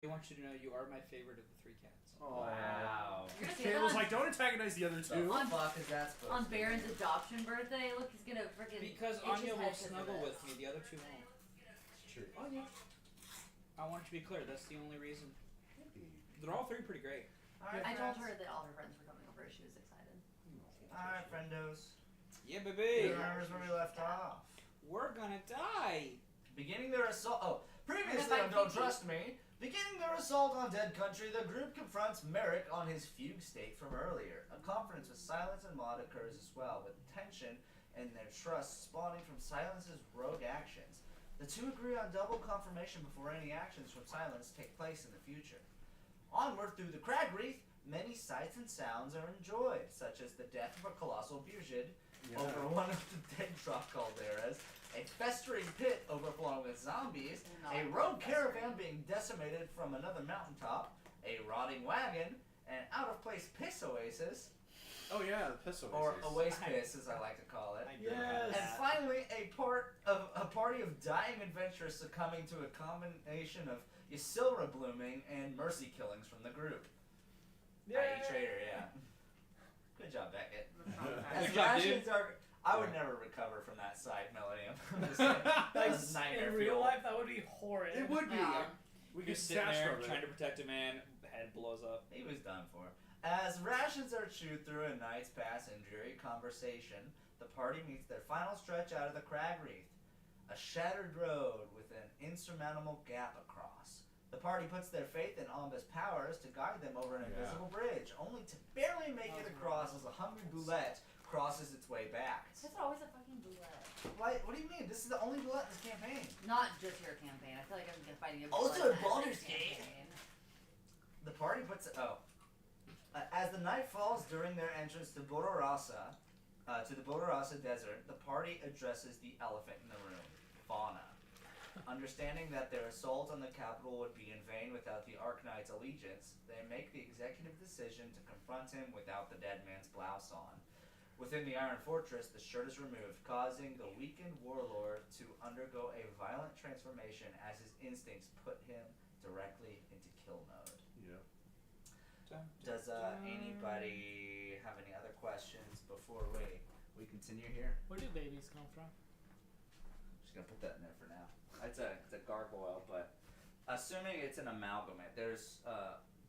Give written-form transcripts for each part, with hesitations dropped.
I want you to know you are my favorite of the three cats. Oh, wow. Kate was like, don't antagonize the other two. What the fuck is that supposed On to be? Baron's adoption birthday, look, he's gonna freaking. Because Anya will snuggle with me, the other two won't. It's true. Anya. I want it to be clear, that's the only reason. They're all three pretty great. Alright, I told her that all her friends were coming over. She was excited. Alright, friendos. Yeah, baby. Who remembers where we left off? We're gonna die. Beginning their assault. Oh, previously on Don't Trust Me. Beginning their assault on Dead Country, the group confronts Merrick on his fugue state from earlier. A conference with Silence and Maud occurs as well, with tension and their trust spawning from Silence's rogue actions. The two agree on double confirmation before any actions from Silence take place in the future. Onward through the Crag Wreath, many sights and sounds are enjoyed, such as the death of a colossal Bujid over one of the dead drop calderas, a festering pit overflowing with zombies, a rogue caravan being decimated from another mountaintop, a rotting wagon, an out-of-place piss oasis, Oh yeah, the piss oasis. or a waste piss as I like to call it, Yes. and finally a party of dying adventurers succumbing to a combination of Ysilra blooming and mercy killings from the group. I.e. Traitor, yeah. Good job, Beckett. As Good job, rations are, I would never recover from that side, Millennium. I'm just saying, that was nightmare In real fuel. life, that would be horrid. It would be. Yeah. We You're could sitting stash there from trying it. to protect a man, head blows up. He was done for. As rations are chewed through a night's pass in dreary conversation, the party meets their final stretch out of the Crag Wreath, a shattered road with an insurmountable gap across. The party puts their faith in Amba's powers to guide them over an invisible bridge, only to barely make it across as a hungry boulette crosses its way back. It's always a fucking boulette. What do you mean? This is the only boulette in this campaign. Not just your campaign. I feel like I'm fighting a Also boulette in in Baldur's this Gate. campaign. The party puts as the night falls during their entrance to Bodorasa, to the Bodorasa Desert, the party addresses the elephant in the room, Fauna. Understanding that their assault on the capital would be in vain without the Arknight's allegiance, they make the executive decision to confront him without the dead man's blouse on. Within the Iron Fortress, the shirt is removed, causing the weakened warlord to undergo a violent transformation as his instincts put him directly into kill mode. Yeah. Does anybody have any other questions before we continue here? Where do babies come from? Just gonna put that in there for now. It's a gargoyle, but assuming it's an amalgamate, there's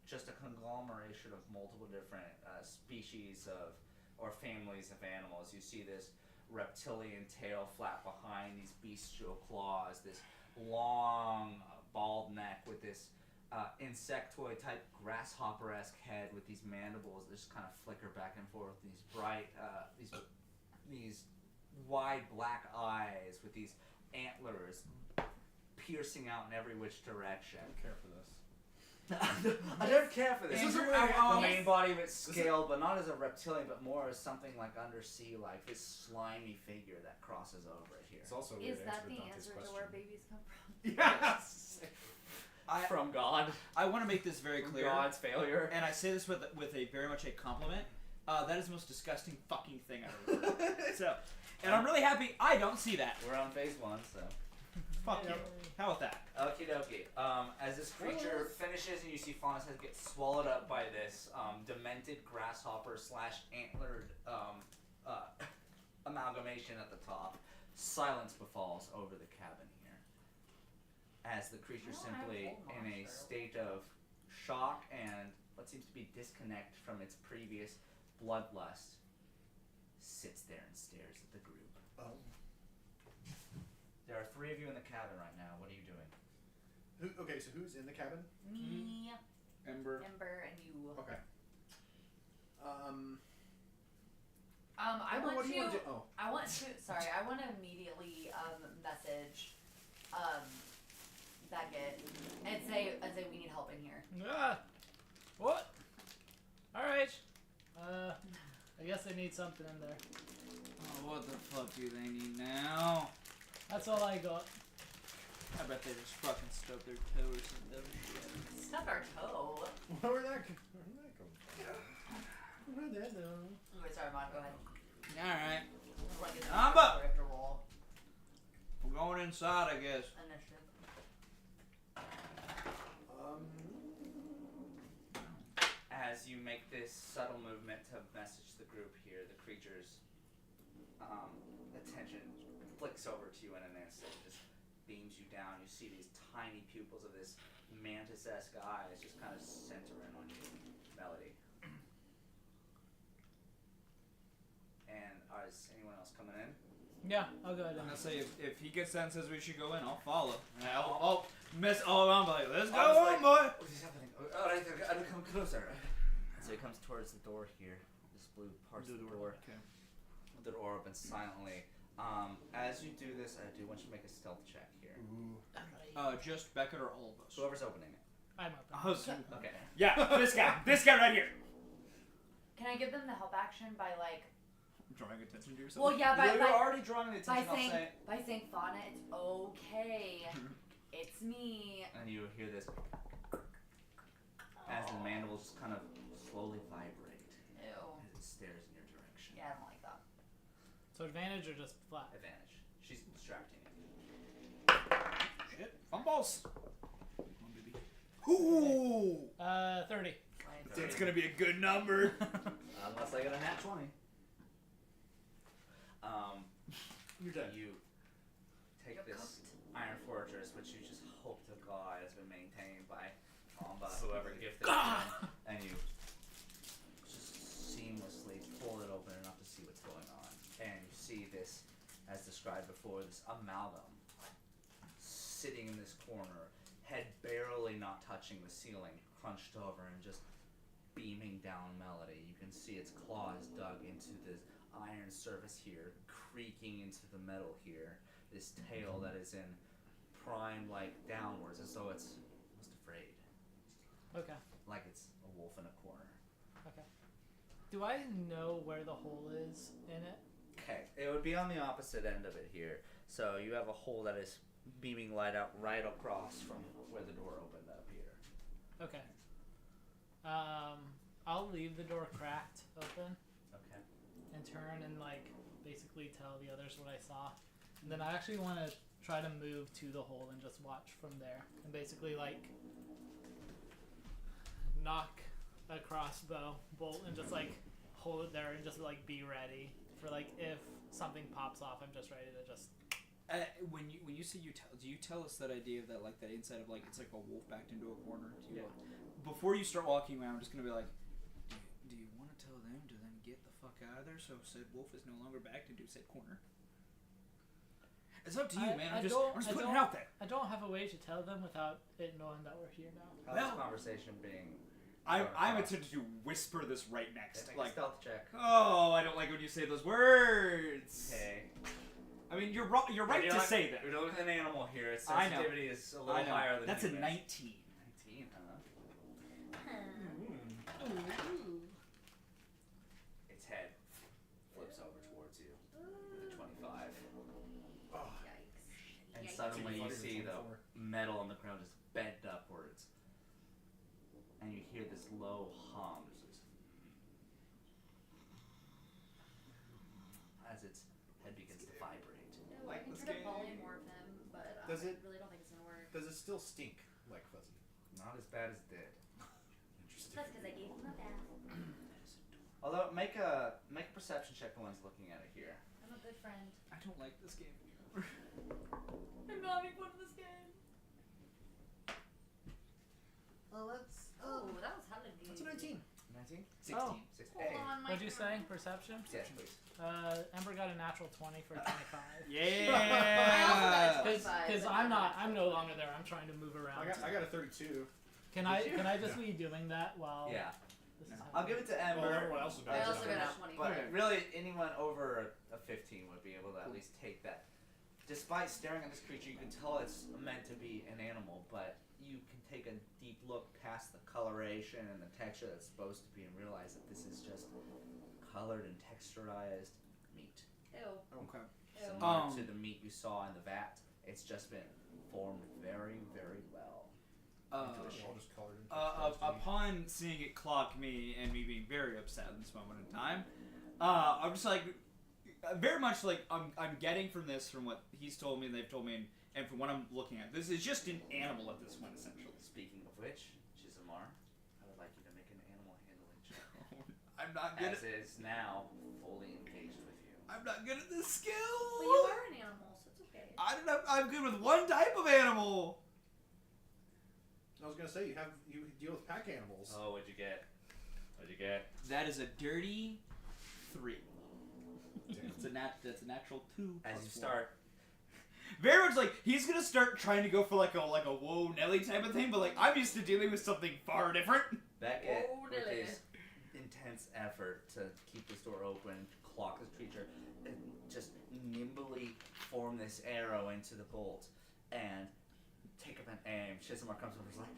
just a conglomeration of multiple different species of or families of animals. You see this reptilian tail flat behind, these bestial claws, this long bald neck with this insectoid type grasshopper-esque head with these mandibles that just kind of flicker back and forth. These bright, these wide black eyes with these antlers piercing out in every which direction. I don't care for this. I don't care for this. Andrew, The main body of it's scaled, but not as a reptilian, but more as something like undersea, like this slimy figure that crosses over it here. It's also a Is weird that answer the to Dante's answer to question. where babies come from? Yes. From God. I want to make this very clear. God's failure. And I say this with a very much a compliment. That is the most disgusting fucking thing I've ever heard. So, and I'm really happy I don't see that. We're on phase 1, so. Fuck you. How about that? Okie dokie. As this creature finishes and you see Fauna's head get swallowed up by this demented grasshopper / antlered amalgamation at the top, silence befalls over the cabin here. As the creature simply in a state of shock and what seems to be disconnect from its previous bloodlust, sits there and stares at the group. Oh. There are 3 of you in the cabin right now. What are you doing? Okay, so who's in the cabin? Me, Ember. Ember, and you. Okay. I Ember, want what do you to. want to do? Oh. I want to. Sorry, I want to immediately message Beckett and say we need help in here. What? Alright. I guess they need something in there. Oh, what the fuck do they need now? That's all I got. I bet they just fucking stubbed their toe or some dumb shit. Stuff our toe. Where'd that come from? Where'd that go? Wait, sorry, Mon, go ahead. Alright. Like it's I'm we up. have to roll We're going inside, I guess. initiative. as you make this subtle movement to message the group here, the creature's attention flicks over to you in an instant, just beams you down. You see these tiny pupils of this mantis-esque eyes just kind of center in on you, Melody. And is anyone else coming in? Yeah, I'll go ahead. I'm gonna say if he gets that and says we should go in, I'll follow. And I'll mess all around, like, let's go on, boy. What is happening? Alright, I gotta come closer. So he comes towards the door here. This blue parts of the door. Okay. The door opens silently. As you do this, I do want you to make a stealth check here. Just Beckett or all of us? Whoever's opening it. I'm open. Okay. Yeah, this guy right here. Can I give them the help action by like? Drawing attention to yourself. Well, yeah, You're already drawing the attention. by saying Fauna, it's okay. It's me. And you hear this as the mandibles just kind of slowly vibrate Ew. as it stares in your direction. Yeah, I don't like that. So advantage or just flat? Advantage. She's distracting you. Shit. Fumbles. Come on, baby. Ooh. 30. It's gonna be a good number. Unless I get a nat 20. You're dead. You take You're this cooked. iron fortress, which you just hope to God has been maintained by whoever gifted it, and you just seamlessly pull it open enough to see what's going on. And you see this, as described before, this amalgam sitting in this corner, head barely not touching the ceiling, crunched over and just beaming down Melody. You can see its claws dug into the iron surface here, creaking into the metal here. This tail that is in prime like downwards, as though it's almost afraid. Okay. Like it's a wolf in a corner. Okay. Do I know where the hole is in it? Okay, it would be on the opposite end of it here. So you have a hole that is beaming light out right across from where the door opened up here. Okay. I'll leave the door cracked open Okay. and turn and like basically tell the others what I saw. And then I actually want to try to move to the hole and just watch from there and basically like knock a crossbow bolt and just like hold it there and just like be ready for like if something pops off, I'm just ready to just. When you say do you tell us that idea of that like that inside of like it's like a wolf backed into a corner? Do you, before you start walking around, I'm just gonna be like, do you want to tell them to then get the fuck out of there so said wolf is no longer backed into said corner? It's up to you, man. I'm just putting it out there. I don't have a way to tell them without it knowing that we're here now. How's this conversation being? I'm attempting to whisper this right next. Make Like, a stealth check. oh, I don't like when you say those words. Okay. I mean, you're right to say that. We're dealing with an animal here. Its I know. sensitivity is a I little know. higher than That's a humans. 19. 19, huh? Its head flips over towards you with a 25. Yikes. And Yikes. suddenly you 25 see the 24. metal on the ground just bend upwards. And you hear this low hum as its head begins to vibrate. No, Like I can this try to game. polymorph him, but Does I it- really don't think it's gonna work. Does it still stink like Fuzzy? Not as bad as it did. Interesting. That's because I gave him a bath. Although make a perception check. The one's looking at it here. I'm a good friend. I don't like this game anymore. I'm not having fun with this game. Well, that's Oh, that was hella good. that's a 19. 19? 16. Oh. 16. Hold on, my What'd you say? turn. Perception? Yes, please. Ember got a natural 20 for 25. Yeah. Because I'm no longer there. I'm trying to move around. I got a 32. Can I just be doing that while Yeah. this is I'll happening? give it to Well, Ember. everyone else is I got also got a 20. But Okay. really, anyone over a 15 would be able to at least take that. Despite staring at this creature, you can tell it's meant to be an animal, but you can take a deep look past the coloration and the texture that's supposed to be and realize that this is just colored and texturized meat. Ew. Okay. Ew. Similar to the meat you saw in the vat, it's just been formed very, very well. into a They're shape. all just colored in Upon seeing it clock me and me being very upset in this moment in time, I'm just like, very much like I'm getting from this, from what he's told me and they've told me, and from what I'm looking at, this is just an animal at this point, essentially. Speaking of which, Chizamar, I would like you to make an animal handling I'm not good as it is now fully engaged with you. I'm not good at this skill. But you are an animal, so it's okay. I don't know. I'm good with one type of animal. I was gonna say you deal with pack animals. Oh, what'd you get? What'd you get? That is a dirty 3. Damn. That's a natural 2. As plus you 4. start. Very much like he's gonna start trying to go for like a whoa Nelly type of thing, but like I'm used to dealing with something far different. Beckett, Whoa, with Nelly. his intense effort to keep this door open, clock this creature, and just nimbly form this arrow into the bolt, and take up an aim. Shisimar comes over and is like,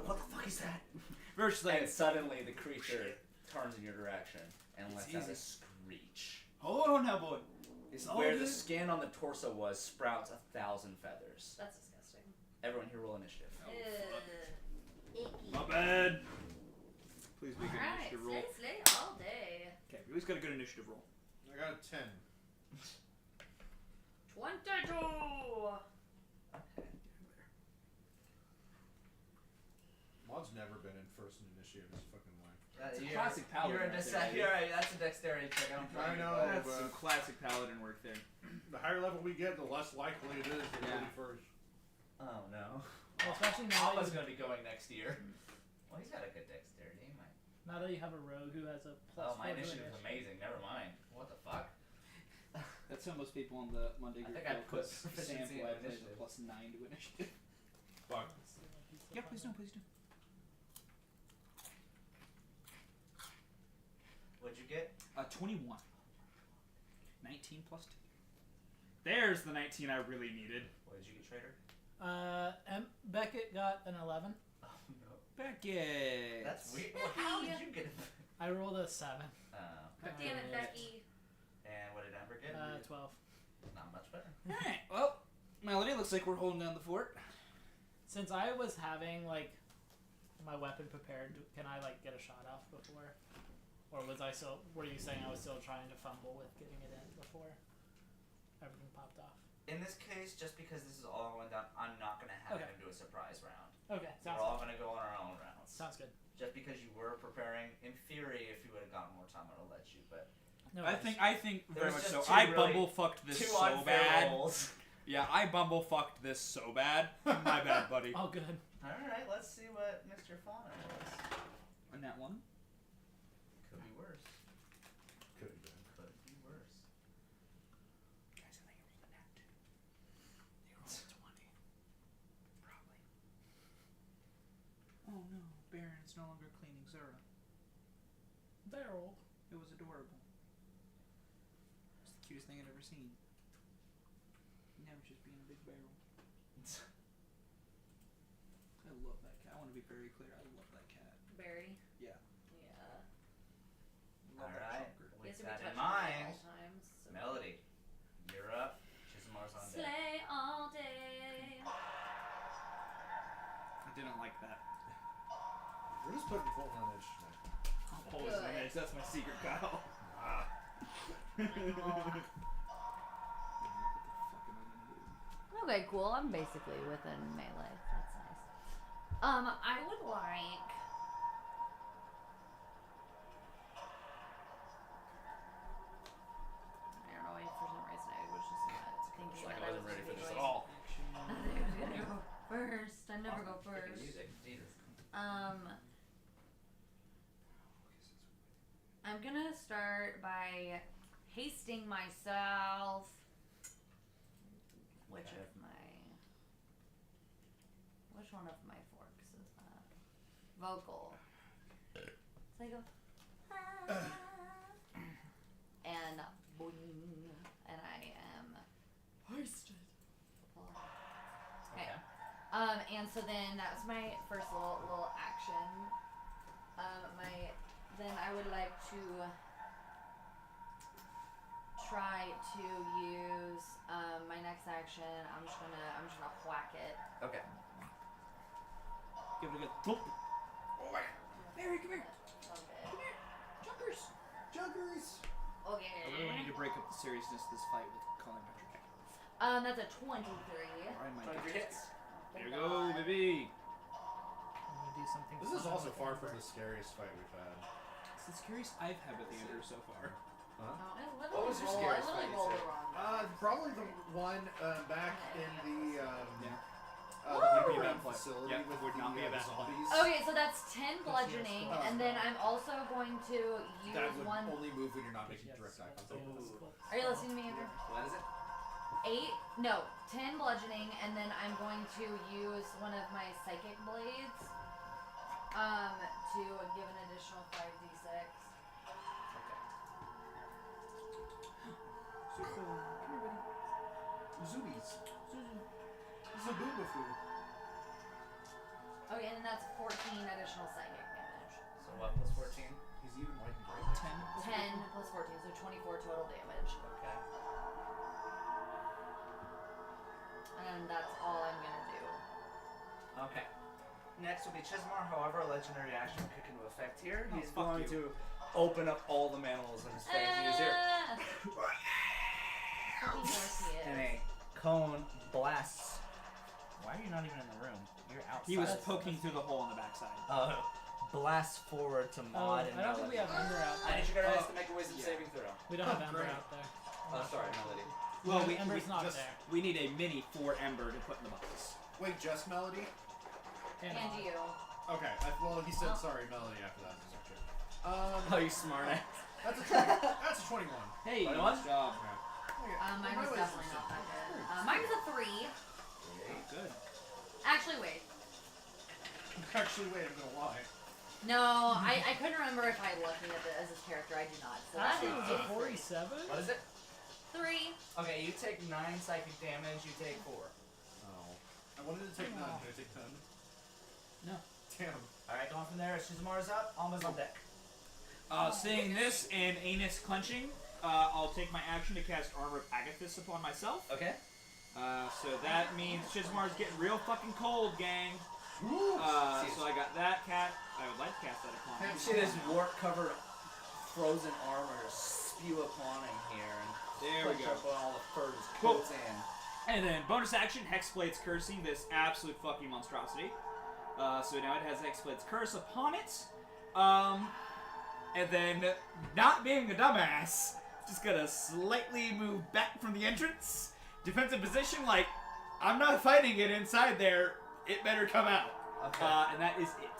what the fuck is that? Very much like And suddenly the creature turns in your direction and It's lets out easy. a screech. hold on now, boy. It's all Where good. the skin on the torso was sprouts 1,000 feathers. That's disgusting. Everyone here roll initiative. Icky. My bad. Please make an Alright, initiative roll. slay all day. Okay, we at least got a good initiative roll. I got a 10. 22! Mod's never been in first in initiative in his fucking life. It's a classic paladin You're right there, baby. you're right, that's a dexterity check. I don't I blame you, know. bud. That's but- some classic paladin work there. The higher level we get, the less likely it is that Yeah. we'll be first. Oh no. Well, especially now that, Papa's you, gonna be going next year. Well, he's got a good dexterity. He might. now that you have a rogue who has a plus Oh, my 4 to initiative is amazing. Never mind. What the fuck? That's how most people on the Monday I group think I feel, put 'cause proficiency Sam in plays a initiative. +9 to initiative. Fuck. Yeah, please do, please do. What'd you get? 21. 19 plus 2. There's the 19 I really needed. What did you get, Trader? Beckett got an 11. Oh no. Beckett. That's weird. Well, how did you get it? I rolled a 7. Damn it, Becky. And what did Amber get? 12. Not much better. Alright, well, Melody, looks like we're holding down the fort. Since I was having like my weapon prepared, can I like get a shot off before? Or was I still? Were you saying I was still trying to fumble with getting it in before everything popped off? In this case, just because this is all going down, I'm not gonna have Okay. him do a surprise round. Okay, So sounds we're all good. gonna go on our own rounds. Sounds good. Just because you were preparing, in theory, if you would have gotten more time, I would have let you. But No I worries. think There very was much just so. two I really- bumble fucked this two so unfair bad. rolls. Yeah, I bumble fucked this so bad. My bad, buddy. Oh, good. All right, let's see what Mr. Fauna was. On that one. Could be worse. Could have been. Could be worse. Guys, I think it was a nat 2. They rolled a 20. Probably. Oh no, Baron's no longer cleaning Zura. Barrel. It was adorable. It's the cutest thing I've ever seen. Now it's just being a big barrel. I love that cat. I want to be very clear. I love that cat. Barry. Yeah. Yeah. Love All that right. chunker. He has With to be that in touching me at mind, all times. So. Melody, you're up. Chisimar's on deck. Slay all day. I didn't like that. We're just putting Colton on edge tonight. Always on Good. edge. That's my secret, Kyle. Ah. Okay, cool. I'm basically within melee. That's nice. I would like. I don't know why for some reason I was just thinking Like that I wasn't ready for this at all. all. I was gonna go first. I never go Freaking first. music. Jesus. I'm gonna start by hasting myself. Which Okay. of my which one of my forks is that? Vocal. So I go and boing, and I am hasted. Okay. And so then that was my first little action. Then I would like to try to use my next action. I'm just gonna whack it. Okay. Give it a good thump. Mary, come here. Okay. Junkers. Junkers! I really Okay. need to break up the seriousness of this fight with calling Patrick. That's a 23. Alright, my 23 hits. There you go, baby. I'm gonna do something. This is fun also with far Amber. from the scariest fight we've had. It's the scariest I've had with Andrew so far. Oh, I literally What was your rolled- scariest I literally fight, rolled say? the wrong Probably the one back in the Woo! underground Play. facility Yep, with would not be a the bad play. zombies. Okay, so that's 10 bludgeoning, Oh, and then I'm also going to use That would one. only move when you're not making Yes. direct eye contact. Ooh. Are you listening to me, Andrew? What is it? 10 bludgeoning, and then I'm going to use one of my psychic blades to give an additional 5d6. Zoobies. Zaboobafoo. Okay, and that's 14 additional psychic damage. So what plus 14? He's even white and gray. 10. 10 plus 14, so 24 total damage. Okay. And that's all I'm gonna do. Okay. Next will be Chismar. However, a legendary action will kick into effect here. Oh, He's fuck going you. to open up all the manholes in his face. He's here. Fucking yes, he is. And a cone blasts. Why are you not even in the room? You're outside. He was poking through the hole in the backside. Blasts forward to Oh, Maud and I don't think we have Ember out I there. need you guys to make a wisdom yeah. saving throw. We don't have Ember great. out there. Oh, sorry, Melody. Well, we Ember's not just- there. we need a mini for Ember to put in the box. Wait, just Melody? And And you. Okay. Well, he said Oh. sorry, Melody. After that, Oh, you smart ass. that's a 20, that's a 21. Hey, Right nice on. job. Mine My was wisdom's definitely not that good. Mine was a 3. Good. Actually, wait. Actually, wait, I'm gonna lie. No, I couldn't remember if I looking at it as his character. I do not. So that Actually, is it was a a 47? What is it? 3. Okay, you take 9 psychic damage, you take 4. Oh. I wanted to take 9. Did I take 10? No. Damn. Alright, going from there, Shizumaru's up, Alma's on deck. Seeing this and anus clenching, I'll take my action to cast Armor of Agathis upon myself. Okay. So that means Shizmar's getting real fucking cold, gang. So I got that cat. I would like to cast that upon him. You see this wart-covered frozen armor spew upon him here, and There we punch go. up on all the furs Cool. coats in. And then bonus action, Hexblade's cursing this absolute fucking monstrosity. So now it has Hexblade's curse upon it. And then, not being a dumbass, just gonna slightly move back from the entrance. Defensive position, like, I'm not fighting it inside there. It better come out. Okay. And that is it.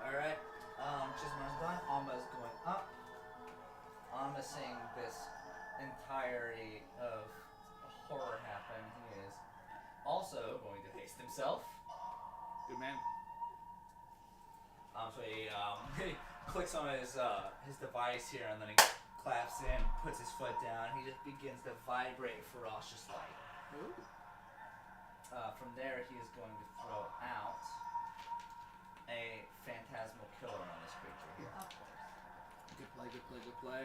Alright. Shizumaru's done. Alma's going up. Alma's seeing this entirety of horror happen. He is also going to haste himself. Good man. So he clicks on his device here, and then he claps in, puts his foot down. He just begins to vibrate ferociously. From there, he is going to throw out a phantasmal killer on this creature here. Of course. Good play, good play, good play.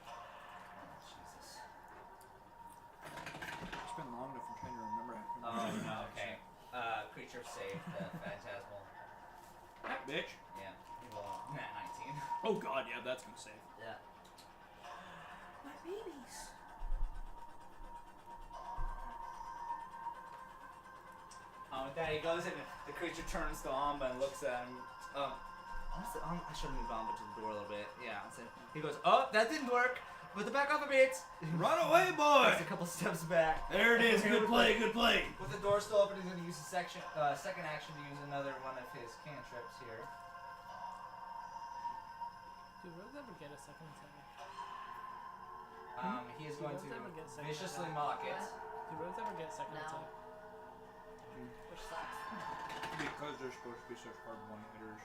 Oh, Jesus. It's been long enough. I'm trying to remember. Oh, no, okay. Creature saved the phantasmal. That bitch. Yeah, he will. Nat 19. Oh god, yeah, that's gonna save. Yeah. My babies. With that, he goes in, and the creature turns to Amba and looks at him. I should move Amba to the door a little bit. Yeah, that's it. He goes, oh, that didn't work. Put the back off a bit. Run away, boy! Takes a couple steps back. There it is. Good play, good play. With the door still open, he's going to use his second action to use another one of his cantrips here. Do rogues ever get a second attack? He is going Rogues to ever get second viciously attack? mock it. Do rogues ever get a second No. attack? Which sucks. Because they're supposed to be such hard one hitters.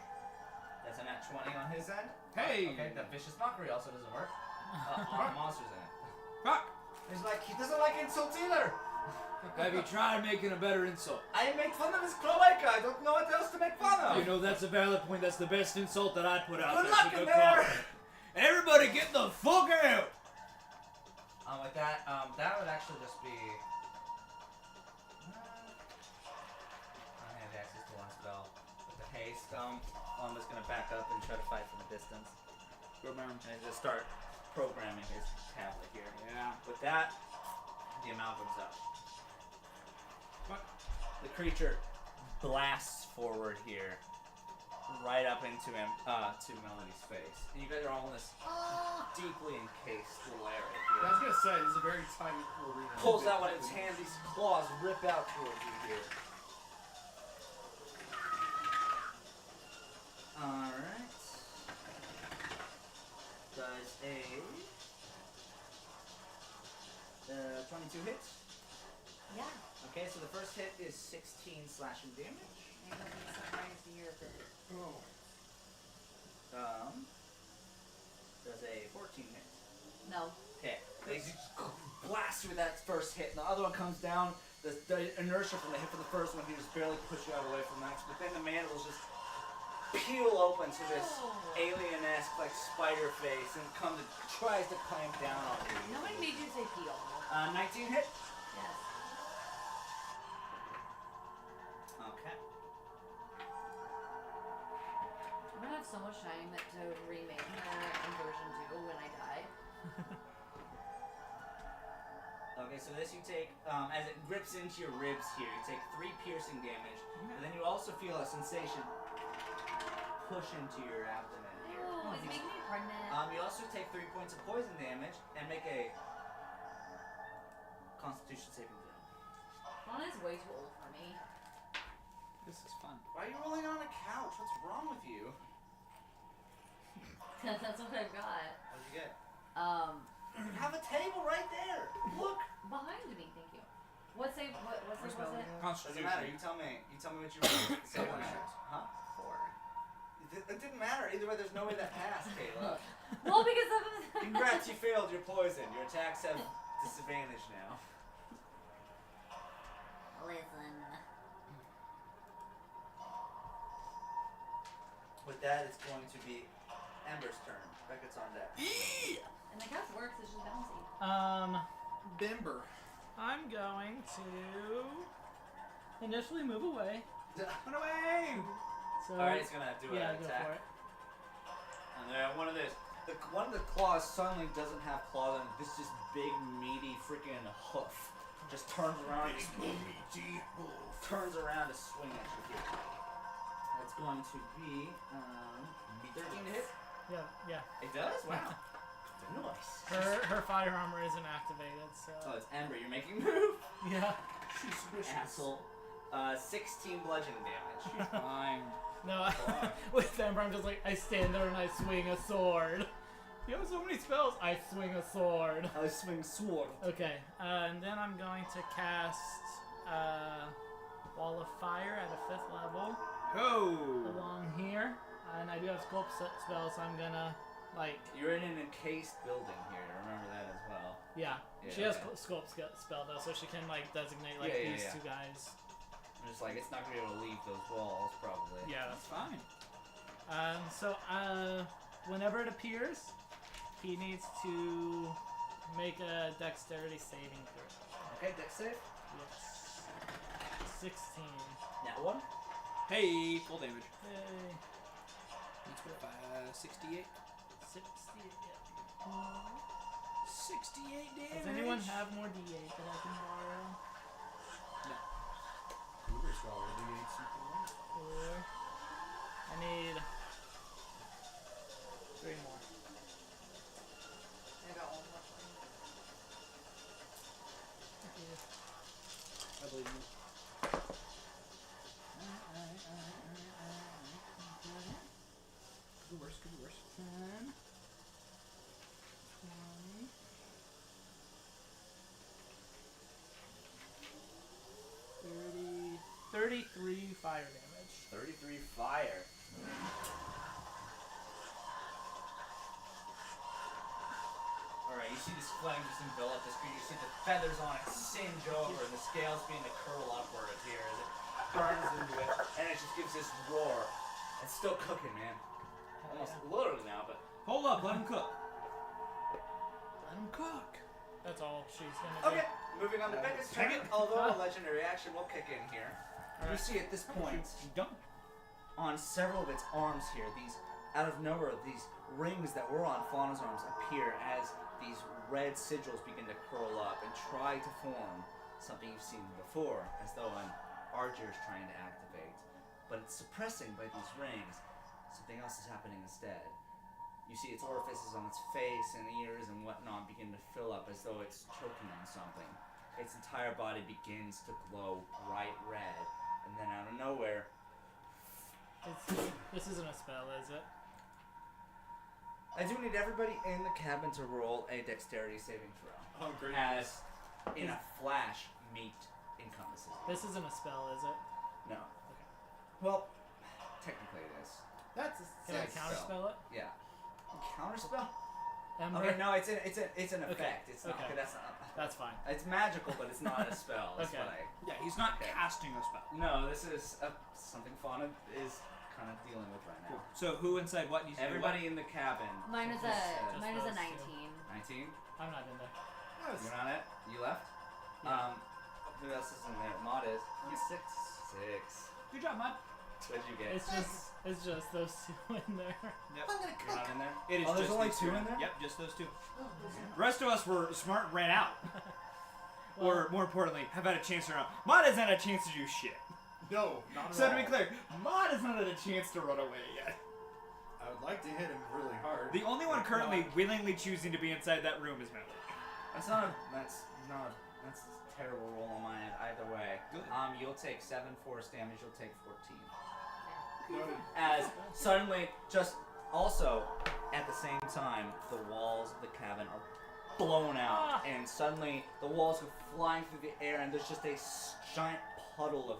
That's a nat 20 on his end. Hey! Okay, that vicious mockery also doesn't work. On the monsters in it. Fuck! He's like, he doesn't like insults either. Have you tried making a better insult? I make fun of his cloaca. I don't know what else to make fun of. You know, that's a valid point. That's the best insult that I'd put out Good there. luck It's a in good there. call. Everybody get the fuck out! With that, that would actually just be. I have access to one spell. With the haste, I'm just gonna back up and try to fight from a distance. Good man. And just start programming his tablet here. Yeah. With that, the amalgam's up. What? The creature blasts forward here, right up into him, to Melody's face. And you guys are all in this deeply encased little area I was here. gonna say, this is a very tight arena. Pulls out one of its hands, these claws rip out towards you here. Alright. Does a 22 hit? Yeah. Okay, so the first hit is 16 slashing damage. I'm gonna be surprised to hear that. Does a 14 hit? No. Okay. They just blast you with that first hit, and the other one comes down. The inertia from the hit for the first one, he just barely pushed you out away from that. But then the mandibles just peel open to this alien-esque, like, spider face, and tries to clamp down on you. Nobody made you say peel. 19 hit? Yes. Okay. I'm gonna have so much time to remake in version 2 when I die. Okay, so this you take, as it rips into your ribs here, you take 3 piercing damage, and then you also feel a sensation push into your abdomen here. Oh, is it making me pregnant? You also take 3 points of poison damage and make a Constitution saving throw. Fawn is way too old for me. This is fun. Why are you rolling on a couch? What's wrong with you? That's what I've got. What did you get? You You have a table right there. Look. behind me, thank you. What's it? What's it? Doesn't Constitution. matter. You tell me. You tell me what you rolled. So what matters? Huh? 4. It didn't matter. Either way, there's no way that passed, Kayla. Well, because of Congrats, you failed your poison. Your attacks have disadvantage now. Listen. With that, it's going to be Ember's turn. Beckett's on deck. And the couch works. It's just bouncy. Bimber. I'm going to initially move away. Run away! So Alright, it's gonna do yeah, an go attack. for it. And one of this, one of the claws suddenly doesn't have claws, and this just big meaty freaking hoof just turns around, turns around to swing at you. That's going to be 13 to hit. Yeah. It does? Wow. Nice. Her fire armor isn't activated, so Oh, it's Ember. You're making move. yeah. She's vicious. Asshole. 16 bludgeoning damage. Fine. No, with Ember, I'm just like I stand there and I swing a sword. You have so many spells. I swing a sword. I swing sword. Okay, and then I'm going to cast Wall of Fire at a 5th level Go! along here, and I do have sculpt spells, so I'm gonna like You're in an encased building here. Remember that as well. yeah. Yeah, She has okay. sculpt spell though, so she can like designate like Yeah, yeah, these yeah. 2 guys. I'm just like, it's not gonna be able to leave those walls, probably. Yeah, That's fine. So whenever it appears, he needs to make a dexterity saving throw. Okay, dex save. Yes. 16. That one. Hey, full damage. Yay. That's what, 68? 68. 68 damage. Does anyone have more D8 that I can borrow? Blueberry swallow, the D8 super 4. I need 3 more. I got one more for you. Thank you. I believe you. Could be worse, could be worse. 10. 20. 33 fire damage. 33 fire. Alright, you see this flame just envelop this creature. You see the feathers on it singe over and the scales begin to curl upward here as it burns into it. And it just gives this roar. It's still cooking, man. Almost literally now, but Hold up, let him cook. Let him cook. That's all she's gonna okay, moving on to Becca's turn. Although a legendary action will kick in here. You see at this point, Don't. on several of its arms here, these out of nowhere, these rings that were on Fauna's arms appear as these red sigils begin to curl up and try to form something you've seen before, as though an archer is trying to activate. But it's suppressing by these rings, something else is happening instead. You see its orifices on its face and ears and whatnot begin to fill up as though it's choking on something. Its entire body begins to glow bright red, and then out of nowhere, This isn't a spell, is it? I do need everybody in the cabin to roll a dexterity saving throw. Oh, great. As, in a flash, meat encompasses you. This isn't a spell, is it? No. Well, technically it is. That's Can I It's counterspell it? Yeah. Counterspell? Ember? Okay, no, it's an effect. It's not. Okay. Okay, that's not. That's fine. It's magical, but it's not a spell. That's Okay. what I. Yeah, he's not Okay. casting a spell. No, this is something Fauna is kind of dealing with right now. Cool. So who inside what needs to do what? Everybody in the cabin. Mine is Just a mine is a those two. 19. 19. I'm not in there. You're not it. You left. Yeah. Who else is in there? Maud is. Yeah. 6. Good job, Mud. What'd you get? It's just those two in there. Yep. You're not in there. It is Oh, there's just only these 2 in there? Yep, just those 2. The rest of us were smart and ran out. Well, Or, more importantly, have had a chance to run out. Mod hasn't had a chance to do shit. No, not at So all. to be clear, Mod has not had a chance to run away yet. I would like to hit him really hard. The only one currently willingly choosing to be inside that room is Melody. That's a terrible roll on my end either way. Good. You'll take 7 force damage. You'll take 14. Noted. As suddenly, just also at the same time, the walls of the cabin are blown out, and suddenly the walls go flying through the air, and there's just a giant puddle of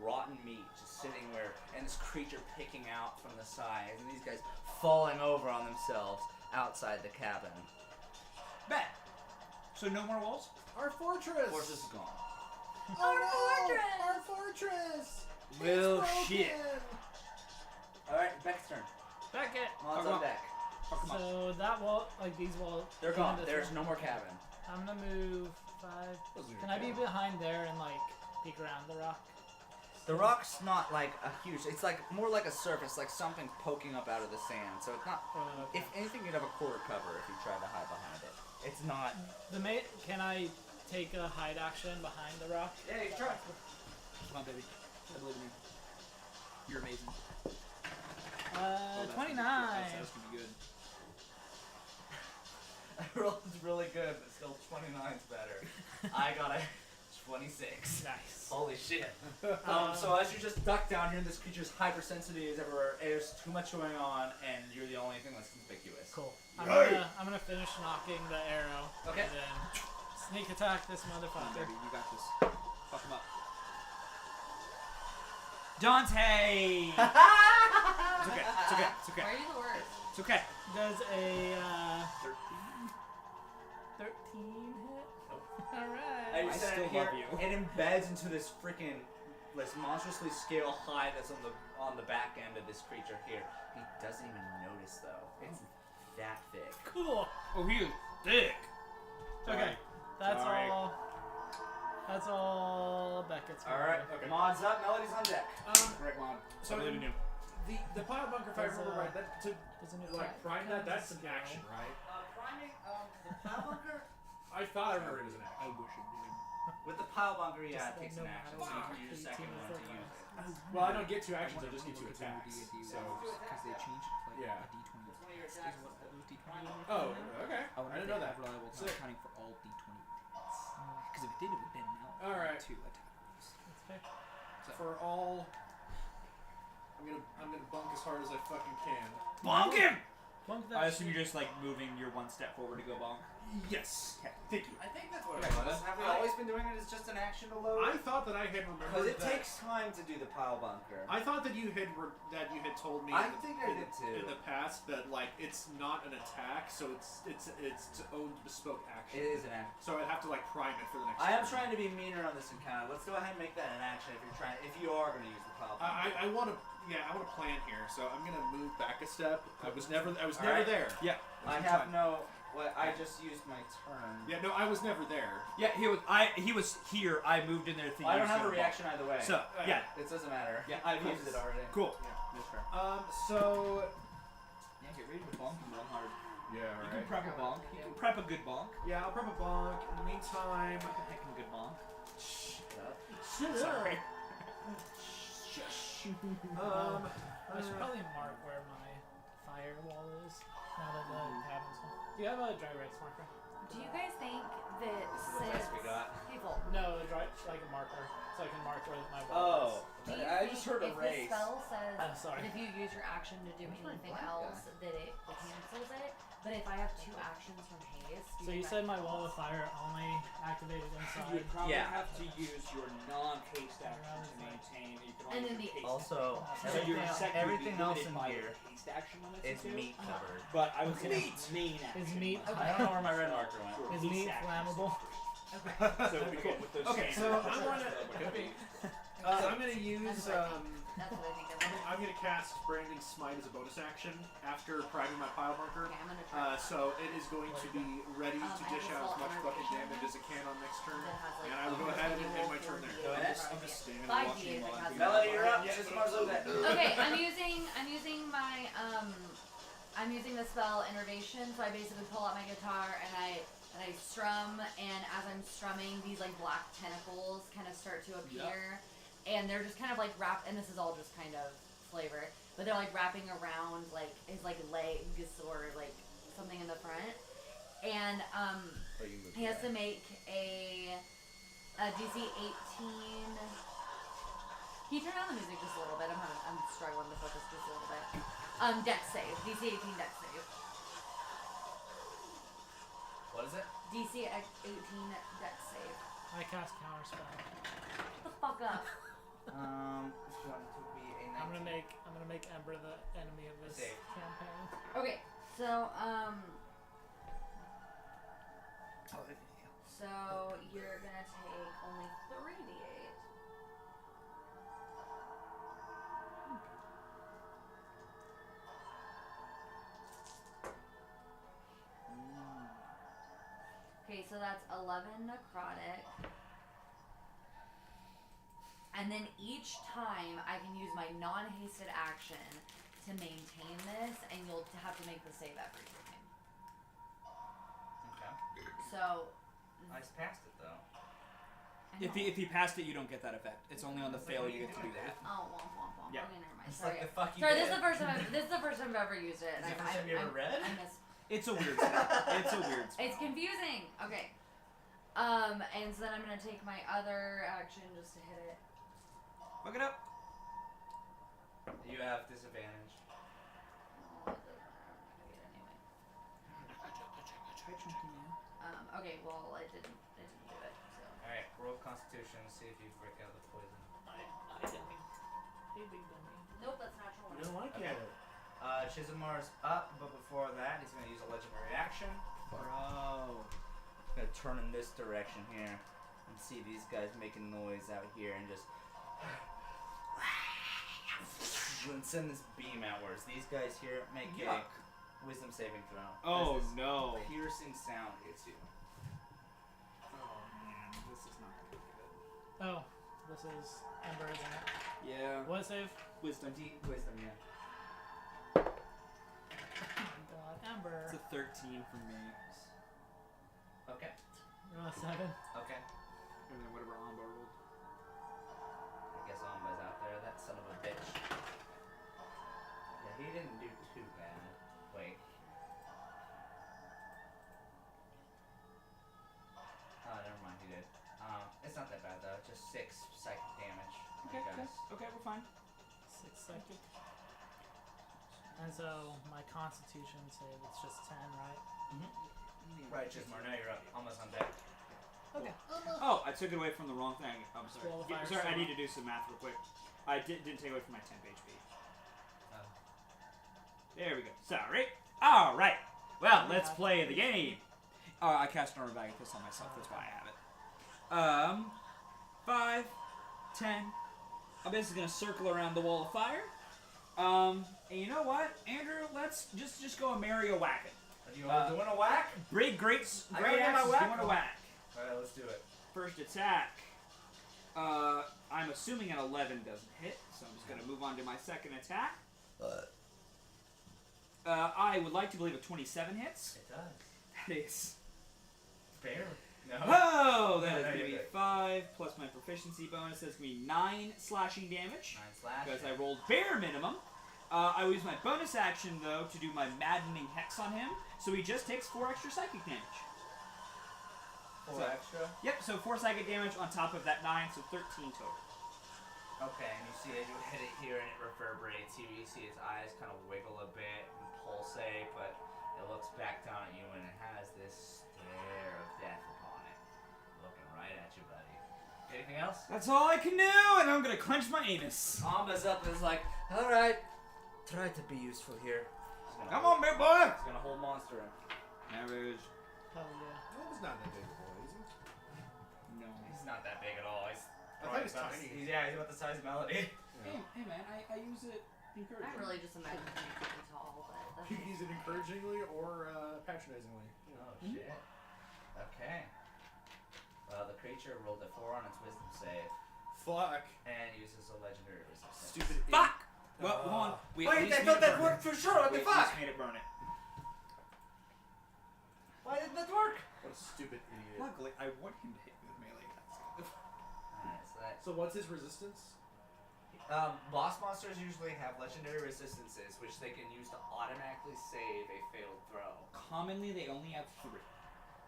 rotten meat just sitting there, and this creature picking out from the sides, and these guys falling over on themselves outside the cabin. Bet. So no more walls? Our fortress! Fortress is gone. Oh no! fortress! Our fortress! Well, It's shit. broken! Alright, Beck's turn. Back it. Mod's Fuck on off. deck. Fuck 'em up. So that wall, like these walls. They're come gone. this There's way. no more cabin. I'm gonna move 5. Those are Can I be your behind there and like peek around the rock? The rock's not like a huge. It's like more like a surface, like something poking up out of the sand. So it's not. Oh, okay. If anything, you'd have a quarter cover if you tried to hide behind it. It's not. Can I take a hide action behind the rock? Yeah, you try. Come on, baby. I believe in you. You're amazing. Uh, 29. That's gonna be good. I rolled really good, but still 29's better. I got a 26. Nice. Holy shit. So as you just duck down here, this creature's hypersensitivity is everywhere. There's too much going on, and you're the only thing that's conspicuous. Cool. I'm Right. gonna finish knocking the arrow. Okay. And then sneak attack this Come on, motherfucker. baby. You got this. Fuck him up. Dante! It's okay. It's okay. It's okay. Why are you the worst? It's okay. Does a 13. 13 hit? Nope. Alright. I I just still love you. It embeds into this freaking, this monstrously scale hide that's on the back end of this creature here. He doesn't even notice though. It's that thick. Cool. Oh, he is thick. Okay. That's Sorry. all. That's all Beckett's gonna All right. do. Okay. Mod's up. Melody's on deck. Right, Mom. So I believe in you. the pile bunker, if I Does, remember right, that to Doesn't it like prime that, that's an action, right? Priming the pile bunker. I thought I remember it as an I action. wish it did. With the pile bunker, yeah, Just it takes no an action, matter so you what, can use a 18 second is one to their use it. Well, I don't get 2 actions, I just get 2 Because attacks. So. they changed it to like Yeah. a D20. One of your Is attacks. what all those D20 Oh, okay. I wonder I didn't if know they that. have reliable Sick. counting for all D20 hits. Because if it did, it would then melt Alright. to attack rolls. That's fair. For all, I'm gonna bunk as hard as I fucking can. Bonk him! Bump I that assume shit. you're just like moving your one step forward to go bonk. Yes. Okay. Thank you. I think that's what it was. Have we always been doing it as just an action to load? I thought that I had remembered Because it that. takes time to do the pile bunker. I thought that you had told me. I in the- think I did too. In the past, that like it's not an attack, so it's its own bespoke action. It is an action. So I'd have to like prime it for the next. I am turn. trying to be meaner on this encounter. Let's go ahead and make that an action if you are going to use the pile bunker. I want to. Yeah, I want to plan here, so I'm gonna move back a step. I was never Alright. there. Yeah. I have no. What? I just used my turn. Yeah, no, I was never there. Yeah, he was here. I moved in there thinking. I he don't was have a gonna reaction either way. bonk. So yeah, It doesn't matter. Yeah, I've cool. used it already. cool. Yeah. That's fair. So. Yeah, get ready to bonk him real hard. Yeah. You can prep a bonk. You can prep a good bonk. Yeah, I'll prep a bonk. In the meantime. Prep a heckin' good bonk. Shut up. Shut Sorry. Shush. I should probably mark where my firewall is now that the cabin's gone. Do you have a dry erase marker? Do you guys think that This is the best we got. People, No, like a marker, so I can mark where my wall Oh, do you I think just heard a if race. the spell says I'm sorry. that if you use your action to do Where's my anything black else, guy? that it cancels it? But if I have 2 actions from haste, So you said my wall of fire only activated You inside. would probably Yeah. have to use your non-haste action to maintain. You can And only then use the- haste Also, action. So everything, your second would be everything else limited in by here the haste action limits is you do. meat covered. But I would say Meat! main action. Is meat- must I don't know where my red be- marker went. Sure, Is haste meat action flammable? So we go with those Okay, standard so I'm gonna. Could be. I'm gonna use. That's what I think of. I'm gonna cast Branding Smite as a bonus action after priming my pile marker. Okay, I'm gonna try. So it is going to be ready to I dish have out as a much small fucking innervation damage as it can on next turn. That has, like, And I will go ahead and end my turn there. Go ahead. I'm just standing 5 watching D8 while that I has do Melody, that. you're up. Yeah. Just Mars over there. Okay, I'm using my I'm using the spell Innervation, so I basically pull out my guitar and I strum, and as I'm strumming, these like black tentacles kind of start to appear, and they're just kind of like wrapped, and this is all just kind of flavor, but they're like wrapping around like his like legs or like something in the front, and he has to make a DC 18. Can you turn down the music just a little bit? I'm struggling to focus just a little bit. Dex save. DC 18 Dex save. What is it? DC 18 Dex save. I cast counterspell. Shut the fuck up. It's going to be a 19. I'm gonna make Ember the enemy of this Save. campaign. Okay, so so you're gonna take only 3d8. Okay, so that's 11 necrotic. And then each time I can use my non-hasted action to maintain this, and you'll have to make the save every time. Okay. So, Nice past it though. I If know. he passed it, you don't get that effect. It's only on the fail you get to do that. Oh, womp womp womp. Yeah. Okay, never mind. It's Sorry. like the fuck you Sorry, did. this is the first time I've ever used it. Is it the first time you ever read? I missed. It's a weird spell. It's a weird spell. It's confusing. Okay. And so then I'm gonna take my other action just to hit it. Fuck it up. You have disadvantage. Oh, it doesn't matter. I'm not gonna get it anyway. Okay. Well, I didn't do it. So. All right. Roll Constitution. See if you break out the poison. I dummy. Hey, big dummy. Nope, that's natural. You don't like Okay. it. Chisamar's up, but before that, he's going to use a legendary action. Bro. He's going to turn in this direction here and see these guys making noise out here and just. And send this beam outwards. These guys here make Yuck. a wisdom saving throw. Oh As this no. piercing sound hits you. Oh man, this is not gonna be good. Oh, this is Ember, isn't it? Yeah. What save? Wisdom. Wisdom, yeah. Oh my god, Ember. It's a 13 for me. Okay. You're on a 7. Okay. And then whatever Amba rolled. I guess Amba's out there. That son of a bitch. Yeah, he didn't do too bad. Wait. Oh, never mind. He did. It's not that bad though. Just 6 psychic damage. Okay, You guys. okay, we're fine. 6 psychic. And so my constitution save, it's just 10, right? Right, Chismar. Now you're up. Almost on deck. Okay. Oh, I took it away from the wrong thing. I'm sorry. Wall of fire Sorry, I sword. need to do some math real quick. I didn't take away from my temp HP. Oh. There we go. Sorry. All right. Well, let's play the game. I cast Armor Bag of Fist on myself. That's why I have it. 5, 10. I'm basically gonna circle around the wall of fire. And you know what, Andrew? Let's just go a Mario whacking. Are you doing a whack? Great I great gotta get my axe whack doing a on. whack. Alright, let's do it. First attack. I'm assuming an 11 doesn't hit, so I'm just gonna move on to my second attack. I would like to believe a 27 hits. It does. That is Barely. No. Oh, that No, is no, going to you're be good. 5 plus my proficiency bonus. That's going to be 9 slashing damage. 9 slash. Because I rolled bare minimum. I will use my bonus action, though, to do my maddening hex on him. So he just takes 4 extra psychic damage. 4 So- extra. Yep, so 4 psychic damage on top of that 9, so 13 total. Okay, and you see as you hit it here and it reverberates here, you see his eyes kind of wiggle a bit and pulsate, but it looks back down at you and it has this stare of death upon it. Looking right at you, buddy. Anything else? That's all I can do, and I'm going to clench my anus. Amba's up and is like, alright, try to be useful here. Come on, big boy! He's gonna hold monster in. Average. Hell yeah. That was not that big a boy, is he? No. He's not that big at all. He's I thought he was tiny. He's about the size of Melody. Hey, hey man, I use it I encouragingly. really just imagine him super tall, but that's You can use it encouragingly or patronizingly. You know. Oh shit. Okay. Well, the creature rolled a 4 on its wisdom save Fuck. and uses a legendary resistance. Stupid idiot. Fuck! Well, hold on. We at Wait, least I made thought it that burn worked it. for sure. What We the at least fuck? made it burn it. Why didn't that work? What a stupid idiot. Luckily, I want him to hit me with melee attacks. Alright, so that. So what's his resistance? Boss monsters usually have legendary resistances, which they can use to automatically save a failed throw. Commonly, they only have 3.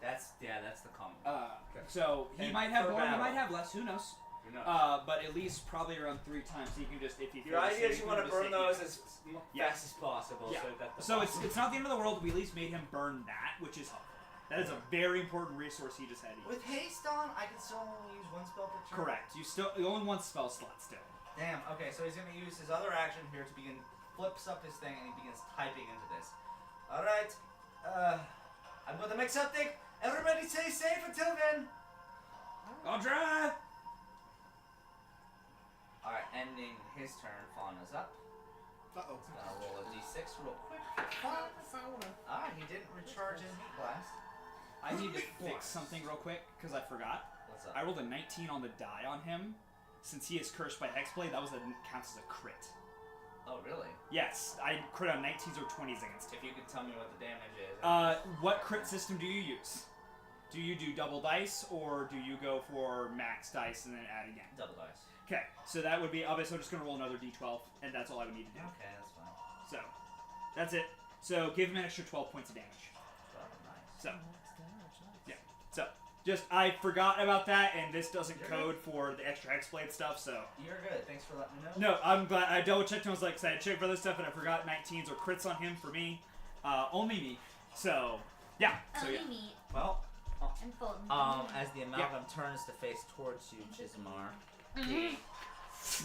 That's the common. So he And might have per more, he battle. might have less, who knows? Who knows? But at least probably around 3 times, so you can just, if you Your fail idea is save, you want to just burn say those yes. as Yeah. fast as possible. Yeah. So that the So boss- it's not the end of the world. We at least made him burn that, which is helpful. That is a very important resource he just had to use. with haste on, I can still only use 1 spell per turn. Correct. You only 1 spell slot still. Damn. Okay, so he's gonna use his other action here to begin flips up his thing and he begins typing into this. All right. I'm going to make something. Everybody stay safe until then. I'll try. All right, ending his turn. Fauna's up. Uh-oh. Gonna roll a d6 real quick. Ah, he didn't recharge his meat blast. I need to Big fix ones. something real quick because I forgot. What's up? I rolled a 19 on the die on him. Since he is cursed by Hexblade, that counts as a crit. Oh, really? Yes, I crit on 19s or 20s against him. If you could tell me what the damage is. What crit system do you use? Do you do double dice or do you go for max dice and then add again? Double dice. Okay, so that would be obviously I'm just gonna roll another d12 and that's all I would need to do. Okay, that's fine. So that's it. So give him an extra 12 points of damage. Oh, nice. So yeah. So just I forgot about that and this doesn't You're code for the extra Hexblade stuff. So You're good. Thanks for letting me know. no, I'm glad I double checked and was like, so I checked for this stuff and I forgot 19s or crits on him for me. Only me. So yeah. So yeah. me. Well, I'm full. as the amalgam turns to face towards you, Chismar,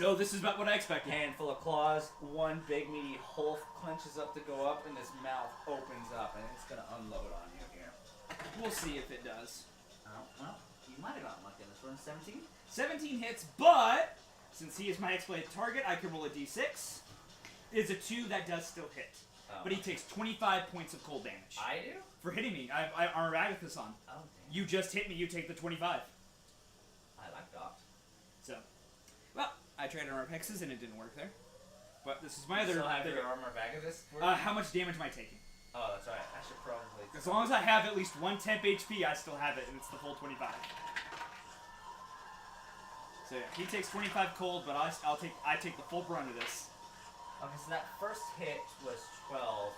No, this is about what I expected. handful of claws, one big meaty hole clenches up to go up, and his mouth opens up, and it's gonna unload on you here. We'll see if it does. Well, you might have gotten lucky in this one. 17? 17 hits, but since he is my Hexblade target, I can roll a d6. It's a 2 that does still hit. Oh. But he takes 25 points of cold damage. I do? For hitting me. I have Armor Agathis on. Oh, damn. You just hit me, you take the 25. I like that. So, well, I tried Armor Hexes and it didn't work there. But this is my other... Still have your armor bag of this? how much damage am I taking? Oh, that's right. I should probably... As long as I have at least 1 temp HP, I still have it, and it's the full 25. So yeah, he takes 25 cold, but I take the full brunt of this. Okay, so that first hit was 12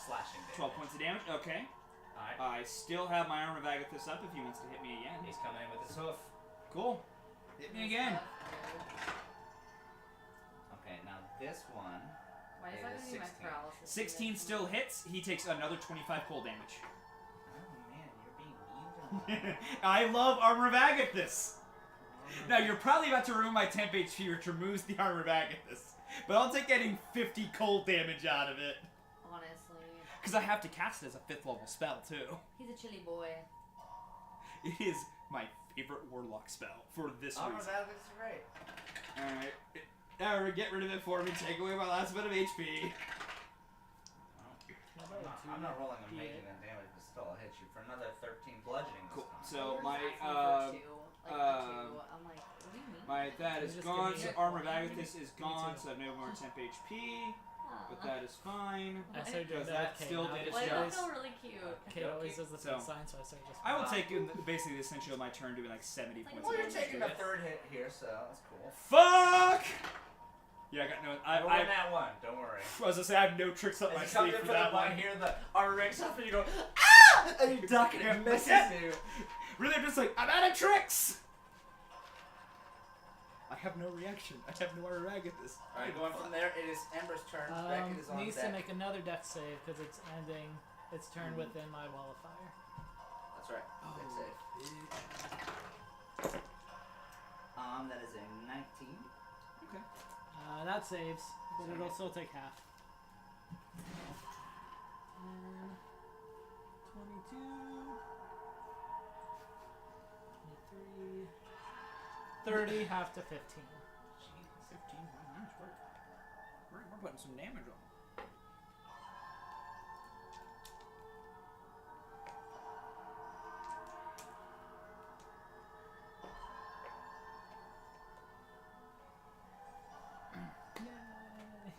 slashing damage. 12 points of damage. Okay. Alright. I still have my Armor of Agathis up if he wants to hit me again. He's coming in with his hoof. Cool. Hit me again. Okay, now this one... Why is It that is gonna be my 16. paralysis? 16 still hits. He takes another 25 cold damage. Oh man, you're being mean to me. I love Armor of Agathis. Now you're probably about to ruin my temp HP, which removes the Armor of Agathis. But I'll take getting 50 cold damage out of it. Honestly. Because I have to cast it as a 5th level spell, too. He's a chilly boy. It is my favorite Warlock spell for this Armor reason. bag is great. Alright. Alright, get rid of it for me. Take away my last bit of HP. I'm not rolling and making that damage, but still I'll hit you for another 13 bludgeoning this Cool. time. So We're my, just asking for two. Like, um, two. I'm like, what do you mean? my that is Just gone, give so me- Armor of me Agathis is gone, too. so I have no more temp HP. Aw. but that is fine. I started doing Because that Kate still now. did its Well, job. that felt really cute. Kate always does the So, peace sign, so I started just. I will take basically the essential of my turn doing like 70 points. Well, of you're damage taking to a it. third hit here, so that's cool. Fuck! Yeah, I got no. I rolled that one. Don't worry. I was gonna say I have no tricks up As my you come sleeve in for for that that one, one. hear the armor breaks off, and you go ah, and you duck, and it misses you. Really, I'm just like I'm out of tricks. I have no reaction. I have no rag at this. All right, going from there, it is Ember's turn. Beckett is on Needs deck. to make another dex save because it's ending its turn within my wall of fire. That's right. Deck save. That is a 19. Okay. That saves, but it'll still take half. 22, 23, 30, half to 15. 15. Wow, nice work. We're putting some damage on. Yay!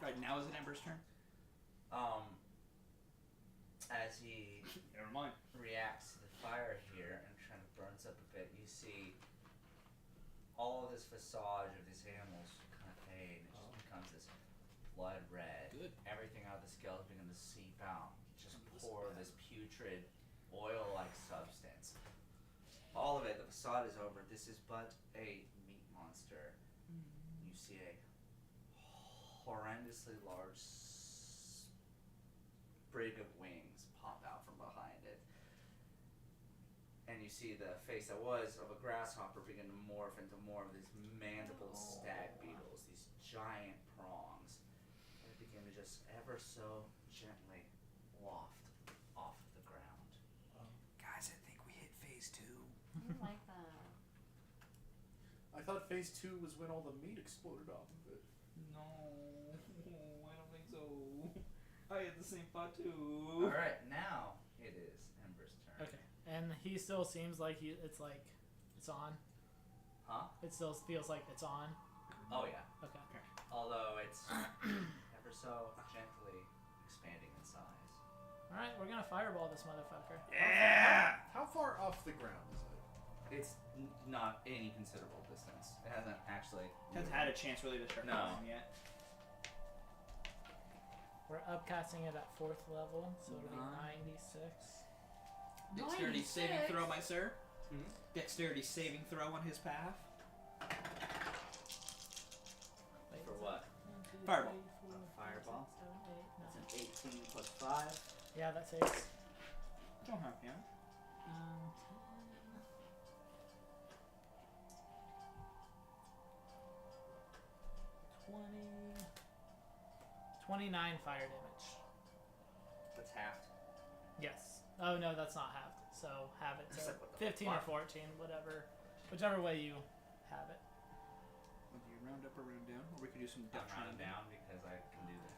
Right now is it Ember's turn? As he Never mind. reacts to the fire here and kind of burns up a bit, you see all of this visage of these animals kind of fade, and it just becomes this blood red. Good. Everything out of the scales begin to seep out. Just pour this putrid, oil-like substance. All of it, the facade is over. This is but a meat monster. You see a horrendously large sprig of wings pop out from behind it. And you see the face that was of a grasshopper begin to morph into more of these mandibled stag beetles, these giant prongs. They begin to just ever so gently waft off of the ground. Guys, I think we hit phase 2. I don't like that. I thought phase 2 was when all the meat exploded off of it. No, I don't think so. I had the same thought too. Alright, now it is Ember's turn. Okay, and he still seems like it's on. Huh? It still feels like it's on. Oh yeah. Okay. Although it's ever so gently expanding in size. All right, we're gonna fireball this motherfucker. Yeah. How far off the ground is it? It's not any considerable distance. It hasn't actually. Hasn't had a chance really to start No. flying yet. We're upcasting it at 4th level, so it'll be 96. Dexterity 96? saving throw, my sir. Mhm. Dexterity saving throw on his path. Wait, For is what? it 1, 2, Fireball. 3, 4, A fireball? 5, 6, 7, 8, 9. That's an 18 plus 5. Yeah, that saves. Don't have him. 10, 20, 29 fire damage. That's halved. Yes. Oh no, that's not halved. So have it. It's So like, what the 15 or fuck? 14, whichever way you have it. Would you round up or round down? Or we could do some I'm depth rounding rounding. down because I can do that.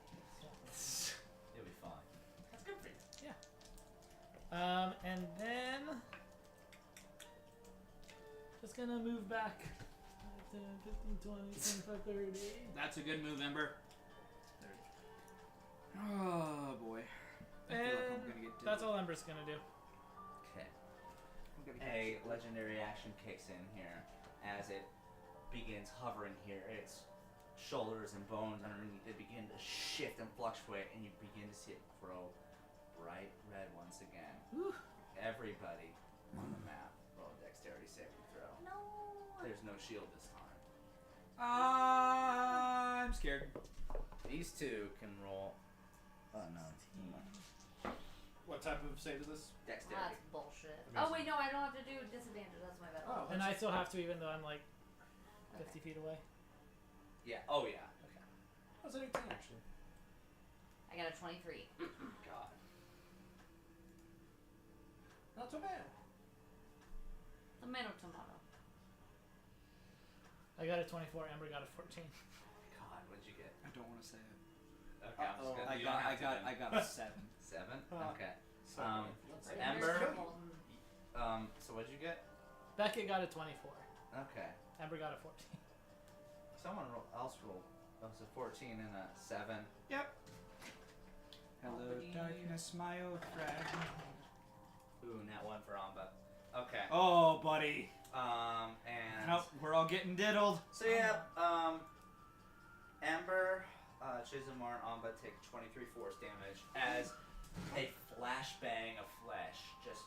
It'll be fine. That's good for you. And then just gonna move back 5, 10, 15, 20, 25, 30. That's a good move, Ember. Oh boy. I feel like I'm gonna get That's all Ember's gonna do. Okay. I'm gonna A legendary action kicks in here as it begins hovering here. Its shoulders and bones underneath it begin to shift and fluctuate, and you begin to see it grow bright red once again. Whew. Everybody on the map roll a dexterity saving throw. No. There's no shield this time. I'm scared. These two can roll. Oh no. What type of save is this? Dexterity. That's bullshit. Amazing. Oh wait, no, I don't have to do disadvantage. That's my bad. Oh, And I still have to, even though I'm like 50 feet away. Yeah. Oh yeah. That's an 18 actually. I got a 23. God. Not so bad. Tomato, tomato. I got a 24. Amber got a 14. God, what'd you get? I don't want to say it. Okay, I'm just gonna. I you don't have to then. got a 7. 7. Oh. Okay. So let's say Ember? Ember. So what'd you get? Beckett got a 24. Okay. Amber got a 14. Someone else roll Oh, so 14 and a 7. Yep. Hello, darkness, my old friend. Ooh, nat 1 for Amba. Okay. Oh, buddy. And... Nope, we're all getting diddled. So yeah, Amber, Chisholmore, and Amba take 23 force damage as a flashbang of flesh just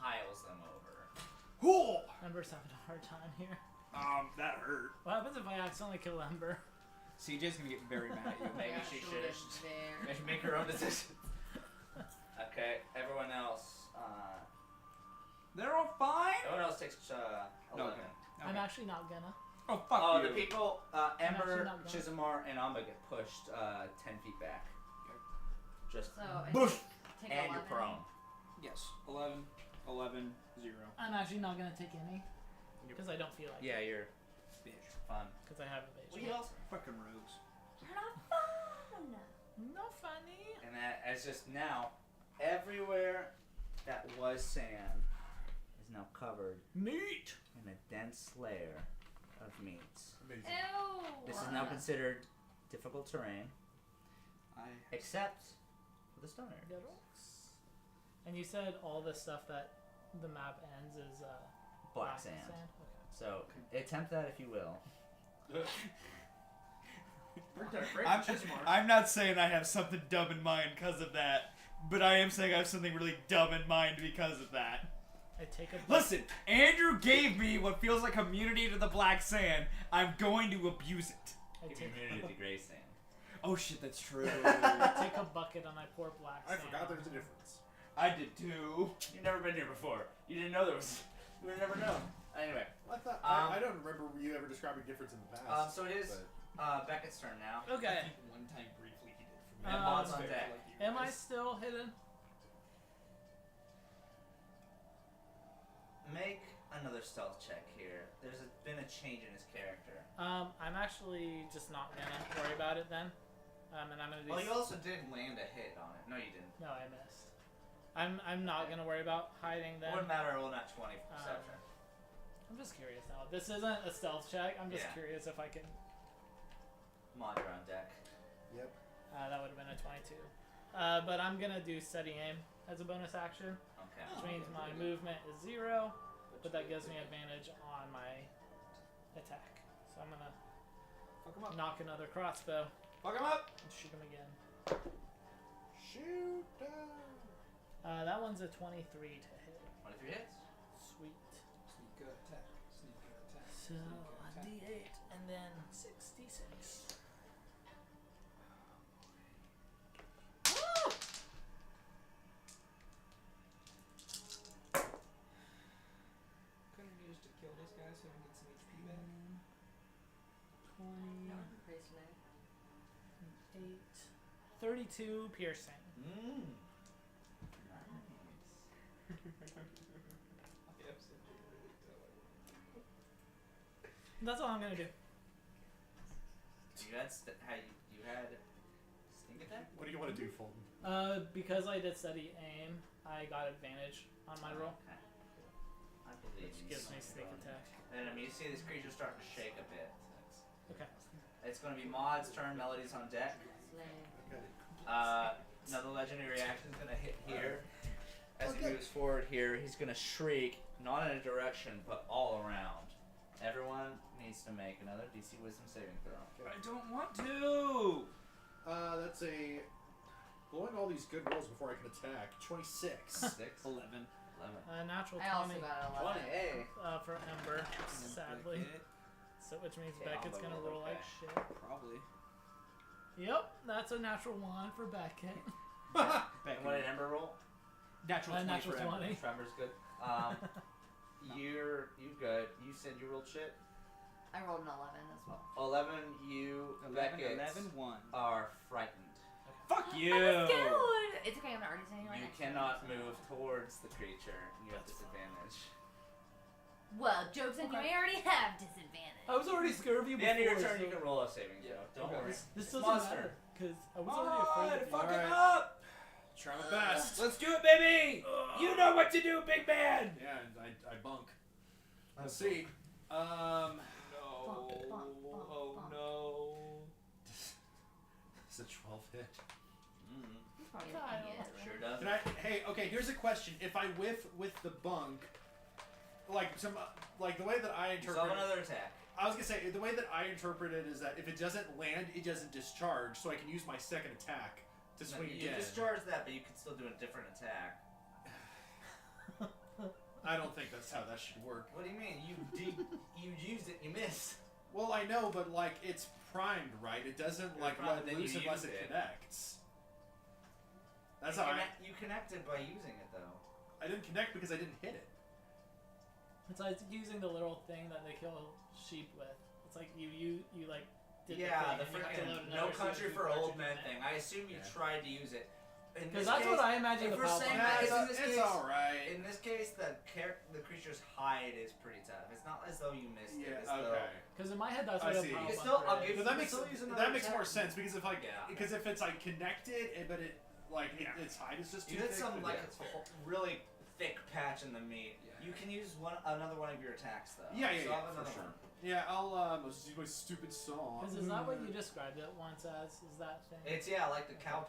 piles them over. Cool. Ember's having a hard time here. That hurt. What happens if I accidentally kill Ember? CJ's gonna get very mad at you. Maybe Yeah, she she'll should get there. maybe make her own decision. Okay, everyone else. They're all fine. Everyone else takes 11. Okay. I'm actually not gonna. Oh, fuck Oh, you. the people, actually Ember, not going. Chisholmore, and Amba get pushed 10 feet back. Just So I Bush. take and 11. you're prone. Yes. 11, 0. I'm actually not gonna take any because I don't feel like Yeah, it. you're Bitch. fun. Because I have Well, evasion. you also. Fucking rogues. You're not fun. No funny. And that, as just now, everywhere that was sand is now covered Meat. in a dense layer of meat. Amazing. Ew. This is now considered difficult terrain, except for the stoner. And you said all the stuff that the map ends is Black sand. So attempt that if you will. I'm not saying I have something dumb in mind because of that, but I am saying I have something really dumb in mind because of that. I take a Listen, Andrew gave me what feels like immunity to the black sand. I'm going to abuse it. I Give take, immunity to the gray sand. Oh shit, that's true. I take a bucket and I pour black I sand. forgot there's a difference. I did too. You've never been here before. You didn't know there was. You would have never known. Anyway, I thought I don't remember you ever describing difference in the past. so it is Beckett's turn now. Okay. One time briefly he did for me. And Maud's on deck. Am I still hidden? Make another stealth check here. There's been a change in his character. I'm actually just not gonna worry about it then. And I'm gonna do. Well, you also did land a hit on it. No, you didn't. No, I missed. I'm not gonna worry about hiding It then. wouldn't matter. Roll not 20 for perception. I'm just curious now. This isn't a stealth check. I'm just Yeah. curious if I can. Maud, you're on deck. Yep. That would have been a 22. But I'm gonna do steady aim as a bonus action, Okay. which means my movement is 0, but that gives me advantage on my attack. So I'm gonna Fuck him up. knock another crossbow Fuck him up. and shoot him again. Shoot down. That one's a 23 to hit. 23 hits. Sweet. Sneak attack. Sneak attack. So a D8 and then 66. Woo! Couldn't we use to kill this guy so we can get some HP back? 20, No, crazy today. 8, 32 piercing. Mmm. That's all I'm gonna do. You had you had sneak attack. What do you want to do, Fulton? Because I did steady aim, I got advantage on my roll, Okay. I believe which you. gives me sneak attack. And I mean, you see this creature starting to shake a bit. Okay. It's going to be Maud's turn. Melody's on deck. Slay. Okay. Another legendary reaction is going to hit here. As he moves forward here, he's going to shriek, not in a direction, but all around. Everyone needs to make another DC Wisdom saving throw. I don't want to. That's a blowing all these good rolls before I can attack. 26. 6, 11. 11. Natural I also 20 got 20, 11. hey. for Ember, sadly. So which means Okay, Beckett's I'll gonna roll roll like okay. shit. Probably. Yep, that's a natural 1 for Beckett. And what did Ember roll? Natural 20 natural for Ember. 20. Tremor's good. You good. You said you rolled shit? I rolled an 11 as well. 11, you, 11, Beckett, 11, 1. are frightened. Fuck you. I'm scared. It's okay, I'm not already standing right You next to it, cannot so- move towards the creature. You have disadvantage. Well, joke's on you, I already have disadvantage. I was already scared of you At the before. end of your turn, so you can roll a saving throw. Don't Okay. worry. This It's doesn't Monster. matter because I was already afraid of you. Fuck him Alright. up. Try my best. Let's do it, baby. You know what to do, big man. Yeah, and I bunk. Let's see. No. Bump, bump, bump, Oh bump. no. It's a 12 hit. He's probably Kyle. an idiot, right? Sure does. Can I? Hey, okay. Here's a question. If I whiff with the bunk, like the way that I You interpret. still have another attack. I was gonna say the way that I interpret it is that if it doesn't land, it doesn't discharge, so I can use my second attack to No, swing you again. discharge that, but you can still do a different attack. I don't think that's how that should work. What do you mean? You used it, you missed. Well, I know, but like it's primed, right? It doesn't It's like primed, let then you loose unless use it it. connects. That's how You connected by using it, though. I didn't connect because I didn't hit it. It's like using the little thing that they kill sheep with. It's like you like did Yeah, the the thing and you have to load freaking another No Country sheep for before Old you Men can thing. connect. I assume you Yeah. tried to use it. In Because this that's case, what I imagine if the we're power saying plant that is. in this It's case- alright. In this case, the creature's hide is pretty tough. It's not as though you missed it. Yeah. It's though- Okay. Because in my head, that's I what a see. power You can still- I'll bunker give is. No, that You makes still use another makes more attack. sense because if like Yeah. because if it's like connected, but it like Yeah. its height is just too You hit thick. some then like yeah, it's fair. really thick patch in the meat. Yeah. You can use another one of your attacks though. Yeah, So I'll have for another sure. one. Yeah, I'll use my stupid song. Because is that what you described it once as? Is that thing? It's like the cow.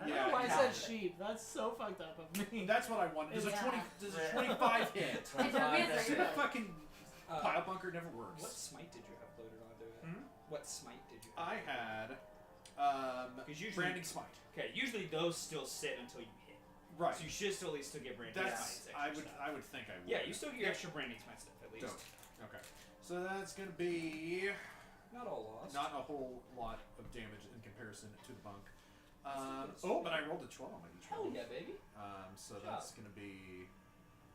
I don't Yeah, know why I cow said thing. sheep. That's so fucked up of me. That's what I wanted. Does Yeah. does a 25 hit? It took me a Stupid second. fucking pile bunker never works. What smite did you have loaded onto it? Hmm? What smite did you have? I had Because usually, branding smite. okay, usually those still sit until you hit. Right. So you should still at least still get branding That's smites. I extra would stuff. I would think I would. Yeah, you still get your extra branding smite stuff at least. Dope. Okay. So that's gonna be Not all lost. not a whole lot of damage in comparison to the bunk. That's Oh, but I rolled a 12 on my each Hell roll. yeah, baby. So Good that's job. gonna be.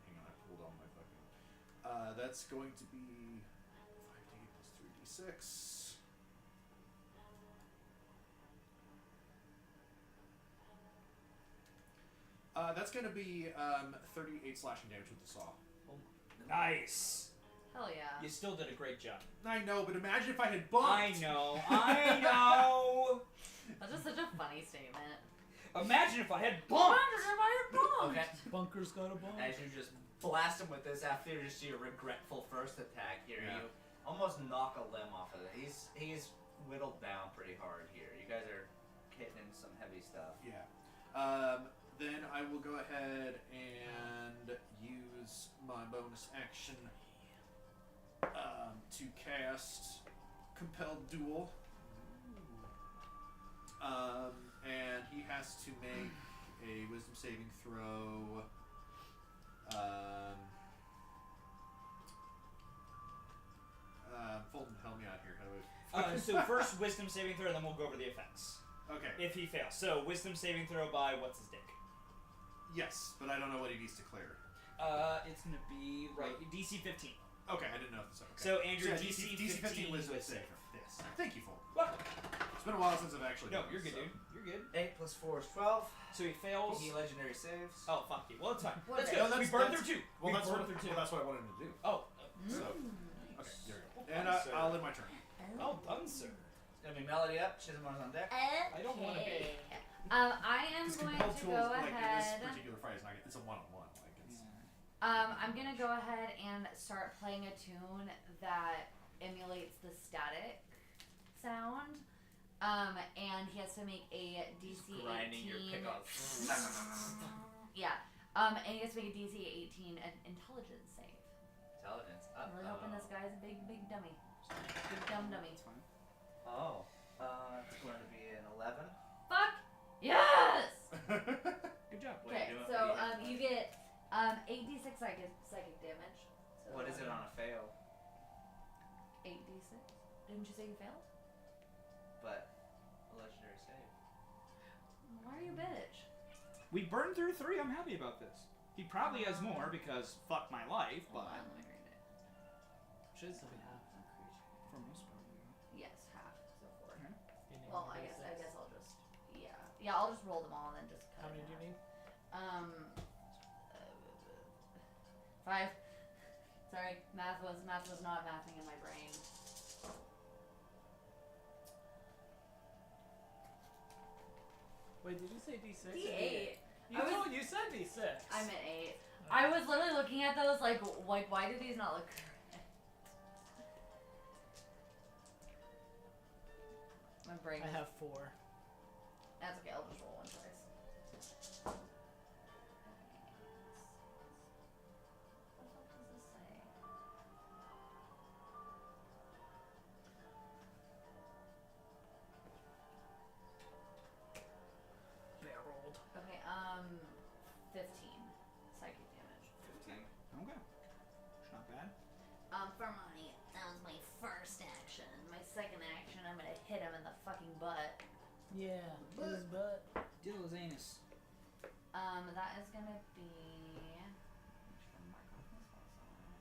Hang on, I pulled all my fucking. That's going to be 5d8 plus 3d6. That's gonna be 38 slashing damage with the saw. Nice. Hell yeah. You still did a great job. I know, but imagine if I had bumped. I know. I know. That's just such a funny statement. Imagine if I had bumped. Okay. Bunker's got a bomb. As you just blast him with this after you just see a regretful first attack here, Yeah. you almost knock a limb off of it. He's whittled down pretty hard here. You guys are hitting him some heavy stuff. Yeah. Then I will go ahead and use my bonus action to cast Compelled Duel. And he has to make a Wisdom saving throw. Fulton, help me out here. How do I... So first Wisdom saving throw, then we'll go over the effects. Okay. If he fails, so Wisdom saving throw by what's his dick? Yes, but I don't know what he needs to clear. It's gonna be right DC 15. Okay, I didn't know this. Okay. So Andrew, yeah, DC 15 Wisdom with save. save. Yes. Thank you, Fulton. What? It's been a while since I've actually No, done you're this, good, so. dude. You're good. 8 plus 4 is 12. So he fails. He legendary saves. Oh fuck you. Well, it's fine. What That's is good. it? No, we that's- burned that's- through two. Well, we that's burned what, through two. well, that's what I wanted to do. Oh. So, Mm. okay, there we go. Well And done, sir. I'll end my turn. Well done, sir. It's gonna be Melody up. Chisholm's on deck. I don't wanna be. Okay. I am Because going compelled to tools, go like in this ahead. particular fight, is not, it's a one-on-one. Like it's, I'm gonna go ahead and start playing a tune that emulates the static sound. And he has to make a DC Just grinding 18. your pickup. Yeah. And he has to make a DC 18 intelligence save. Intelligence. I'm really hoping this guy's a big dummy. Big dumb dummy. It's fine. Oh. It's going to be an 11. Fuck! Yes! Good job. Wait, Okay, do it so again. you get 8d6 psychic damage. So What is it on a fail? 8d6? Didn't you say you failed? But a legendary save. Why are you bitch? We burned through 3. I'm happy about this. He probably has more because fuck my life, Hold but on, let me read it. Should still be half. for most part. Yes, half. So 4. You need Well, to I do guess six. I'll just I'll just roll them all and then just cut How many it do you in need? half. 5. Sorry, math was not mathing in my brain. Wait, did you say D6? D8. You said D6. I'm at 8. I was literally looking at those like why do these not look correct? My break. I have 4. That's okay. I'll just roll one dice. What the fuck does this say? Barreled. Okay, 15 psychic damage. 15. Okay. It's not bad. For money, that was my first action. My second action, I'm gonna hit him in the fucking butt. Yeah. His butt. Diddle his anus. That is gonna be. I'm just gonna mark off this one somewhere.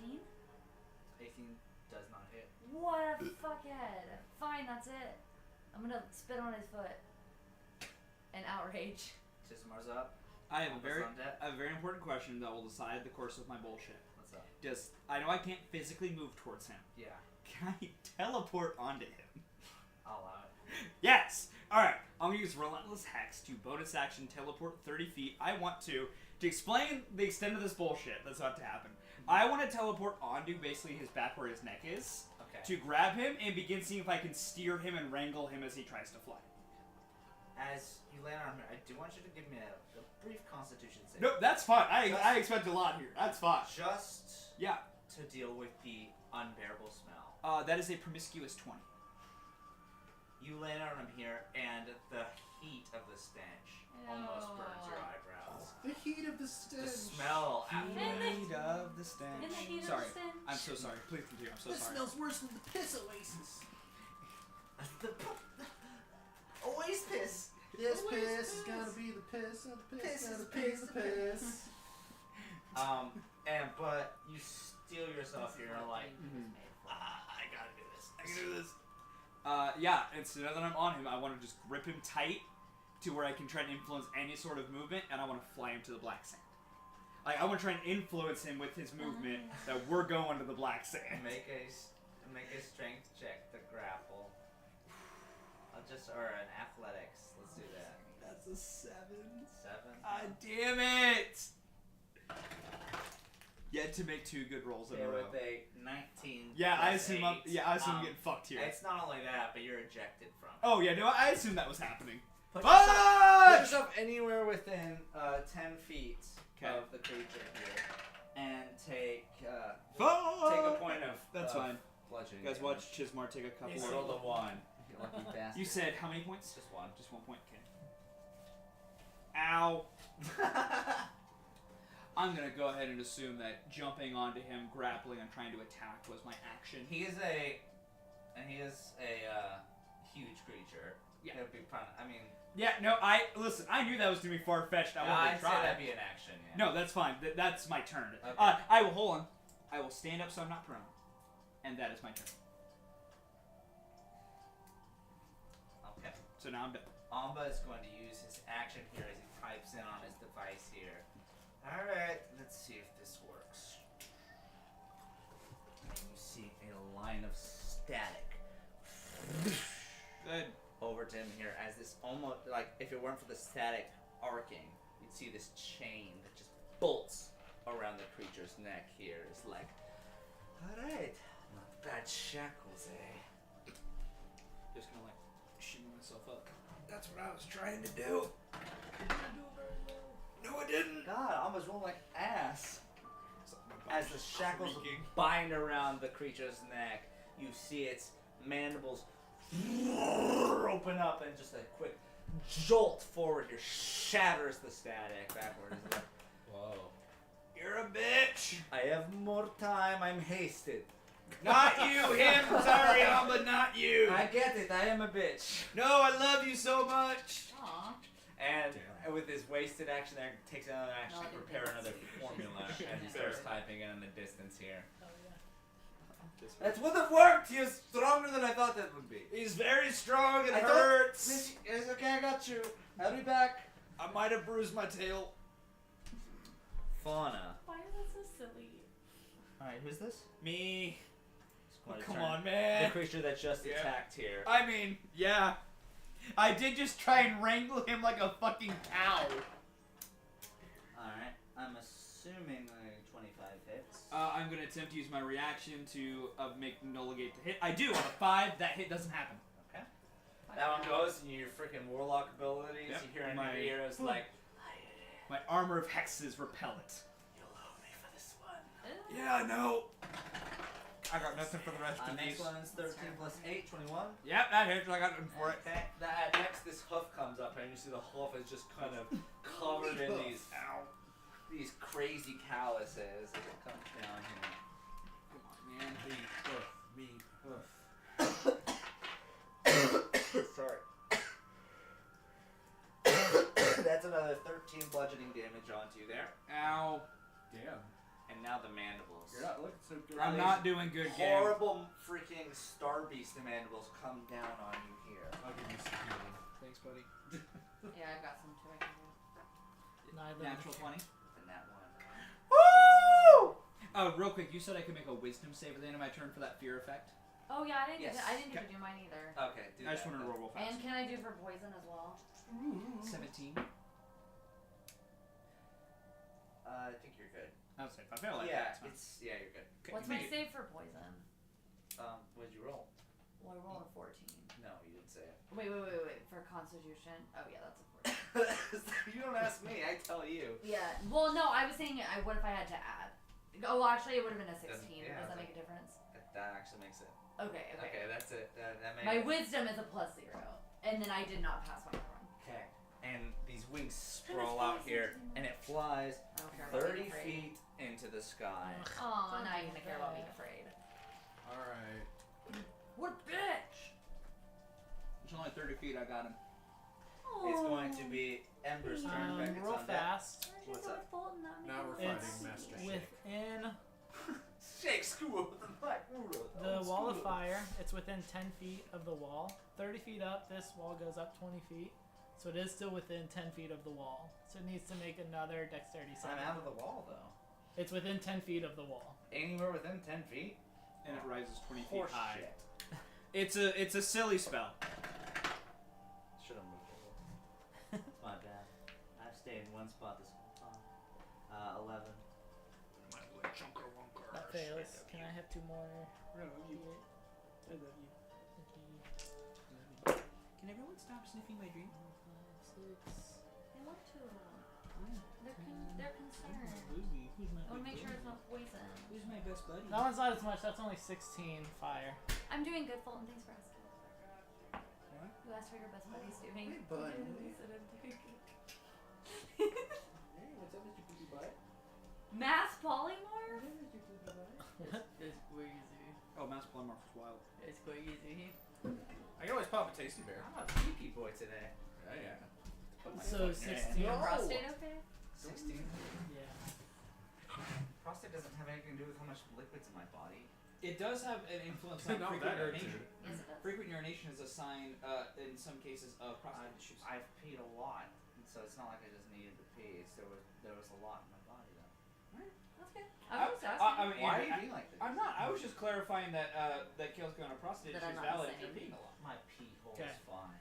18? 18 does not hit. What a fuckhead! Fine, that's it. I'm gonna spit on his foot. And outrage. Tismar's up. I have a Almost on deck. very important question that will decide the course of my bullshit. What's up? I know I can't physically move towards him. Yeah, Can I teleport onto him? I'll allow it. Yes! Alright, I'm gonna use Relentless Hex to bonus action teleport 30 feet. I want to explain the extent of this bullshit that's about to happen, I want to teleport onto basically his back where his neck is, Okay. to grab him and begin seeing if I can steer him and wrangle him as he tries to fly. As you land on him, I do want you to give me a brief Constitution save. No, that's fine. I expect a lot here. That's fine. Just Yeah. to deal with the unbearable smell. That is a promiscuous 20. You land on him here, and the heat of the stench almost burns your eyebrows. The heat of the The stench. smell after Heat of the stench. In the heat Sorry. of the stench. I'm so sorry. Please continue. I'm so This sorry. smells worse than the piss oasis. Always piss. Yes, Always piss piss. is gotta be the piss, and the piss Piss gotta is be piss, the the piss. But you steel yourself here, and like, Mhm. I gotta do this. I can do this. Yeah, and so now that I'm on him, I want to just grip him tight to where I can try and influence any sort of movement, and I want to fly him to the black sand. Like, I want to try and influence him with his movement that we're going to the black sand. Make a strength check to grapple. Or an athletics. Let's do that. That's a 7. 7. God damn it! Yet to make 2 good rolls in Okay, a row. with a 19. Yeah, I plus assume 8, I'm getting fucked here. It's not only that, but you're ejected from it. Oh yeah, no, I assume that was happening. Put Fudge! yourself anywhere within 10 feet 'Kay. of the creature here, and take a Fudge! point of That's fine. bludgeoning. You guys watch Chismar take a couple You of... rolled a 1. You lucky bastard. You said how many points? Just 1. Just 1 point. Okay. Ow. I'm gonna go ahead and assume that jumping onto him, grappling, and trying to attack was my action. He is a huge creature. Yeah. It'd be I mean, Yeah, no, listen, I knew that was gonna be far-fetched. I wanted I'd to say try. that'd be an action. Yeah. No, that's fine. That's my turn. Okay. I will, hold on. I will stand up so I'm not prone. And that is my turn. Okay. So now I'm done. Amba is going to use his action here as he types in on his device here. Alright, let's see if this works. And you see a line of static Good. over to him here as this almost, like, if it weren't for the static arcing, you'd see this chain that just bolts around the creature's neck here. It's like, alright, not bad shackles, eh? Just gonna like shimmy myself up. That's what I was trying to do. No, I didn't. God, I almost rolled like ass. As the shackles bind around the creature's neck, you see its mandibles open up and just a quick jolt forward here shatters the static backwards. It's like, whoa. You're a bitch. I have more time, I'm hasted. Not you, him. Sorry, Amba, not you. I get it, I am a bitch. No, I love you so much. Aw. And with his wasted action there, takes another action No, I to didn't prepare think another so. formula as he starts typing in the distance here. Oh yeah. That would have worked! He was stronger than I thought that would be. He's very strong. It I thought- hurts. It's okay, I got you. I'll be back. I might have bruised my tail. Fauna. Why is that so silly? Alright, who's this? Me. Going to Come turn. on, The man. creature that just Yeah. attacked here. I mean, yeah. I did just try and wrangle him like a fucking cow. Alright, I'm assuming a 25 hits. I'm going to attempt to use my reaction to make negate the hit. I do on a 5. That hit doesn't happen. Okay. That one goes, and your freaking warlock abilities. Yep. You hear in My- your ears like, My armor of hexes repel it. "You'll owe me for this one." Yeah, I know. I got nothing for the rest of Next these. one's 13 plus 8, 21. Yep, that hits. I got nothing for it. Okay. Next, this hoof comes up, and you see the hoof is just kind of covered in these crazy calluses as it comes down here. Come on, man. Me hoof. Sorry. That's another 13 bludgeoning damage onto you there. Ow. Damn. And now the mandibles. You're not looking so good. I'm not doing good, game. Horrible freaking star beast mandibles come down on you here. I'll give you some healing. Thanks, buddy. Yeah, I've got some too. I can do. Neither. Natural 20. And that one. Woo! Real quick, you said I could make a wisdom save at the end of my turn for that fear effect. Oh yeah, I didn't. Yes. I didn't get to do mine either. Okay, do I just that. wanted to roll fast. And can I do for poison as well? 17. I think you're good. I'll say if I fail, Yeah, that's you're good. fine. What's my save for poison? What'd you roll? Well, I rolled a 14. No, you didn't say it. Wait. For Constitution. Oh yeah, that's a 14. You don't ask me, I tell you. Yeah. Well, no, I was saying, what if I had to add? Oh, well, actually, it would have been a 16. Yeah, Does that make a difference? That actually makes it. Okay. Okay, that's it. That makes My wisdom is a +0, and then I did not pass my one. Okay. And these wings sprawl out here, and it flies I don't care about 30 being afraid. feet into the sky. Oh, now you're gonna care about being afraid. Alright. What a bitch! It's only 30 feet, I got him. It's going to be Ember's turn. Back Real fast. What's up? Now we're fighting It's Master Shake. within Shake school with the black the wall of fire. It's within 10 feet of the wall. 30 feet up, this wall goes up 20 feet. So it is still within 10 feet of the wall. So it needs to make another dexterity I'm save. out of the wall, though. It's within 10 feet of the wall. Anywhere within 10 feet? And it rises 20 feet Horse high. shit. It's a silly spell. Should have moved a little. My bad. I've stayed in one spot this whole time. 11. That fails. Can I have 2 more? I love you. I love you. Can everyone stop sniffing my drink? 5, 6. They want to. They're concerned. Who's my I want to make sure it's not poison. Who's my best buddy? That one's not as much. That's only 16 fire. I'm doing good, Fulton. Thanks for asking. What? You asked how your best buddy's doing. Hey, bud. He said I'm doing good. Hey, what's up, Mr. Poopy Butt? Mass polymorph? What? It's crazy. Oh, Mass Polymorph is wild. It's crazy. I can always pop a Tasty Bear. I'm a peepee boy today. Yeah. So 16. Your prostate okay? 16. Yeah. Prostate doesn't have anything to do with how much liquid's in my body. It does have an influence on Not frequent that urination. Yes, it does. Frequent urination is a sign, in some cases, of prostate issues. I've peed a lot, and so it's not like I just needed to pee. There was a lot in my body though. That's good. I was just asking. mean, Why are you being like this? I'm not. I was just clarifying that that Kale's going to prostate That issue is I'm not valid if you're saying. peeing a lot. My pee hole Okay. is fine.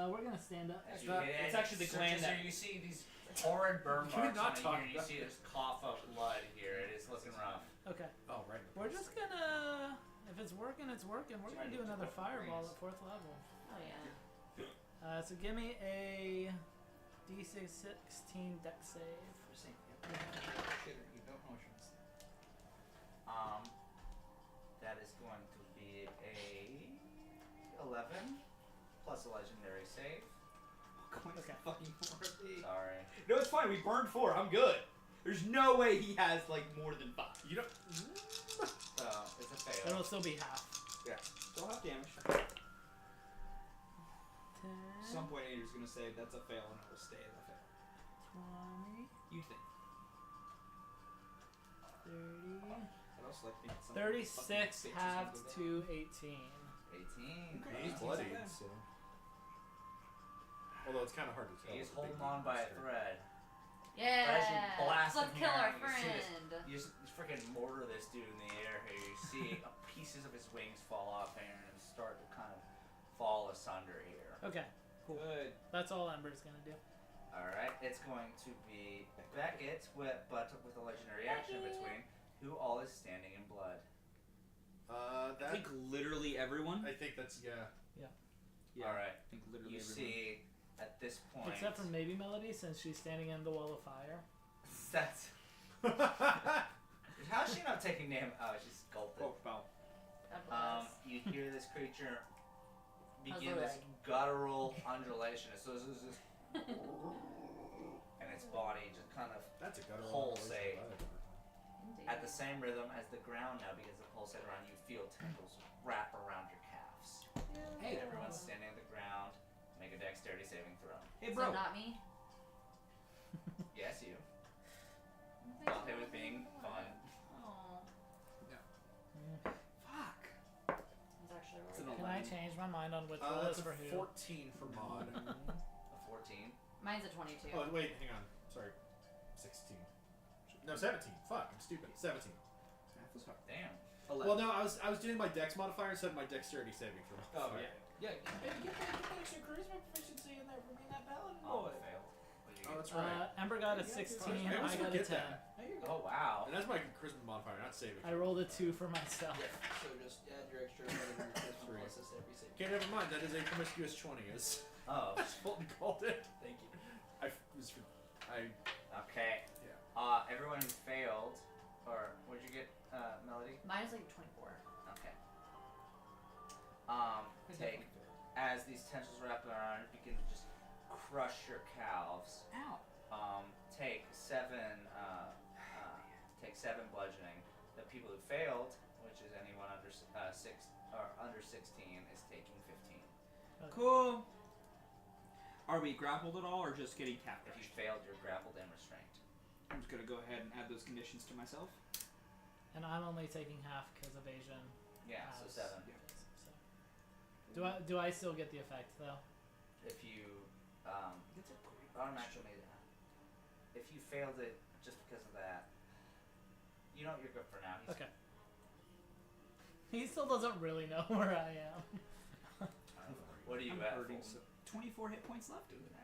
We're gonna stand up. As It's you not- get it's in, actually the gland searches that- here, you see these horrid burn Can we marks not on talk here. You about see this cough of blood here. It is looking rough. Okay. Oh, right. We're just gonna. If it's working, it's working. We're gonna do another fireball at 4th level. Oh yeah. So give me a D6 16 dex save. You don't know what you're missing. That is going to be a 11 plus a legendary save. Okay. Fucking 4 of these. Sorry. No, it's fine. We burned 4. I'm good. There's no way he has like more than 5. You don't. So it's a fail. It'll still be half. Still have damage. 10. Some point Andrew's gonna say that's a fail and it will stay as a fail. 20. You think? 30. I'd also like to think it's something 36 fucking halved bitches to 18. 18. Okay. He's 18's bloodied, not bad. so. Although it's kind of hard to tell. He's with holding big on by a monster. thread. Yeah. As you blast Let's him kill here, our you see this- friend. You just freaking mortar this dude in the air here. You see pieces of his wings fall off here and start to kind of fall asunder here. Okay. Good. That's all Ember's gonna do. Alright, it's going to be Beckett, but with a legendary action in between. Who all is standing in blood? I That think literally everyone. I think that's yeah. Yeah. All right. I think literally You everyone. see, at this point, Except for maybe Melody, since she's standing in the wall of fire. that's how's she not taking damage? Oh, she's sculpted. Oh, wow. God bless. You hear this creature How's begin the this leg? guttural undulation. So this is and its body just kind of That's a guttural Pulsate. Indeed. at the same rhythm as the ground now begins to pulsate around you. Feel tentacles wrap around your calves. Hey, And everyone's standing on the ground. Make a dexterity saving throw. Hey, So bro. not me. Yes, you. Dante was being fun. Oh, Fuck. it's actually It's really an Can good. I change my mind on which roll That's is a for who? 14 for mod. A 14. Mine's a 22. Oh wait, hang on. Sorry, 16. No, 17. Fuck, I'm stupid. 17. Math was hard. Damn. 11. Well, no, I was doing my dex modifier instead of my dexterity saving for Oh, modifier. yeah. Yeah, get that extra charisma proficiency in there for being that paladin Oh, boy. fail. What did you Oh, get? that's right. Ember got a Yeah, 16, I I always got a forget 10. that. There you go. Oh, wow. And that's my charisma modifier, not saving. I rolled a 2 for myself. Yeah, so just add your extra whatever your charisma Three. plus this every save. Okay, never mind. That is a promiscuous 20, as Oh, Fulton called it. Thank you. I okay. Yeah. Everyone who failed, or what'd you get, Melody? Mine's like 24. Okay. Take, as these tentacles wrap around, begin to just crush your calves. Ow. Take 7 bludgeoning. The people who failed, which is anyone under 6 or under 16, is taking 15. Cool. Are we grappled at all, or just getting If captured? you failed, you're grappled and restrained. I'm just gonna go ahead and add those conditions to myself. And I'm only taking half because evasion. Yeah, so has- 7. So. Do I still get the effect though? If you That's a great automatically, if you failed it just because of that, you know you're good for now. He's, Okay. He still doesn't really know where I am. What are you I'm at? hurting Fulton? so 24 hit points left. Nice.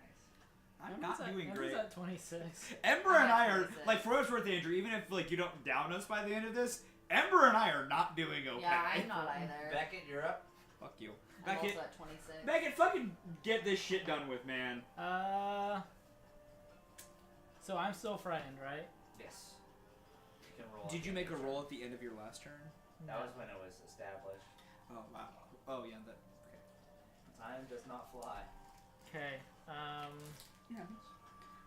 I'm Ember's not at, doing Ember's great. at 26. Ember I'm and at I are 26. like, for what's worth, Andrew. Even if like you don't down us by the end of this, Ember and I are not doing okay. Yeah, I'm not either. Beckett, you're up. Fuck you. I'm Beckett, also at 26. Beckett, fucking get this shit done with, man. So I'm still frightened, right? Yes. You can roll. Did you again make a your roll turn. at the end of your last turn? That was when it was established. Oh wow. Oh yeah, that. Okay. Time does not fly. Okay. Yeah.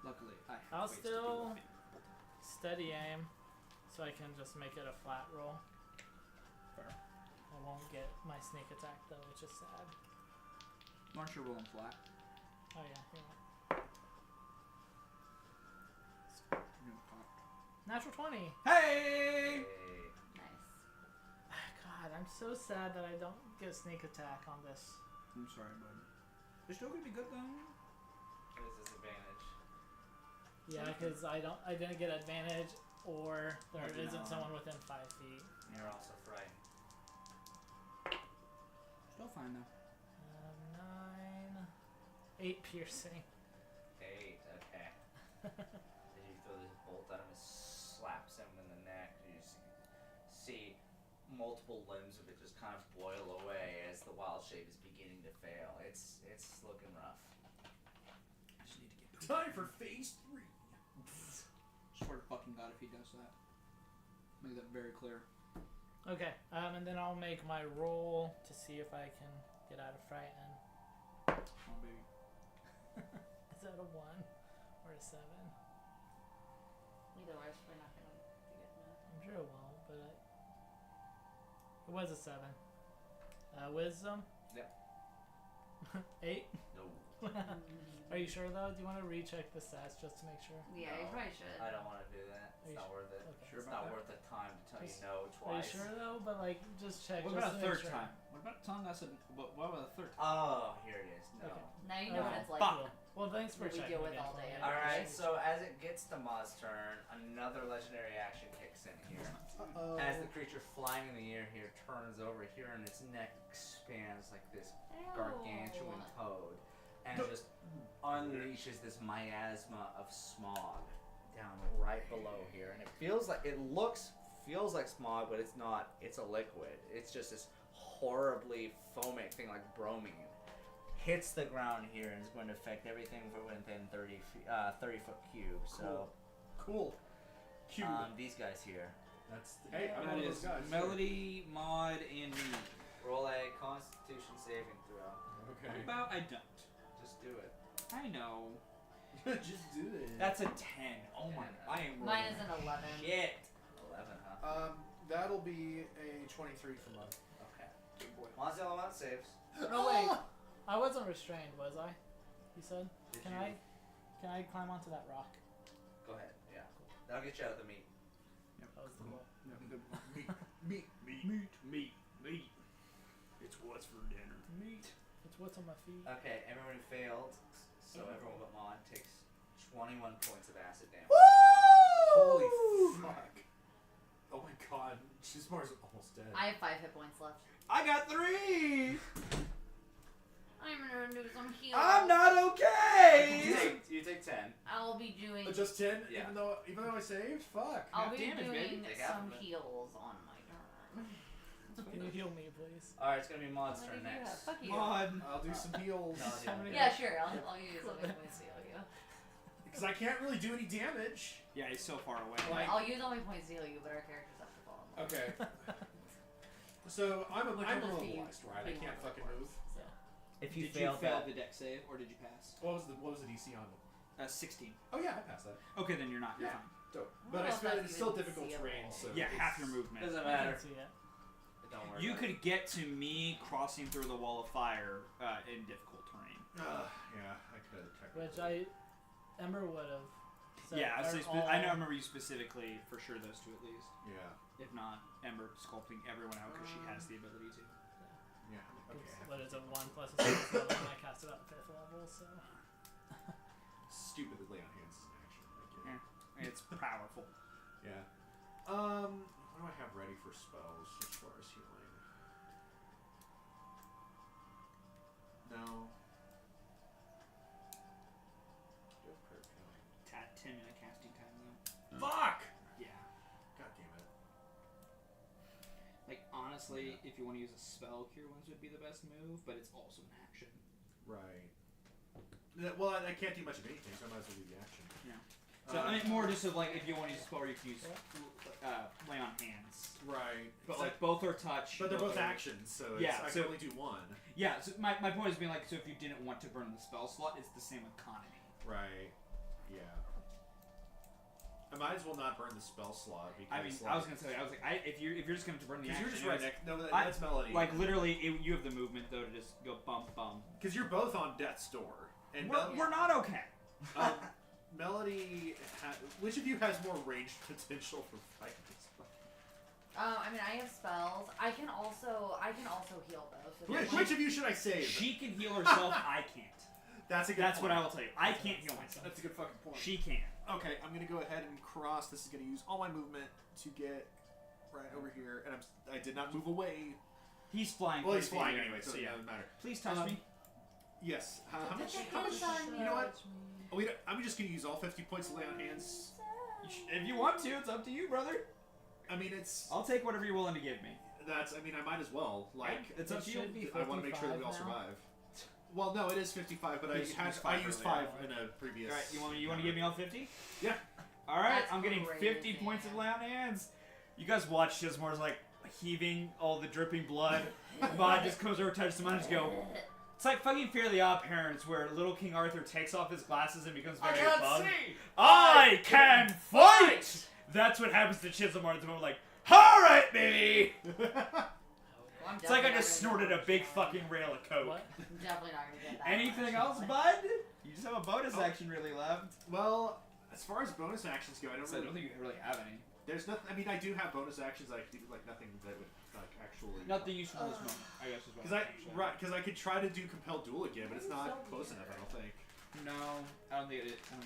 Luckily, I have I'll ways to still- do it. Steady aim, so I can just make it a flat roll. Fair. I won't get my sneak attack though, which is sad. Aren't you rolling flat? Oh yeah, you're right. Natural 20. Hey! Hey. Nice. God, I'm so sad that I don't get sneak attack on this. I'm sorry, bud. They're still gonna be good though. What is this advantage? Yeah, because I didn't get advantage, or there Or isn't no. someone within 5 feet. You're also frightened. Still fine though. 9, 8 piercing. 8. Okay. As you throw this bolt at him, it slaps him in the neck. You see multiple limbs of it just kind of boil away as the wild shape is beginning to fail. It's looking rough. I just need to get. Time for phase 3. Swear to fucking God if he does that. Make that very clear. Okay, and then I'll make my roll to see if I can get out of frighten. Oh baby. Is that a 1 or a 7? Either way, we're not gonna be getting it. I'm sure it won't, but it was a 7. Wisdom? Yep. 8? No. Are you sure though? Do you want to recheck the stats just to make sure? Yeah, you No, probably should. I don't want to do that. Are It's you not worth it. Okay. Sure It's about not that? worth the time to tell you Just- no Are you twice. sure though? But like, just check. What just about a to make third sure. time? What about telling us? What about a third time? Oh, here it is. No. Okay. Now you know what Okay. it's like. Fuck. Well, thanks for What we checking. deal with again all for day me. every All right. Appreciate So as it gets to Ma's turn, another legendary action kicks in here. As the creature flying in the air here turns over here and its neck expands like this gargantuan toad and just unleashes this miasma of smog down right below here. And it feels like, it looks feels like smog, but it's not. It's a liquid. It's just this horribly foamic thing like bromine. Hits the ground here and is going to affect everything for within 30 foot cube. So, Cool. Cube. these guys here. That's hey, I'm That one of those is guys. Melody, Mod, and me. Roll a Constitution saving throw. What Okay. about I don't? Just do it. I know. Just do it. That's a 10. Oh my! I am Mine is an 11. shit. 11, huh? That'll be a 23 for Mud. Okay. Good boy. Once the element saves. No wait, I wasn't restrained, was I? You said. Did Can you? I climb onto that rock? Go ahead. Yeah. That'll get you out of the meat. That was the goal. Meat. It's what's for dinner. Meat. It's what's on my feet. Okay, everyone who failed, so everyone but Mon takes 21 points of acid damage. Holy fuck. Oh my god. Chismar's almost dead. I have 5 hit points left. I got 3. I'm gonna do some heals. I'm not okay. You take 10. I'll be doing. Just 10, Yeah. even though I saved? Fuck. I'll be damage, doing baby. Take half some of it. heals on my turn. Can you heal me, please? Alright, it's gonna be Mon's How turn many do you have? next. Fuck you. Mod. I'll do some heals. No, How many- Yeah, sure. I'll use something points to heal you. Because I can't really do any damage. Yeah, he's so far away. Like- I'll use all my points to heal you, but our characters have to fall. Okay. So I'm I'll just be immobilized, right? I can't fucking move. So. If Did you fail the deck save or did you pass? What was the DC on it? 16. Oh yeah, I passed that. Okay, then you're not. You're Yeah. fine. Dope. I But don't know if that's it's still even difficult seeable. terrain, so Yeah, half your it's- movement. Doesn't I matter. can see it. Don't worry. You about could get to me crossing through the wall of fire in difficult terrain. Yeah, I could technically. Which Ember would have. Yeah, I know. I remember you specifically for sure. Those two at least. Yeah. If not, Ember sculpting everyone out because she has the ability to. Yeah. Okay. What is it? 1 plus a 6 level, and I cast it at 5th level, so. Stupidly lay on hands is an action. I get it. It's powerful. Yeah. What do I have ready for spells as far as healing? No. Do have prayer healing. 10 minute casting time though. Fuck! Yeah. God damn it. Like honestly, if you want to use a spell, Cure Wounds would be the best move, but it's also an action. Right. Well, I can't do much of anything, so I might as well do the action. Yeah. So I mean, more just of like if you want to use a spell, or you can use lay on hands. Right. But like both are touch. But they're both are- actions, so it's, Yeah, I so- can only do one. Yeah. So my point is being like, so if you didn't want to burn the spell slot, it's the same economy. Right. Yeah. I might as well not burn the spell slot because. I mean, I was gonna say, I was like, if you're just going to burn the Because action, you're just right it's- next. No, I- that's Melody. Like literally, you have the movement though to just go bump bump. Because you're both on death's door, and We're not okay. Melody. Which of you has more ranged potential for fighting this fight? I mean, I have spells. I can also heal though. So if you Which of you should I save? She can heal herself. I can't. That's a good. That's point. what I will tell you. I can't heal myself. That's a good fucking point. She can. Okay, I'm gonna go ahead and cross. This is gonna use all my movement to get right over here, and I did not move away. He's flying. Well, he's 30 flying feet anyway, so yeah. it doesn't matter. Please touch me. Yes. How Put much? your How much? hands on me. You know what? I'm just gonna use all 50 points to lay on hands. If you want to, it's up to you, brother. I mean, it's. I'll take whatever you're willing to give me. That's. I mean, I might as well. Like, It's up to you. should be I want to make sure that we all 55 now. survive. Well, no, it is 55, but I Because you used I five used earlier. 5 in a previous. All right, you want to give me all 50? Yeah. All right, That's I'm getting 50 crazy. points of lay on hands. You guys watch Shizmore's like heaving all the dripping blood. Mod just comes over, touches him, and just go. It's like fucking Fear the Odd Parents, where little King Arthur takes off his glasses and becomes very bug. I can fight. That's what happens to Chiselmore at the moment. Like, all right, baby. I'm It's like I definitely just not gonna snorted a get big that. fucking rail of coke. What? I'm definitely not gonna get that. Anything much. else, bud? You just have a bonus action really left. Well, as far as bonus actions go, I don't So I really. don't think you really have any. There's nothing. I mean, I do have bonus actions. I can do like nothing that would like actually. Nothing useful in this moment, I guess is what Because I'm saying. because I could try to do compelled duel again, but it's not close enough. I don't think. No, I don't think it is. I'm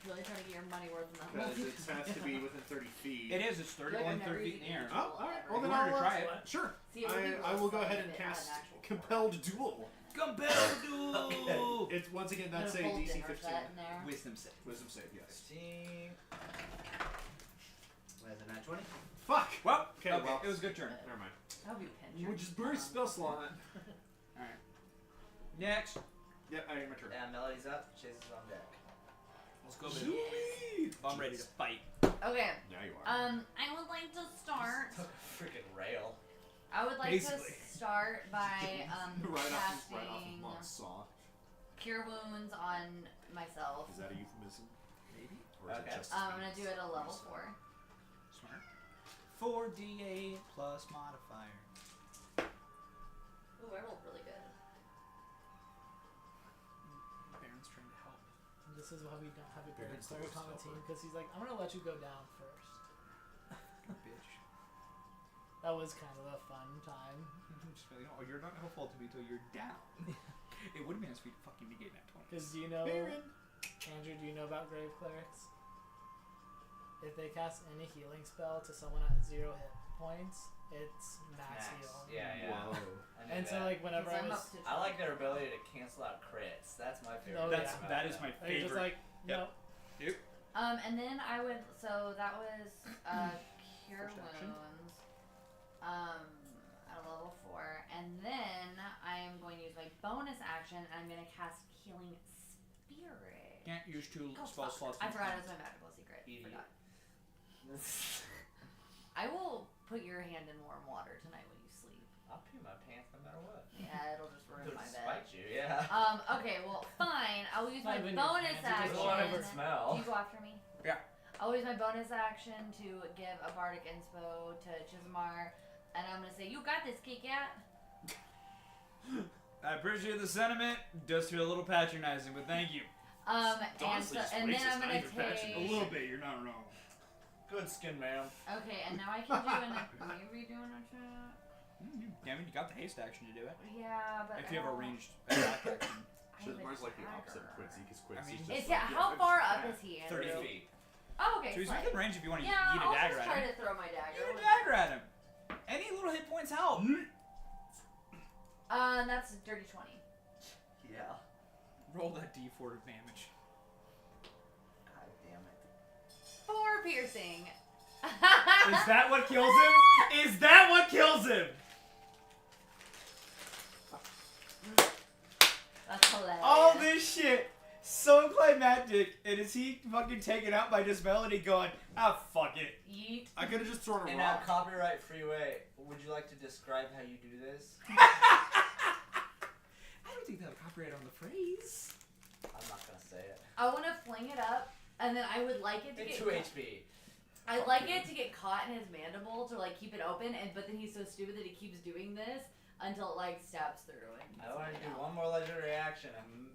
really trying to get your money worth in that Because movie. it has to be within 30 feet. It is. It's 31, 30 feet in the air. Oh, all right. Well, You then wanted I'll to try it. Sure. See, it would be I will go worse ahead if and it had cast an actual compelled duel. Compelled duel. It's once again that's a Put full DC dinner 15. set in there. Wisdom save. Wisdom save, yes. 15. That's a nat 20. Fuck! Well, Okay, okay, well. it was a good turn. Never mind. That would be a pinch. We'll just burn spell slot. Alright. Next. Yep, I am my turn. Yeah, Melody's up. Chase is on deck. Let's go, baby. I'm ready to fight. Okay. Yeah, you are. I would like to start. Took a freaking rail. I would like Basically. to start by right off casting of Monk's saw. Cure Wounds on myself. Is that a euphemism? Maybe. Or is Okay. it just I'm gonna do it at a level 4. Smart. 4d8 plus modifier. Ooh, I rolled really good. Baron's trying to help. This is why we don't have a good Baron's the cleric worst on the team, helper. because he's like, I'm gonna let you go down first. Bitch. That was kind of a fun time. Just really, oh, you're not helpful to me until you're down. It would have been nice for you to fucking negate that 20. Because do you know, Baron. Andrew, do you know about Grave Clerics? If they cast any healing spell to someone at 0 hit points, it's max heal. Yeah, yeah. Whoa. I knew And so that. like whenever I I'm was, up to I like their ability to cancel out crits. That's my favorite. No, thing yeah. about That is them. my you're just favorite. like, no. Yep. And then I would, so that was Cure First action. Wounds at a level 4. And then I am going to use my bonus action and I'm going to cast Healing Spirit. Can't use 2 Oh, spell fuck. slots. I forgot it was my magical secret. Idiot. Forgot. I will put your hand in warm water tonight when you sleep. I'll pee my pants no matter what. Yeah, it'll just ruin It'll my just bed. spite you, yeah. Okay, well, fine. I'll use Not my even your bonus hands, you just There's a lot of action. good smell. Do you go after me? Yeah. I'll use my bonus action to give a bardic inspo to Chismar, and I'm gonna say, "You got this, Kit Kat." I appreciate the sentiment. Does feel a little patronizing, but thank you. honestly just And then racist, I'm not gonna even passionate. A take. little bit, you're not wrong. Good skin, ma'am. Okay, and now I can do an. Maybe doing a chat. I mean, you got the haste action to do it. Yeah, but If you I have a don't- ranged attack action. I have a Shizmar's like the opposite of dagger. Quincy, because Quincy's mean, just It's like, how I'm far just up mad. is he? 30 Andrew? feet. Oh, okay. So he's fine. within range if you want to Yeah, eat a I'll dagger just at try him. to throw my dagger. Eat a dagger at him. Any little hit points help. That's a dirty 20. Yeah. Roll that d4 of damage. God damn it. 4 piercing. Is that what kills him? Is that what kills him? That's hilarious. All this shit, so climactic, and is he fucking taken out by this melody going, fuck it. Yeet. I could have just thrown a In rock. a copyright free way, would you like to describe how you do this? I don't think that'll copyright on the phrase. I'm not gonna say it. I want to fling it up, and then I would like it to It's get. 2 HP. I'd like it to get caught in his mandible to like keep it open, but then he's so stupid that he keeps doing this until it like stabs through and. I want to do one more legendary action and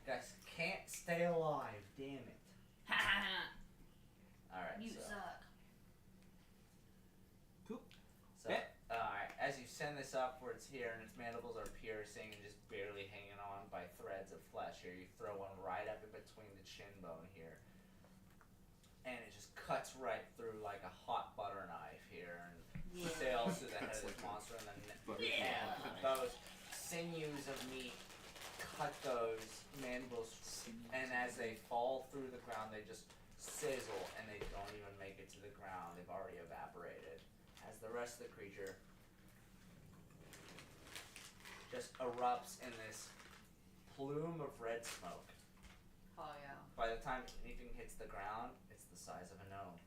guys can't stay alive. Damn it. Alright, You so. suck. So, alright, as you send this upwards here and its mandibles are piercing and just barely hanging on by threads of flesh here, you throw one right up in between the chin bone here. And it just cuts right through like a hot butter knife here and sails through the head of this monster and then those sinews of meat cut those mandibles and as they fall through the ground they just sizzle and they don't even make it to the ground. They've already evaporated. As the rest of the creature just erupts in this plume of red smoke. Oh yeah. By the time anything hits the ground, it's the size of a gnome.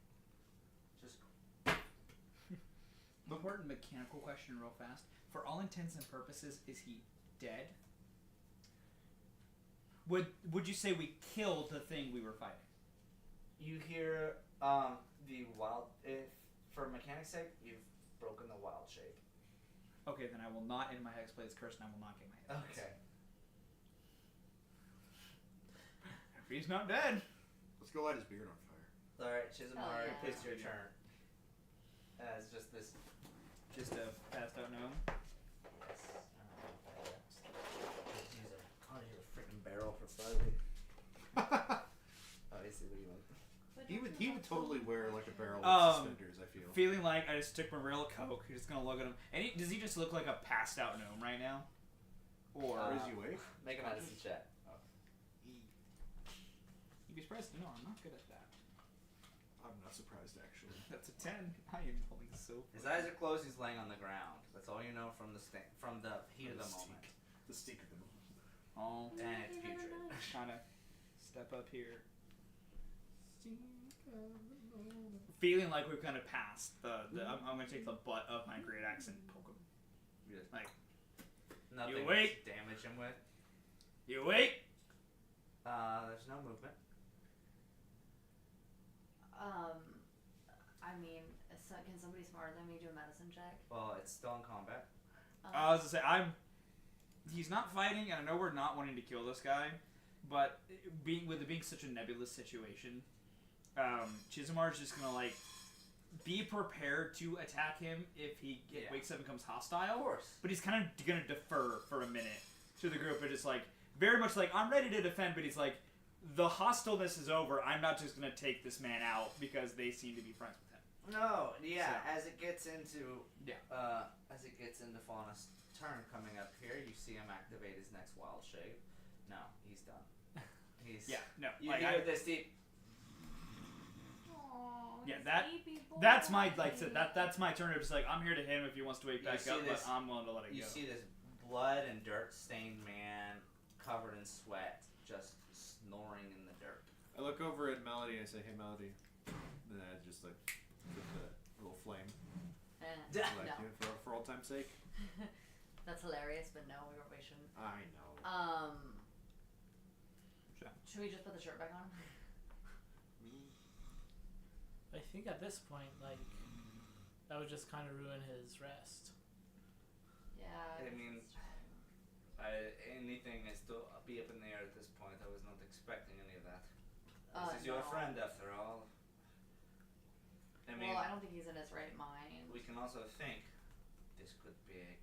Just Important mechanical question real fast. For all intents and purposes, is he dead? Would you say we killed the thing we were fighting? you hear the wild. If for mechanics' sake, you've broken the wild shape. Okay, then I will not end my Hexblade's curse and I will not get my hit points. Okay. If he's not dead. Let's go light his beard on fire. All right, Shizamari, yeah. it's your turn. It's just this. Just a passed out gnome. I'll use a freaking barrel for fighting. Obviously, what do you want? He would totally wear like a barrel of suspenders, I feel. Feeling like I just took my real Coke. You're just gonna look at him. And does he just look like a passed out gnome right now? Or Is he awake? Make a medicine check. you'd be surprised to know I'm not good at that. I'm not surprised actually. That's a 10. I am rolling so. His eyes are closed. He's laying on the ground. That's all you know from the heat of the moment. The stink of the moment. Oh, And it's putrid. kind of step up here. Feeling like we've kind of passed I'm going to take the butt of my great axe and poke him. Just Like, nothing you wait. to damage him with. You wait. There's no movement. I mean, can somebody smarter than me do a medicine check? Well, it's still in combat. I was gonna say he's not fighting, and I know we're not wanting to kill this guy, but being such a nebulous situation, Chizumar's just gonna like be prepared to attack him if he wakes up and becomes hostile. Of course. But he's kind of gonna defer for a minute to the group, and just like very much like I'm ready to defend, but he's like, the hostileness is over. I'm not just gonna take this man out because they seem to be friends with him. No, yeah. So. As it gets into Fauna's turn coming up here, you see him activate his next wild shape. No, he's done. He's You like hear this deep. Aww, Yeah, sleepy boy. that's my that's my turn. It's like I'm here to him if he wants to wake You back see up, this- but I'm willing to let it You go. see this blood and dirt stained man covered in sweat, just snoring in the dirt. I look over at Melody and I say, "Hey, Melody," and I just like put the little flame. No. For old time's sake. That's hilarious, but no, we shouldn't. I know. Should we just put the shirt back on? I think at this point, like, that would just kind of ruin his rest. Yeah. I mean, anything is to be up in the air at this point. I was not expecting any of that. This is your No. friend, after all. I mean, Well, I don't think he's in his right mind. we can also think this could be a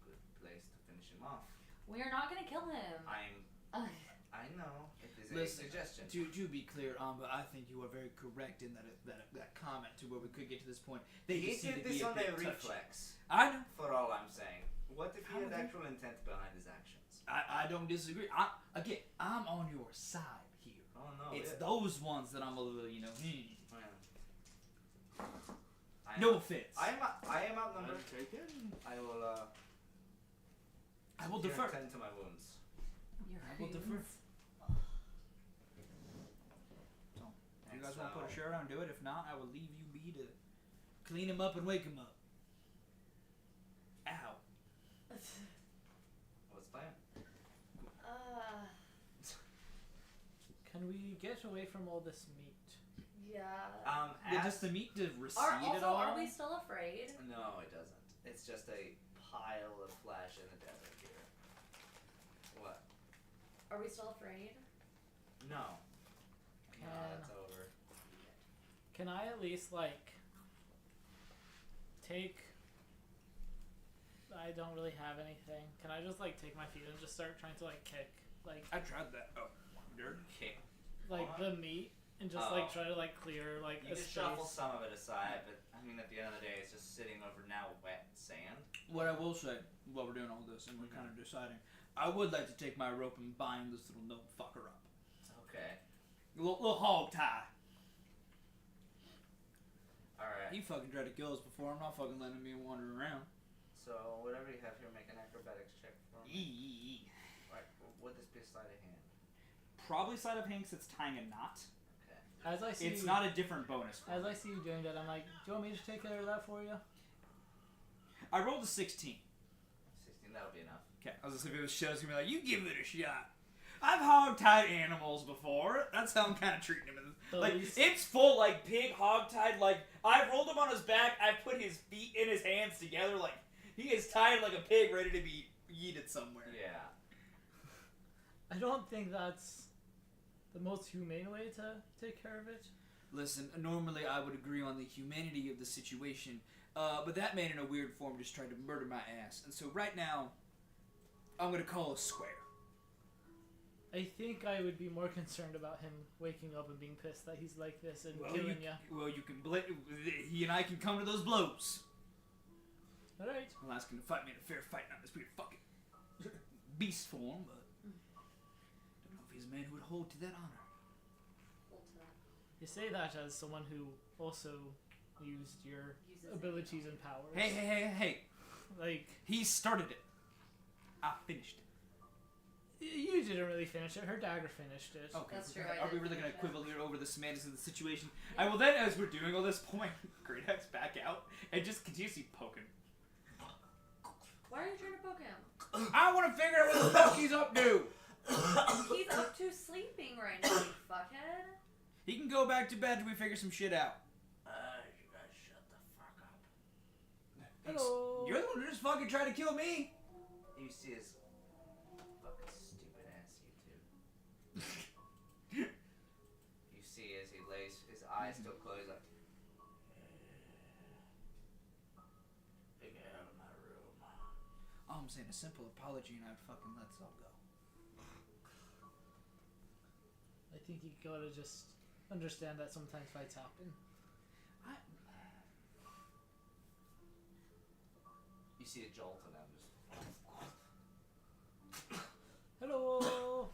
good place to finish him off. We are not gonna kill him. I know. It is a Listen, suggestion. To be clear, but I think you are very correct in that comment to where we could get to this point. They He just seem did to be this a on bit a touchy. reflex, I know. for all I'm saying. What if he How had would you- actual intent behind his actions? I don't disagree. I'm on your side here. Oh no, It's yeah. those ones that I'm a little, I no am- offense. I am outnumbered. Taken. I will I will here defer. and tend to my wounds. I will defer. So, if you guys want to put a shirt on, do it. If not, I will leave you be to clean him up and wake him up. Ow. What's the plan? Can we get away from all this meat? Yeah. Does the meat to recede Also, at all? are we still afraid? No, it doesn't. It's just a pile of flesh in the desert here. What? Are we still afraid? No. No, Can- that's over. Can I at least, like, take... I don't really have anything. Can I just, like, take my feet and just start trying to, like, kick, like, I tried that. Oh, dirt. Kick. like the meat and just, Oh. like, try to, like, clear, like, You a can space? shuffle some of it aside, but I mean, at the end of the day, it's just sitting over now wet sand. What I will say, while we're doing all this and we're kind of deciding, I would like to take my rope and bind this little gnome fucker up. Okay. Little hog tie. Alright. He fucking tried to kill us before. I'm not fucking letting him wander around. So, whatever you have here, make an acrobatics check for me. Eee. Right. Would this be a sleight of hand? Probably sleight of hand 'cause it's tying a knot. Okay. As I see It's you, not a different bonus. for As me. I see you doing that, I'm like, do you want me to take care of that for you? I rolled a 16. 16, that'll be enough. Okay, I was just if it was shit, I was gonna be like, you give it a shot. I've hog-tied animals before. That's how I'm kind of treating him. Like, it's full, like, pig hog-tied. Like, I rolled him on his back. I put his feet in his hands together. Like, he is tied like a pig ready to be yeeted somewhere. Yeah. I don't think that's the most humane way to take care of it. Listen, normally I would agree on the humanity of the situation, but that man in a weird form just tried to murder my ass. And so right now, I'm going to call a square. I think I would be more concerned about him waking up and being pissed that he's like this and killing you. Well, you can he and I can come to those blows. Alright. I'll ask him to fight me in a fair fight, not this weird fucking beast form, but don't know if he's a man who would hold to that honor. Hold to that. You say that as someone who also used your Uses it. abilities and powers. Hey. Like, He started it. I finished it. you didn't really finish it. Her dagger finished it. Okay. That's true, Are I we did really going to finish it. quibble here over the semantics of the situation? Yeah. I will then, as we're doing all this, pull my great axe back out and just continuously poke him. Why are you trying to poke him? I want to figure out what the fuck he's up to. He's up to sleeping right now, you fuckhead. He can go back to bed till we figure some shit out. You guys shut the fuck up. Hello. You're the one who just fucking tried to kill me. You see his fucking stupid ass YouTube. You see as he lays, his eyes still closed, like, get out of my room. Oh, I'm saying a simple apology and I'd fucking let this all go. I think you gotta just understand that sometimes fights happen. You see a jolt and I'm just. Hello.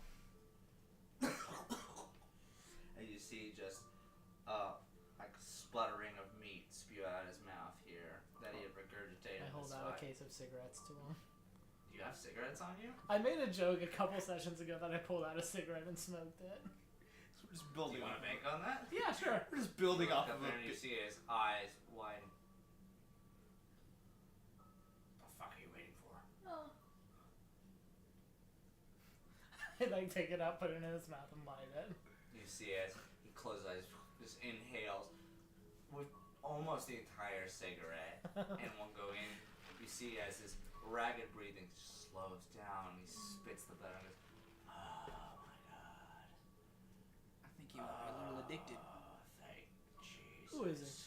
And you see just like sputtering of meat spew out of his mouth here that he had regurgitated. I hold in his out a fight. case of cigarettes to him. Do you have cigarettes on you? I made a joke a couple sessions ago that I pulled out a cigarette and smoked it. We're just Do building you want off. to bank on that? Yeah, sure. We're just building You off look of up there and you it. see his eyes widen. The fuck are you waiting for? Oh. I like take it out, put it in his mouth, and light it. You see as he closes eyes, just inhales with almost the entire cigarette in one go in. You see as his ragged breathing slows down, he spits the blood and goes, oh my god. I think you might be a little addicted. Oh, thank Jesus. Who is it?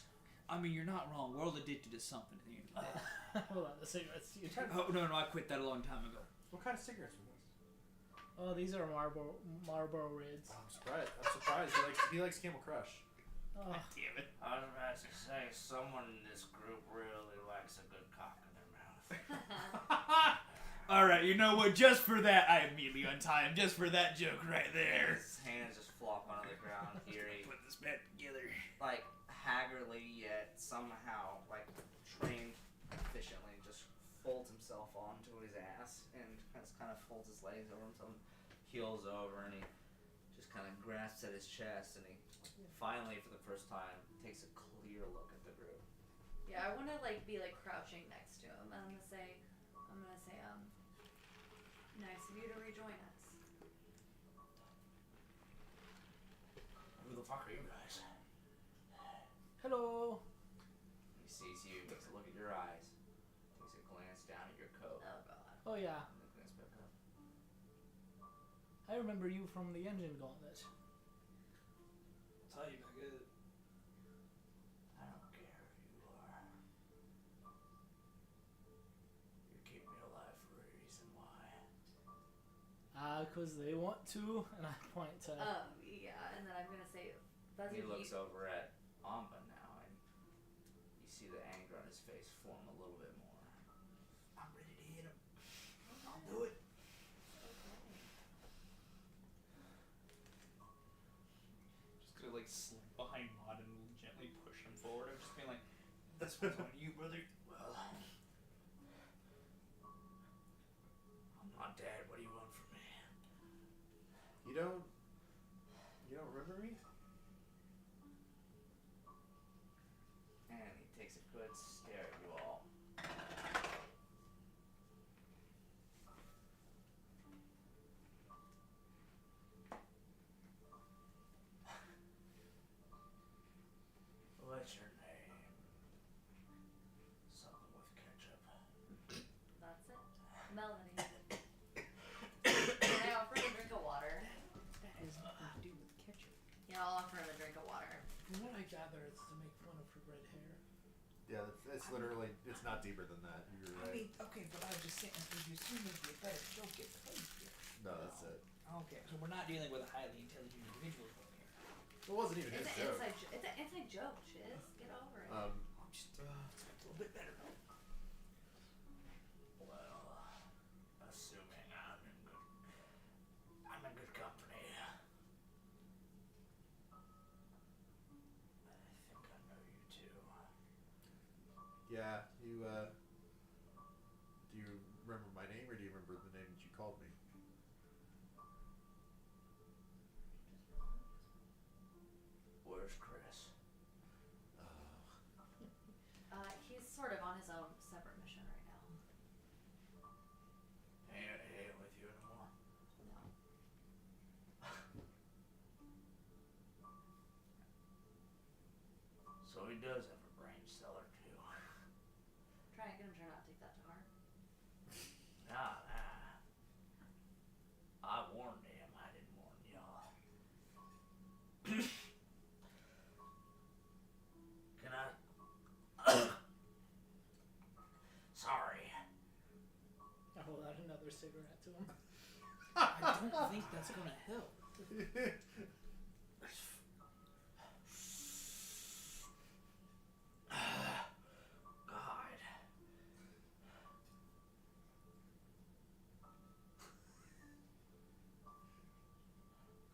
I mean, you're not wrong. We're all addicted to something at the end of the day. Hold on, the cigarettes. You Oh, no, I quit that a long time ago. What kind of cigarettes were those? Oh, these are Marlboro Rids. Oh, I'm surprised. He likes Camel Crush. Oh, Damn it. I was about to say, someone in this group really likes a good cock in their mouth. Alright, you know what? Just for that, I immediately untie him. Just for that joke right there. His hands just flop onto the ground here. He, Put this back together. like, haggardly yet somehow, like, trained efficiently, just folds himself onto his ass and just kind of folds his legs over himself, heels over, and he just kind of grasps at his chest, and he finally, for the first time, takes a clear look at the group. Yeah, I want to like be like crouching next to him. And I'm gonna say, nice of you to rejoin us. Who the fuck are you guys? hello. He sees you, takes a look at your eyes, takes a glance down at your coat, Oh god. Oh yeah, and then glance back up. I remember you from the engine gauntlet. Tell you about good. I don't care who you are. You keep me alive for a reason. Why? Cause they want to, and I point to. Yeah, and then I'm gonna say, that's He what looks over at Amba now, and you see the anger on his face form a little bit more. I'm ready to hit him. I'll do it. Just gonna like slip behind Maud and gently push him forward. I'm just being like, this one's on you, brother. Well, I'm not dead. What do you want from me? You don't remember me? And he takes a good stare at you all. What's your name? Something with ketchup. That's it. Melanie. Can I offer him a drink of water? That has nothing to do with ketchup. Yeah, I'll offer him a drink of water. From what I gather, it's to make fun of her red hair. Yeah, it's literally, it's not deeper than that. You're I right. mean, okay, but I was just saying, if you assume it'd be a better joke get played here. No, that's it. Okay, so we're not dealing with a highly intelligent individual over here. It wasn't even his It's joke. an inside joke, Chiz. Get over it. I'm just, expect a little bit better. Well, assuming I'm in good company. Do you remember my name, or do you remember the name that you called me? Where's Chris? He's sort of on his own separate mission right now. Ain't with you anymore. No. So he does have a brain cell or two. Try and get him to not take that to heart. Nah. I warned him. I didn't warn y'all. Can I? Sorry. I hold out another cigarette to him. I don't think that's gonna help. God.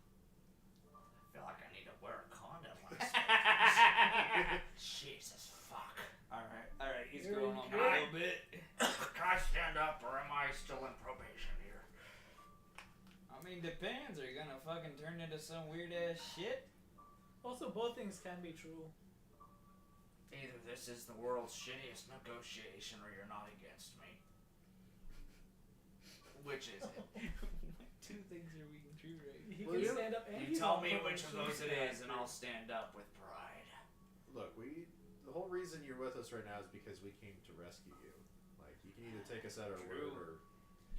I feel like I need to wear a condom when I smoke this. Jesus fuck. Alright, he's You're growing in on me a good. little bit. Can I stand up or am I still in probation here? I mean, depends. Are you gonna fucking turn into some weird ass shit? Also, both things can be true. Either this is the world's shittiest negotiation or you're not against me. Which is it? Two things are being true right He Well, can you- stand up and You he's tell on me which of probation. those it is and I'll stand up with pride. Look, the whole reason you're with us right now is because we came to rescue you. Like, you can either take us at our True. word, or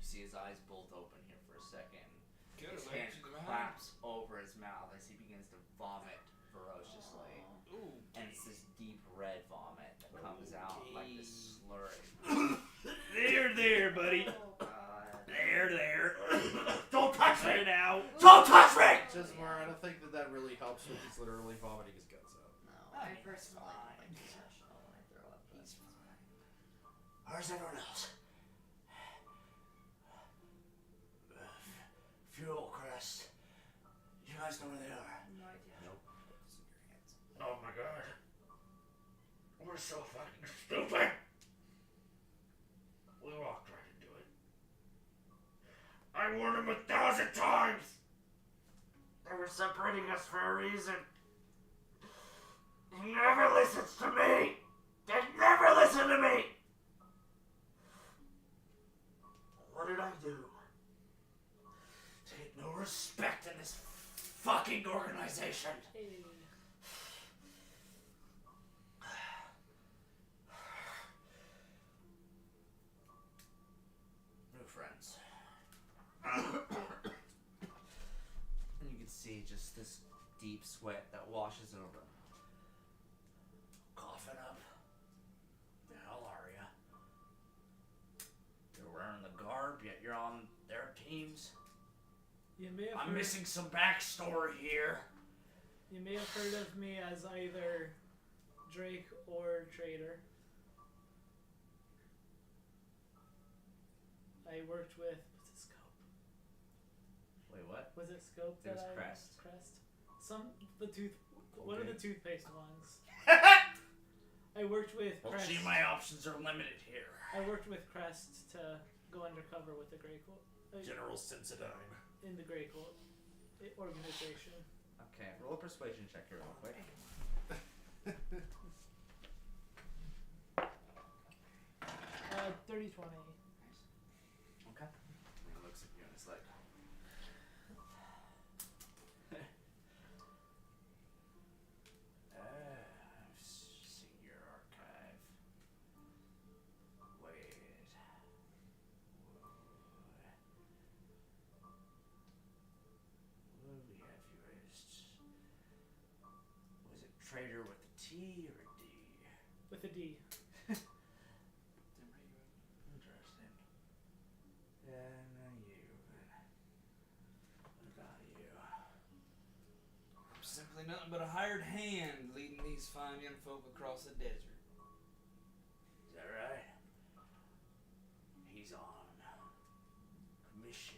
You see his eyes bolt open here for a second. Good, His like hand she's behind. claps over his mouth as he begins to vomit ferociously. Ooh. And it's this deep red vomit that comes out like this slurry. There, buddy. Oh god. There. Don't touch me! now. Don't touch me! Jesmar, I don't think that really helps when he's literally vomiting his guts out. No, I I mean, it's personally don't fine. like professional when I throw up. He's fine. Where's everyone else? Fuel crest. You guys know where they are? No idea. Nope. Oh my god. We're so fucking stupid! We walked right into it. I warned him 1,000 times! They were separating us for a reason. He never listens to me! They never listen to me! What did I do? To get no respect in this fucking organization. Hey. New friends. And you can see just this deep sweat that washes over him. Coughing up. The hell are ya? You're wearing the garb, yet you're on their teams. You may have I'm heard, missing some backstory here. You may have heard of me as either Drake or Trader. I worked with what's it Scope? Wait, what? Was it Scope It was that I Crest. What are Okay. the toothpaste ones? I worked with Well, Crest. gee, my options are limited here. I worked with Crest to go undercover with the Grey Coat General Sensodyne. in the Grey Coat organization. Okay, roll a persuasion check here real quick. 30-20. Okay. And he looks at you and is like, I've seen your archive. Wait. What do we have you as? Was it Trader with a T or a D? With a D. Interesting. Yeah, no, you. What about you? I'm simply nothing but a hired hand leading these fine young folk across the desert. Is that right? He's on commission.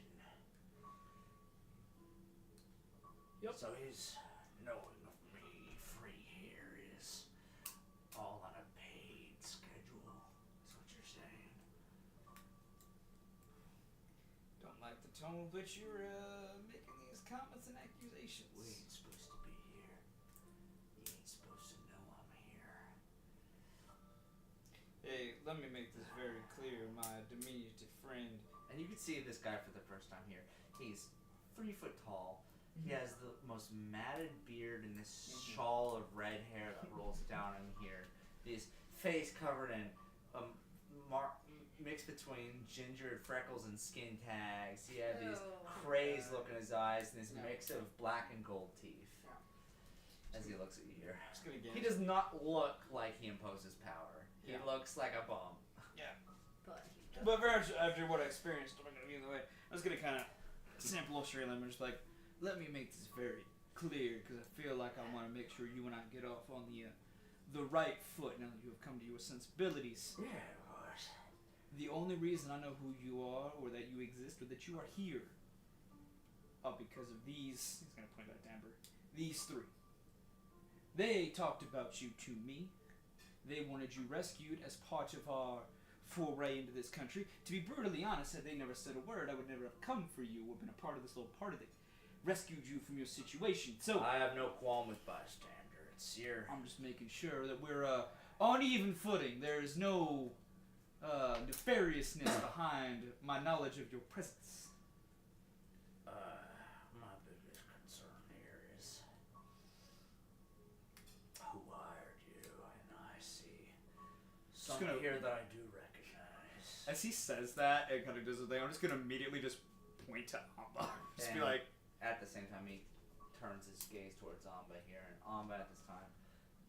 Yep. So his knowing of me free here is all on a paid schedule. told that you're making these comments and accusations. We ain't supposed to be here. You ain't supposed to know I'm here. Hey, let me make this very clear, my diminutive friend. And you can see this guy for the first time here. He's 3 foot tall. He has the most matted beard and this shawl of red hair that rolls down in here. His face covered in mix between ginger freckles and skin tags. He had these crazed look in his eyes and this mix of black and gold teeth. As he looks at you here. Just gonna get He does not look like he imposes power. He Yeah. looks like a bum. But very much after what I experienced, I'm not gonna get in the way. I was gonna kind of sample Australia and just like, let me make this very clear because I feel like I want to make sure you and I get off on the right foot now that you have come to your sensibilities. Yeah, of course. The only reason I know who you are or that you exist or that you are here are because of these. He's gonna point at Amber. These 3. They talked about you to me. They wanted you rescued as part of our foray into this country. To be brutally honest, had they never said a word, I would never have come for you or been a part of this little party that rescued you from your situation. So I have no qualm with bystander. It's your... I'm just making sure that we're on even footing. There is no nefariousness behind my knowledge of your presence. My biggest concern here is who hired you, and I see something gonna- here that I do recognize. As he says that, it kind of does the thing. I'm just gonna immediately just point to Amba. Just be And like, at the same time, he turns his gaze towards Amba here, and Amba at this time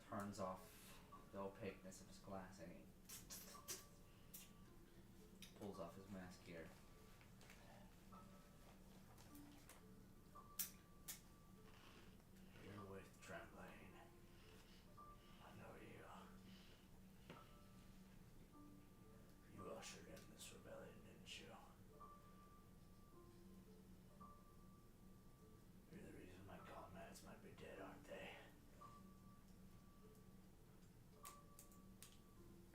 turns off the opaqueness of his glass and he pulls off his mask here. You're with Tremblayne. I know you. You ushered in this rebellion, didn't you? You're the reason my comrades might be dead, aren't they?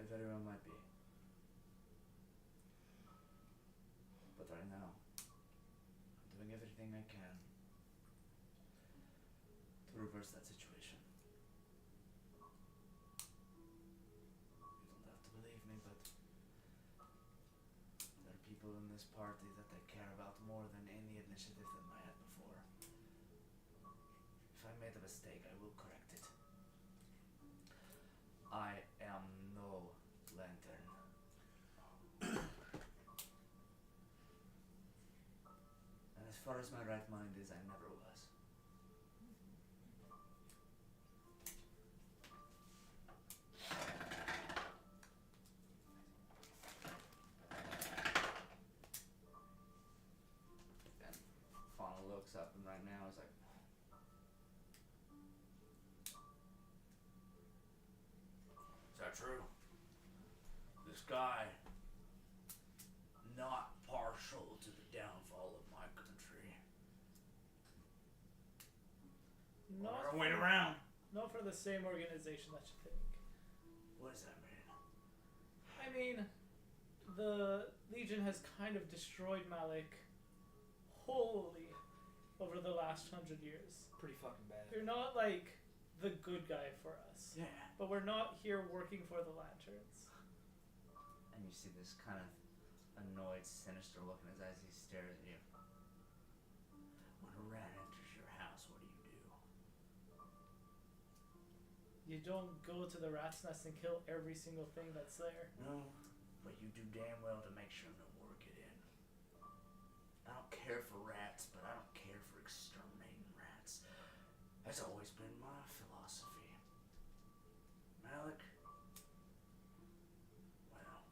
If anyone might be. But right now, I'm doing everything I can to reverse that situation. You don't have to believe me, but there are people in this party that they care about more than any initiative that I had before. If I made a mistake, I will correct it. I am no lantern. And as far as my right mind is, I never was. And Fauna looks up and right now is like, is that true? This guy, not partial to the downfall of my country. Not wait for- around. Not for the same organization that you think. What does that mean? I mean, the Legion has kind of destroyed Malik wholly over the last 100 years. Pretty fucking bad. You're not like the good guy for us, Yeah. but we're not here working for the Lanterns. And you see this kind of annoyed, sinister look in his eyes. He stares at you. When a rat enters your house, what do? You don't go to the rat's nest and kill every single thing that's there. No, but you do damn well to make sure no more get in. I don't care for rats, but I don't care for exterminating rats. That's always been my philosophy. Malik, well,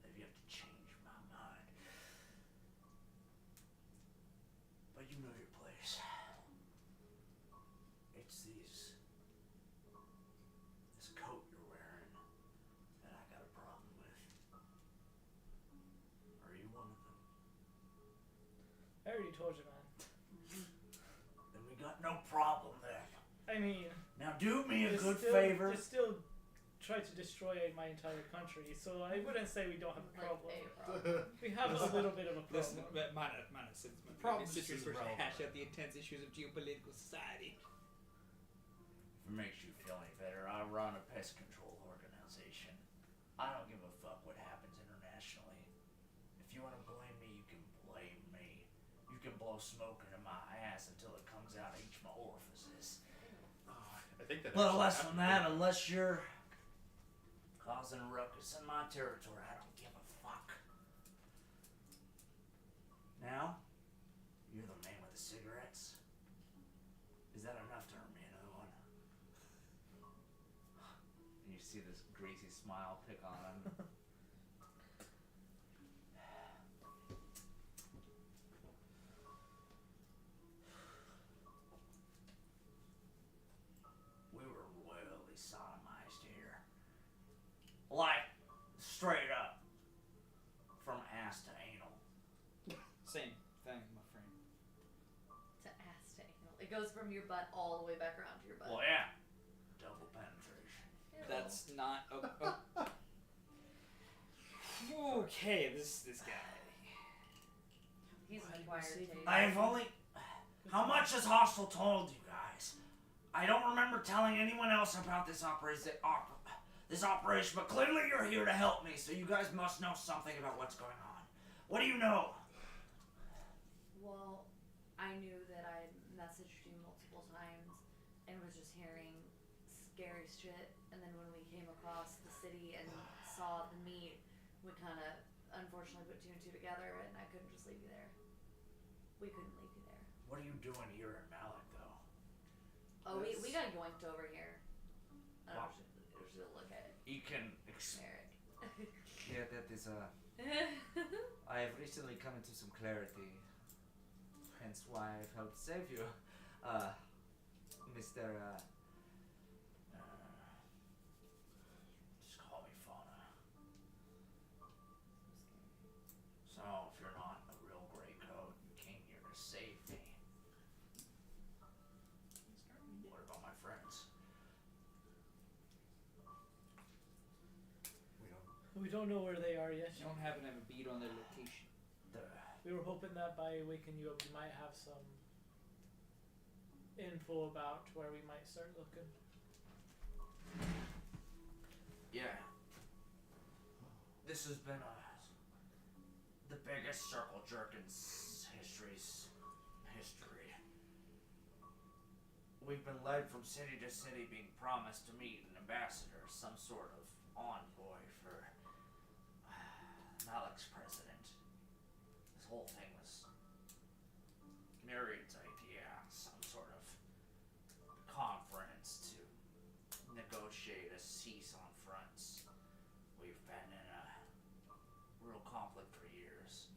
maybe you have to change my mind. But you know your place. It's this coat you're wearing that I got a problem with. Are you one of them? I already told you, man. Then we got no problem then. I mean, Now do me a just good still, favor. Just still try to destroy my entire country, so I wouldn't say we don't have a Like problem. a problem. We have a little bit of a Listen, problem. minor since my Problem previous just citrus isn't were to relevant hash out right the now. intense issues of geopolitical society. If it makes you feel any better, I run a pest control organization. I don't give a fuck what happens internationally. If you want to blame me, you can blame me. You can blow smoke into my ass until it comes out each of my orifices. I think that. Little actually less than happened. that, unless you're causing a ruckus in my territory, I don't give a fuck. Now, you're the man with the cigarettes. Is that enough to earn me another one? And you see this greasy smile pick on him. We were royally sodomized here. Like, straight up. From ass to anal. Same thing, my friend. To ass to anal. It goes from your butt all the way back around to your butt. Well, yeah. Double penetration. Ew. That's not. Okay, this guy. He's Why an did we acquired say taste. I've only. How much has Hostel told you guys? I don't remember telling anyone else about this operation, but clearly you're here to help me, so you guys must know something about what's going on. What do you know? Well, I knew that I messaged you multiple times and was just hearing scary shit. And then when we came across the city and saw the meat, we kind of unfortunately put two and two together, and I couldn't just leave you there. We couldn't leave you there. What are you doing here in Malik, though? Oh, we got yoinked over here. I Wow. don't know if you'll look at it, You can. Merrick. Yeah, that is I have recently come into some clarity, hence why I've helped save you, Mr. Just call me Fauna. So, if you're not a real gray coat, you came here to save me. What about my friends? We don't know where they are yet. You don't happen to have a beat on their location. We were hoping that by waking you up, we might have some info about where we might start looking. Yeah. This has been the biggest circle jerk in history. We've been led from city to city being promised to meet an ambassador, some sort of envoy for Malik's president. This whole thing was Myriad's idea, some sort of conference to negotiate a cease on fronts. We've been in a real conflict for years.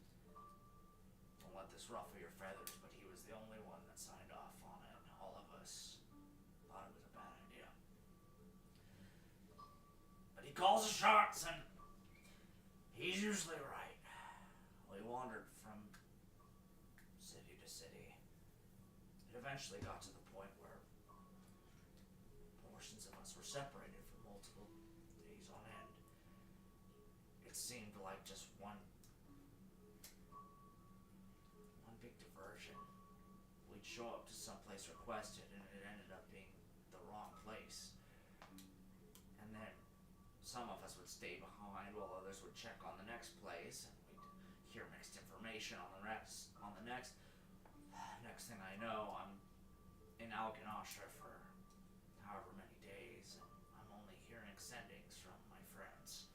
Don't let this ruffle your feathers, but he was the only one that signed off on it. All of us thought it was a bad idea. But he calls the shots, and he's usually right. We wandered from city to city. It eventually got to the point where portions of us were separated for multiple days on end. It seemed like just one big diversion. We'd show up to some place requested, and it ended up being the wrong place. And then some of us would stay behind while others would check on the next place, and we'd hear mixed information on the next. Next thing I know, I'm in Alganasha for however many days, and I'm only hearing sendings from my friends.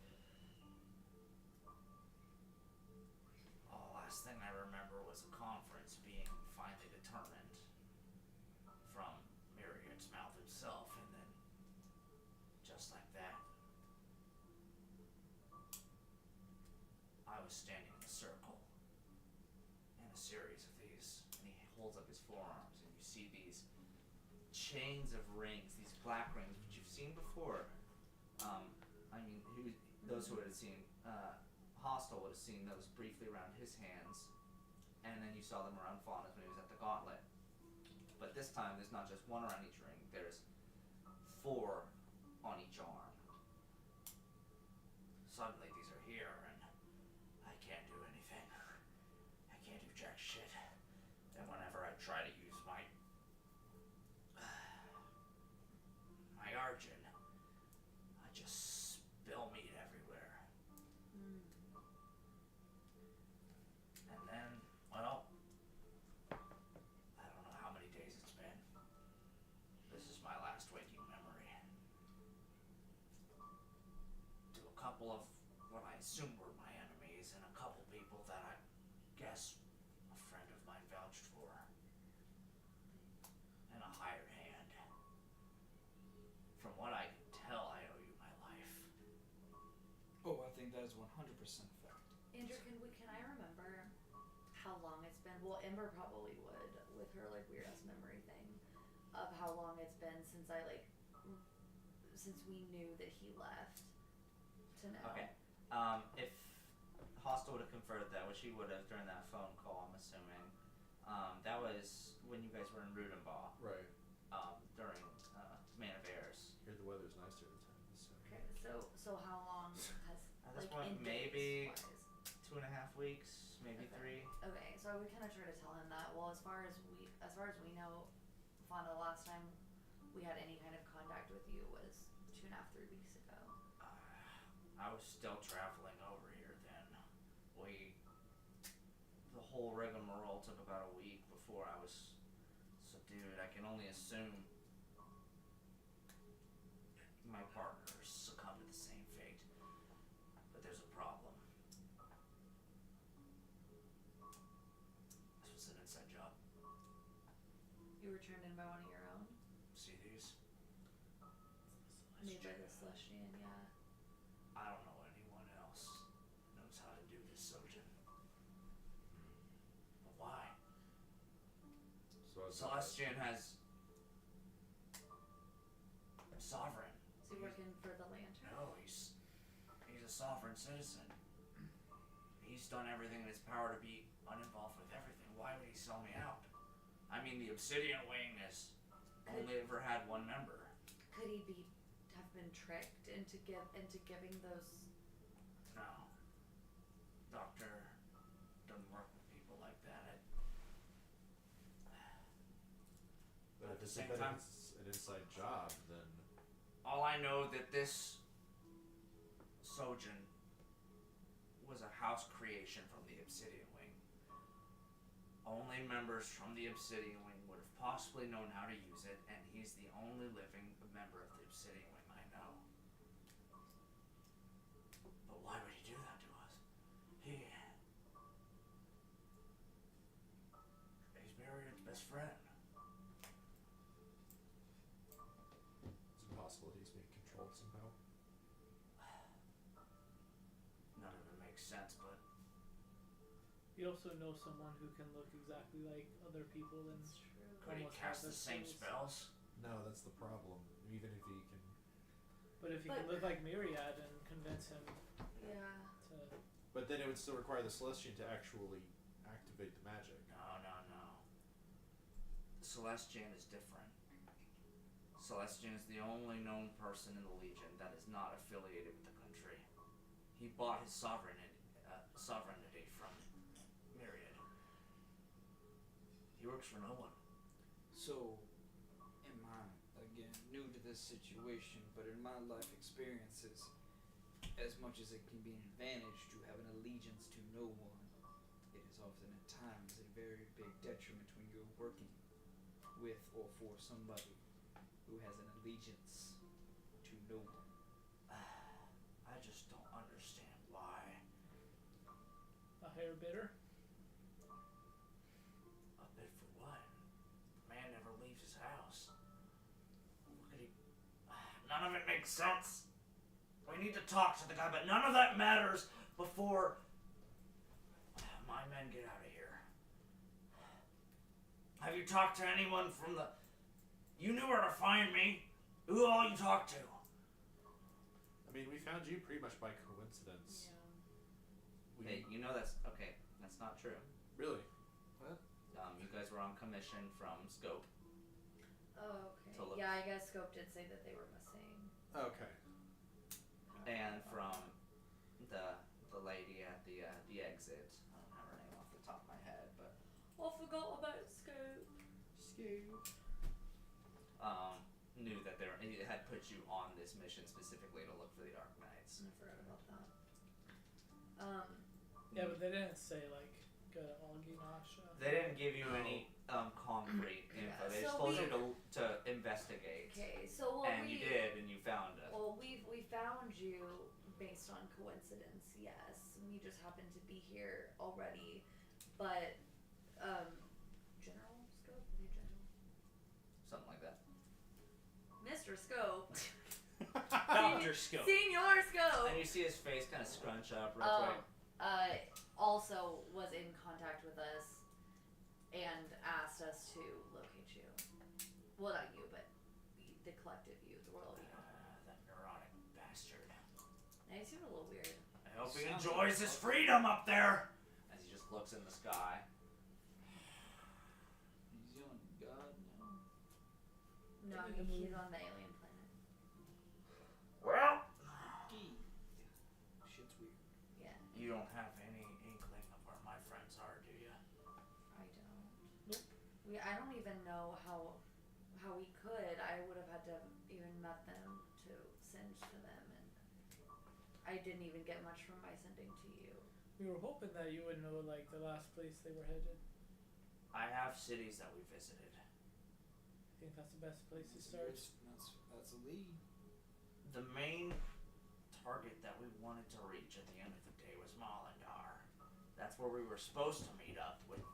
Last thing I remember was a conference being finally determined from Myriad's mouth himself, and then just like that, I was standing in a circle in a series of these, and he holds up his forearms, and you see these chains of rings, these black rings, which you've seen before. Those who had seen Hostel would have seen those briefly around his hands, and then you saw them around Fauna's when he was at the gauntlet. But this time, there's not just one around each ring, there's 4 on each arm. suddenly these are here, and I can't do anything. I can't do jack shit. And whenever I try to use my Argent, I just spill meat everywhere. And then, well, I don't know how many days it's been. This is my last waking memory. To a couple of what I assume were my enemies, and a couple people that I guess a friend of mine vouched for. And a hired hand. From what I can tell, I owe you my life. Oh, I think that is 100% fact. Andrew, can I remember how long it's been? Well, Ember probably would with her like weird ass memory thing of how long it's been since since we knew that he left. To know. Okay. If Hostile would have conferred that, which he would have during that phone call, I'm assuming. That was when you guys were in Rudenbaugh. Right. During Man of Airs. Here the weather's nicer this time. Okay, so how long has At this like point, in maybe days-wise? 2.5 weeks, maybe Okay. 3. Okay, so I would kind of try to tell him that. Well, as far as we know, Fonda, last time we had any kind of contact with you was 2.5, 3 weeks ago. I was still traveling over here then. The whole rigmarole took about a week before I was subdued. I can only assume my partners succumbed to the same fate. But there's a problem. This was an inside job. You were turned in by one of your own? See these? Made by the Celestian, yeah. I don't know anyone else knows how to do this, Sojin. But why? Celestian has a sovereign. Is he working for the Lantern? No, he's a sovereign citizen. He's done everything in his power to be uninvolved with everything. Why would he sell me out? I mean, the Obsidian Wing has only ever had one member. Could he have been tricked into giving those? No. Doctor doesn't work with people like that. But At if the it's same time, an inside job, then all I know that this Sojin was a house creation from the Obsidian Wing. Only members from the Obsidian Wing would have possibly known how to use it, and he's the only living member of the Obsidian Wing I know. But why would he do that to us? He's buried his best friend. it's impossible he's being controlled somehow. None of it makes sense, but You also know someone who can look exactly like other people and That's true. could he Almost cast have the the same skills. spells? No, that's the problem. Even if he can. But if you can look like Myriad and convince him Yeah. to But then it would still require the Celestian to actually activate the magic. No. Celestian is different. Celestian is the only known person in the Legion that is not affiliated with the country. He bought his sovereignty from Myriad. He works for no one. So, in my, again, new to this situation, but in my life experiences, as much as it can be an advantage to have an allegiance to no one, it is often at times a very big detriment when you're working with or for somebody who has an allegiance to no one. I just don't understand why. a higher bidder. A bid for what? The man never leaves his house. Look at him. None of it makes sense. We need to talk to the guy, but none of that matters before my men get out of here. Have you talked to anyone from the... You knew where to find me. Who all you talked to? I mean, we found you pretty much by coincidence. We, Hey, you know that's... Okay, that's not true. Really? What? You guys were on commission from Scope. Oh, okay. To look. Yeah, I guess Scope did say that they were missing. Okay. And from the lady at the exit. I don't have her name off the top of my head, but I forgot about Scoop. knew that it had put you on this mission specifically to look for the Dark Knights. I forgot about that. Yeah, but they didn't say like go to Alginasha. They didn't give you any concrete info. They just so told you to investigate. Okay, so And you did, and you found it. Well, we found you based on coincidence. Yes, we just happened to be here already, but General Scope, New General, Something like that. Mr. Scope, Dr. Scope. Senior Scope. And you see his face kind of scrunch up real quick. Also was in contact with us and asked us to locate you. Well, not you, but the collective you, the royal you. That neurotic bastard. Now you seem a little weird. I hope he enjoys his freedom up there. As he just looks in the sky. He's yelling, God, no. No, he's on the alien planet. Well, Shit's weird. Yeah, you don't have any inkling of where my friends are, do you? I don't. Nope. I don't even know how we could. I would have had to have even met them to send to them, and I didn't even get much from my sending to you. We were hoping that you would know like the last place they were headed. I have cities that we visited. I think that's the best place to start. That's a lead. The main target that we wanted to reach at the end of the day was Malandar. That's where we were supposed to meet up with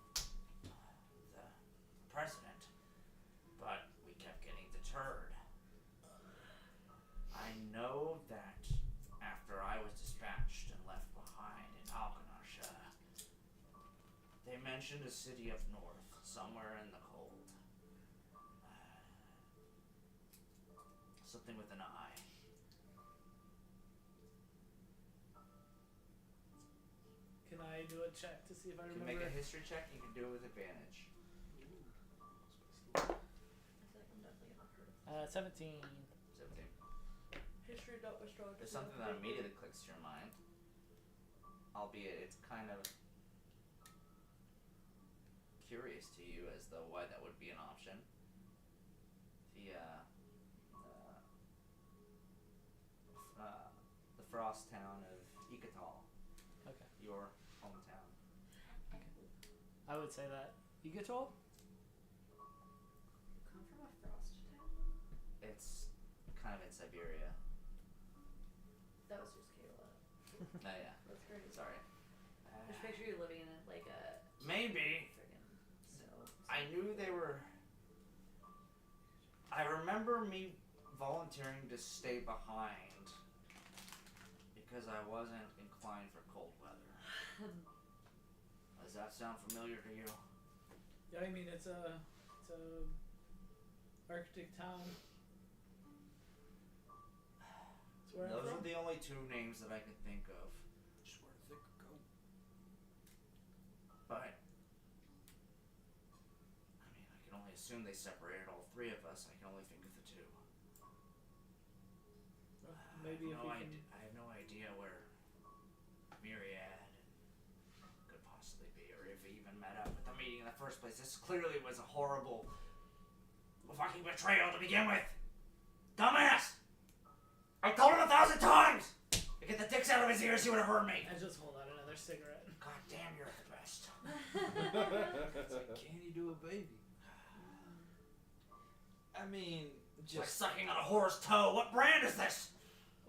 the president, but we kept getting deterred. I know that after I was dispatched and left behind in Alkanasha, they mentioned a city up north, somewhere in the cold. Something with an I. Can I do a check to see if I You can remember? make a history check, you can do it with advantage. I feel like I'm definitely not heard of 17. 17. history. Not my strong. There's something that immediately clicks to your mind. Albeit it's kind of curious to you as though why that would be an option. The frost town of Ikatal. Okay. Your hometown. I would say that. Igatol? You come from a frost town? It's kind of in Siberia. That was just Kayla. Oh yeah. That's crazy. Sorry. Just picture you living in like a Maybe. friggin' snow. I knew they were. I remember me volunteering to stay behind because I wasn't inclined for cold weather. Does that sound familiar to you? Yeah, I mean it's a Arctic town. That's where I'm Those from. are the only two names that I could think of. Just wear a thick coat. But I mean, I can only assume they separated all three of us. I can only think of the two. Maybe if we can. I have no idea where Myriad could possibly be, or if we even met up at the meeting in the first place. This clearly was a horrible fucking betrayal to begin with. Dumbass! I told him 1,000 times! To get the dicks out of his ears, he would have heard me. I just hold out another cigarette. God damn, you're the best. It's like, can you do a baby? I mean, It's like just sucking on a whore's toe. What brand is this?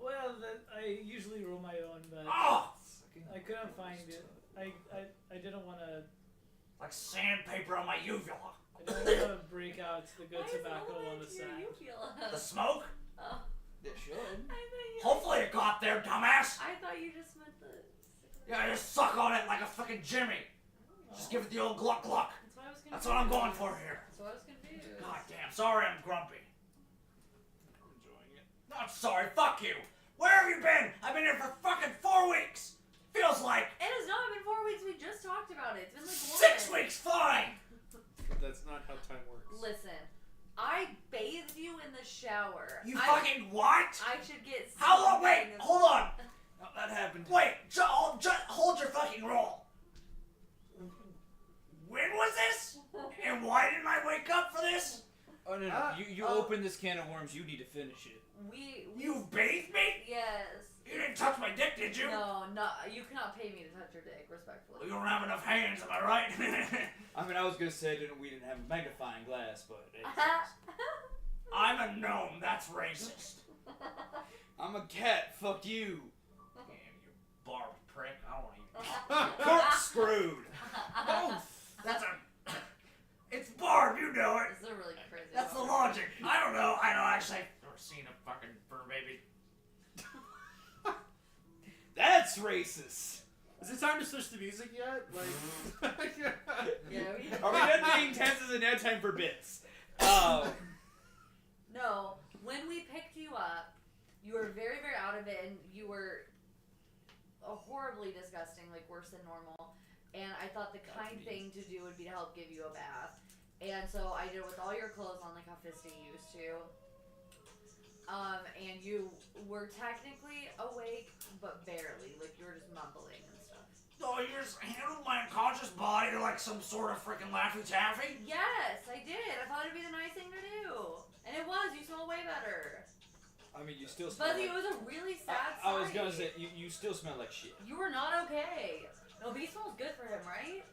Well, I usually roll my own, but Oh! sucking I couldn't find it. I didn't want to. Like sandpaper on my uvula. I didn't want to break out the good Why is it tobacco all the way on the to your side. The smoke? Oh, It should. I thought you. Hopefully it got there, dumbass! I thought you just meant the. Yeah, I just suck on it like a fucking Jimmy. Just give it the old gluck gluck. That's what I was confused. That's what I'm going for here. That's what I was confused. God damn, sorry I'm grumpy. I'm enjoying it. Not sorry, fuck you. Where have you been? I've been here for fucking 4 weeks. Feels like It has not been 4 weeks. We just talked about it. It's been like 6 weeks, fine. That's not how time works. Listen, I bathed you in the shower. You fucking what? I should get. How long? Wait, something. hold on. Oh, that happened. Wait, this? Oh no! You open this can of worms. You need to finish it. You bathed me? Yes. You didn't touch my dick, did you? No, you cannot pay me to touch your dick, respectfully. Well, you don't have enough hands, am I right? I mean, I was gonna say we didn't have a magnifying glass, but I'm a gnome. That's racist. I'm a cat. Fuck you. Damn, you barbed prick. I don't want to eat. Corkscrewed. That's a. It's barb. You know it. This is a really crazy. That's the one. logic. I don't know. Actually, I've never seen a fucking fur baby. That's racist. Is it time to switch the music yet? Like, Yeah, we. Are we done being tense? Is it now time for bits? Oh. No, when we picked you up, you were very, very out of it, and you were horribly disgusting, like worse than normal. And I thought the kind thing to do would be to help give you a bath. And so I did it with all your clothes on, like how Fisty used to. And you were technically awake, but barely. Like you were just mumbling and stuff. Oh, you just handled my unconscious body to like some sort of freaking Laffy Taffy? Yes, I did. I thought it'd be the nice thing to do. And it was. You smell way better. I mean, you still smell. Fuzzy, like, it was a really sad I was sight. gonna say you still smell like shit. You were not okay. No, but he smells good for him, right?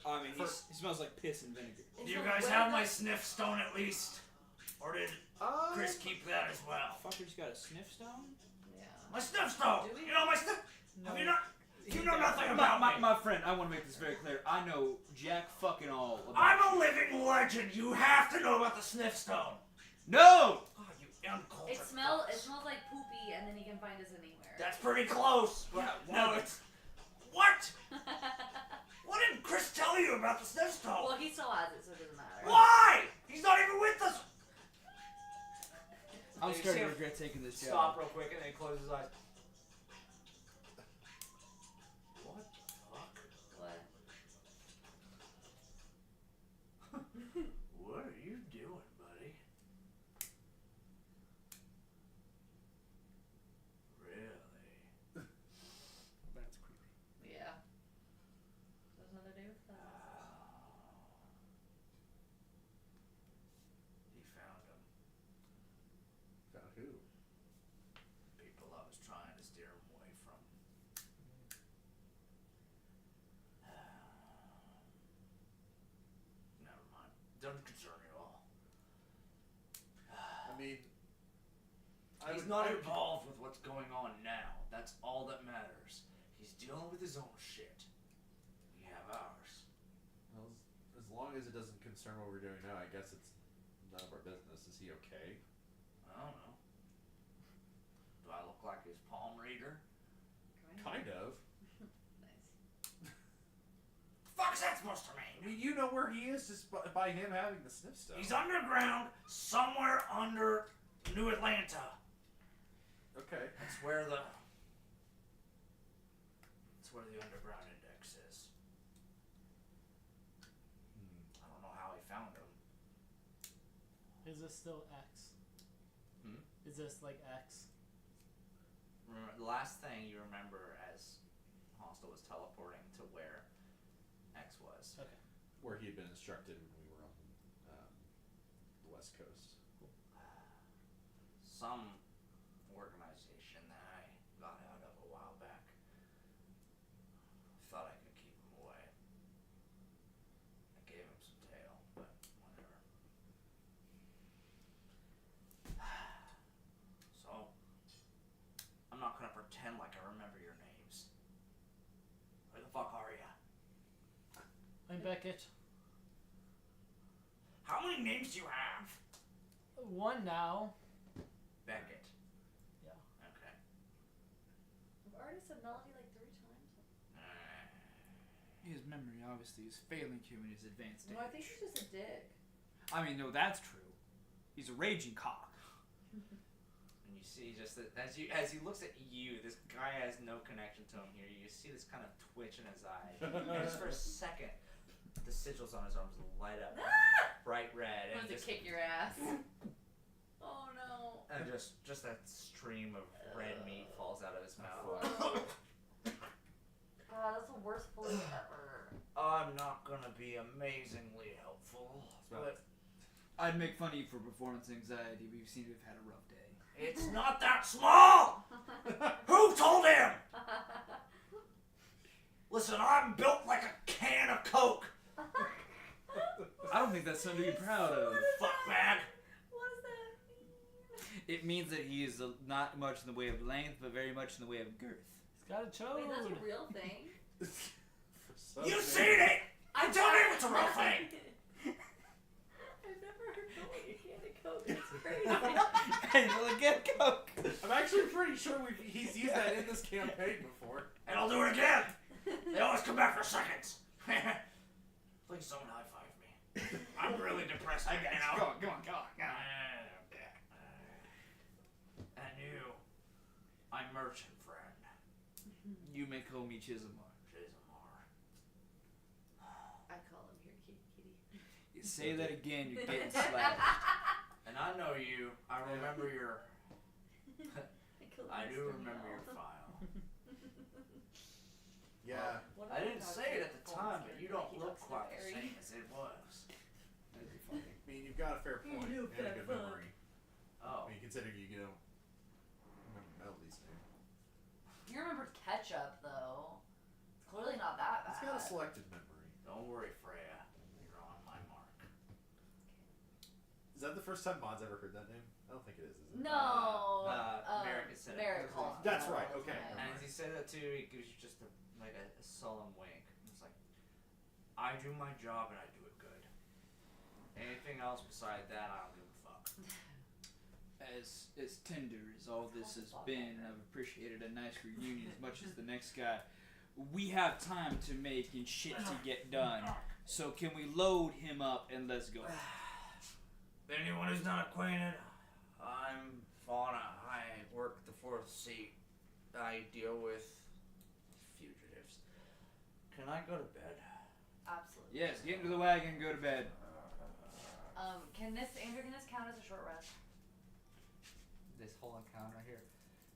I mean, he smells like piss and vinegar. Do you guys have my sniff stone at least? Or did Chris keep that as well? Fucker's got a sniff stone? Yeah. My sniff stone! Do we? You know my sniff... No. Have you not... You know nothing about me. My friend, I want to make this very clear. I know jack fucking all about I'm a living legend. You have to know about the sniff stone. No! Oh, you uncultured It smells fucks. like poopy, and then he can find us anywhere. That's pretty close. Yeah, No, why? it's... What? What did Chris tell you about the sniff stone? Well, he still has it, so it doesn't matter. Why? He's not even with us. I'm You scared see to him regret taking this job. Stop real quick and then close his eyes. What the fuck? What? What are you doing, buddy? Really? That's creepy. Yeah. There's another day with that. He found him. Found who? People I was trying to steer him away from. Never mind. Doesn't concern you at all. I mean, He's not involved with what's going on now. That's all that matters. He's dealing with his own shit. We have ours. Well, as long as it doesn't concern what we're doing now, I guess it's none of our business. Is he okay? I don't know. Do I look like his palm reader? Kind of. Nice. Fuck's that supposed to I mean? mean, you know where he is just by him having the sniff stone. He's underground, somewhere under New Atlanta. Okay. That's where the underground index is. I don't know how he found him. Is this still X? Hmm? Is this like X? Remember, the last thing you remember as Hostel was teleporting to where X was. Okay. Where he had been instructed when we were on the West Coast. Some organization that I got out of a while back. Thought I could keep him away. I gave him some tail, but whatever. So, I'm not gonna pretend like I remember your names. Where the fuck are ya? I'm Beckett. How many names do you have? One now. Beckett. Yeah. Okay. I've already said Melody like 3 times. His memory obviously is failing him in his advanced age. No, I think he's just a dick. I mean, no, that's true. He's a raging cock. And you see just that as he looks at you, this guy has no connection to him here. You see this kind of twitch in his eye. And just for a second, the sigils on his arms light up bright red. I'm And going to just, kick your ass. Oh no. and just that stream of red meat falls out of his mouth. God, that's the worst bully ever. I'm not gonna be amazingly helpful, but I'd make fun of you for performance anxiety, but you seem to have had a rough day. It's not that small! Who told him? Listen, I'm built like a can of Coke. I don't think that's something to be proud of. Fuckbag. What does that mean? It means that he is not much in the way of length, but very much in the way of girth. He's got a chode. Wait, that's a real thing. You seen it? I tell me it's a real thing. I've never heard Billy a can of Coke. It's crazy. Hey, well, get Coke. I'm actually pretty sure he's used that in this campaign before. And I'll do it again. They always come back for seconds. Please don't high five me. I'm really depressed right now. Go on. And you, my merchant friend. You may call me Chisholmar. I call him here Kitty. You say that again, you're getting slapped. And I know you. I remember your. I do Mr. remember your Meow. file. Yeah. One of I my didn't dogs say it is at the Golden time, but Skin, you don't he look talks to quite the Barry. same as it was. That'd be funny. I mean, you've got a fair point You and a fat good fuck. memory. Oh. I mean, considering you don't remember Melody's name. You remember ketchup though. It's clearly not that bad. He's got a selected memory. Don't worry, Freya. You're on my mark. Is that the first time Mod's ever heard that name? I don't think it is it? No. Merrick has said it. Merrick calls me That's that right, all the okay. time. And as he said that too, he gives you just a solemn wink. It's like, I do my job and I do it good. Anything else beside that, I don't give a fuck. As tender as all this has been, I've appreciated a nice reunion as much as the next guy. We have time to make and shit to get done. So can we load him up and let's go? Anyone who's not acquainted, I'm Fauna. I work the fourth seat. I deal with fugitives. Can I go to bed? Absolutely. Yes, get into the wagon and go to bed. Can this count as a short rest? This whole encounter here?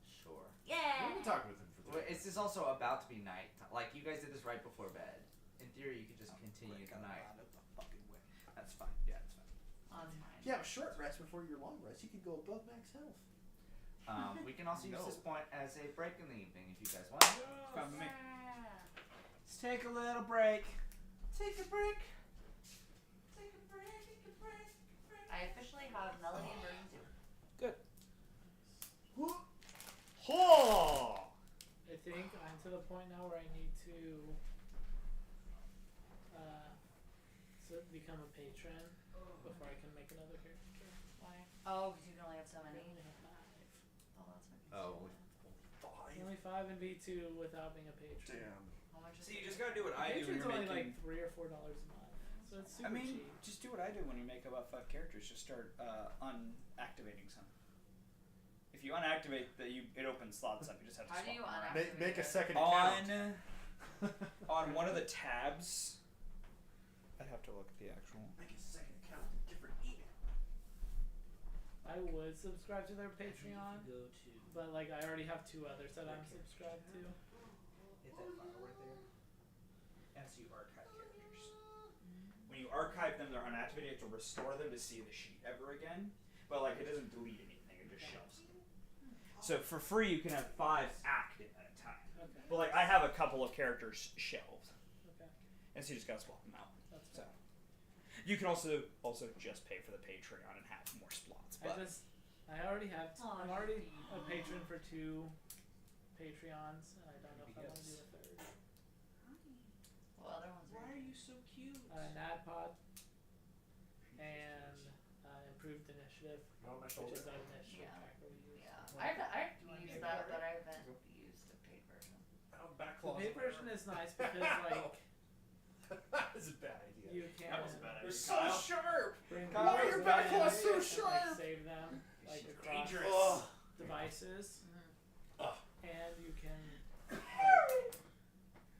Sure. Yeah. We've been talking with him for Well, is this also about to be night? Like, you guys did this right before bed. In theory, you could just continue the night. Out of the fucking way. That's fine. Yeah, that's fine. Oh, that's fine. You have a short rest before your long rest. You can go above max health. We can also use No. this point as a break in the evening if you guys want. Fine with me. Yeah. Let's take a little break. Take a break. I officially have Melody and Version 2. I think I'm to the point now where I need to become a patron before I can make another character. Why? Oh, because you can only have so I many. only have 5. Oh, that's my Oh, concern. Only 5 in V2 without being a patron. damn. How much is See, you it? just gotta do what I do when Patron's you're only making. like $3 or $4 a month, so it's super I mean, cheap. just do what I do when you make about 5 characters. Just start unactivating some. If you unactivate, it opens slots up. You just have to How do swap you them around. unactivate? Make a second account. On one of the tabs. I'd have to look at the actual. Make a second account, different email. I would subscribe to their Patreon, Go to but like I already have 2 others that I'm subscribed to. hit that file right there. And so you archive characters. When you archive them, they're unactivated. You have to restore them to see the sheet ever again. But like it doesn't delete anything; it just shelves them. So for free, you can have 5 active at a time. Okay. But like I have a couple of characters shelved, Okay. and so you just gotta swap them out. That's So fine. you can also just pay for the Patreon and have more slots. But I already have. Oh, I'm already Steve. a patron for 2 Patreons, and I don't know if I want to do a 3rd. What other ones are you so cute? NADPOD and Improved Initiative, You on my which shoulder? is that initiative Yeah. pack that we use. Yeah. I've used that, but I haven't used the paid version. Oh, back The claws. paid version is nice because like That was a bad idea. you can That was a bad idea. You're so sharp! bring Kyle, people your in back claw's so and, sharp! like, save them like She's across dangerous. Ugh. devices, Ugh. and you can like,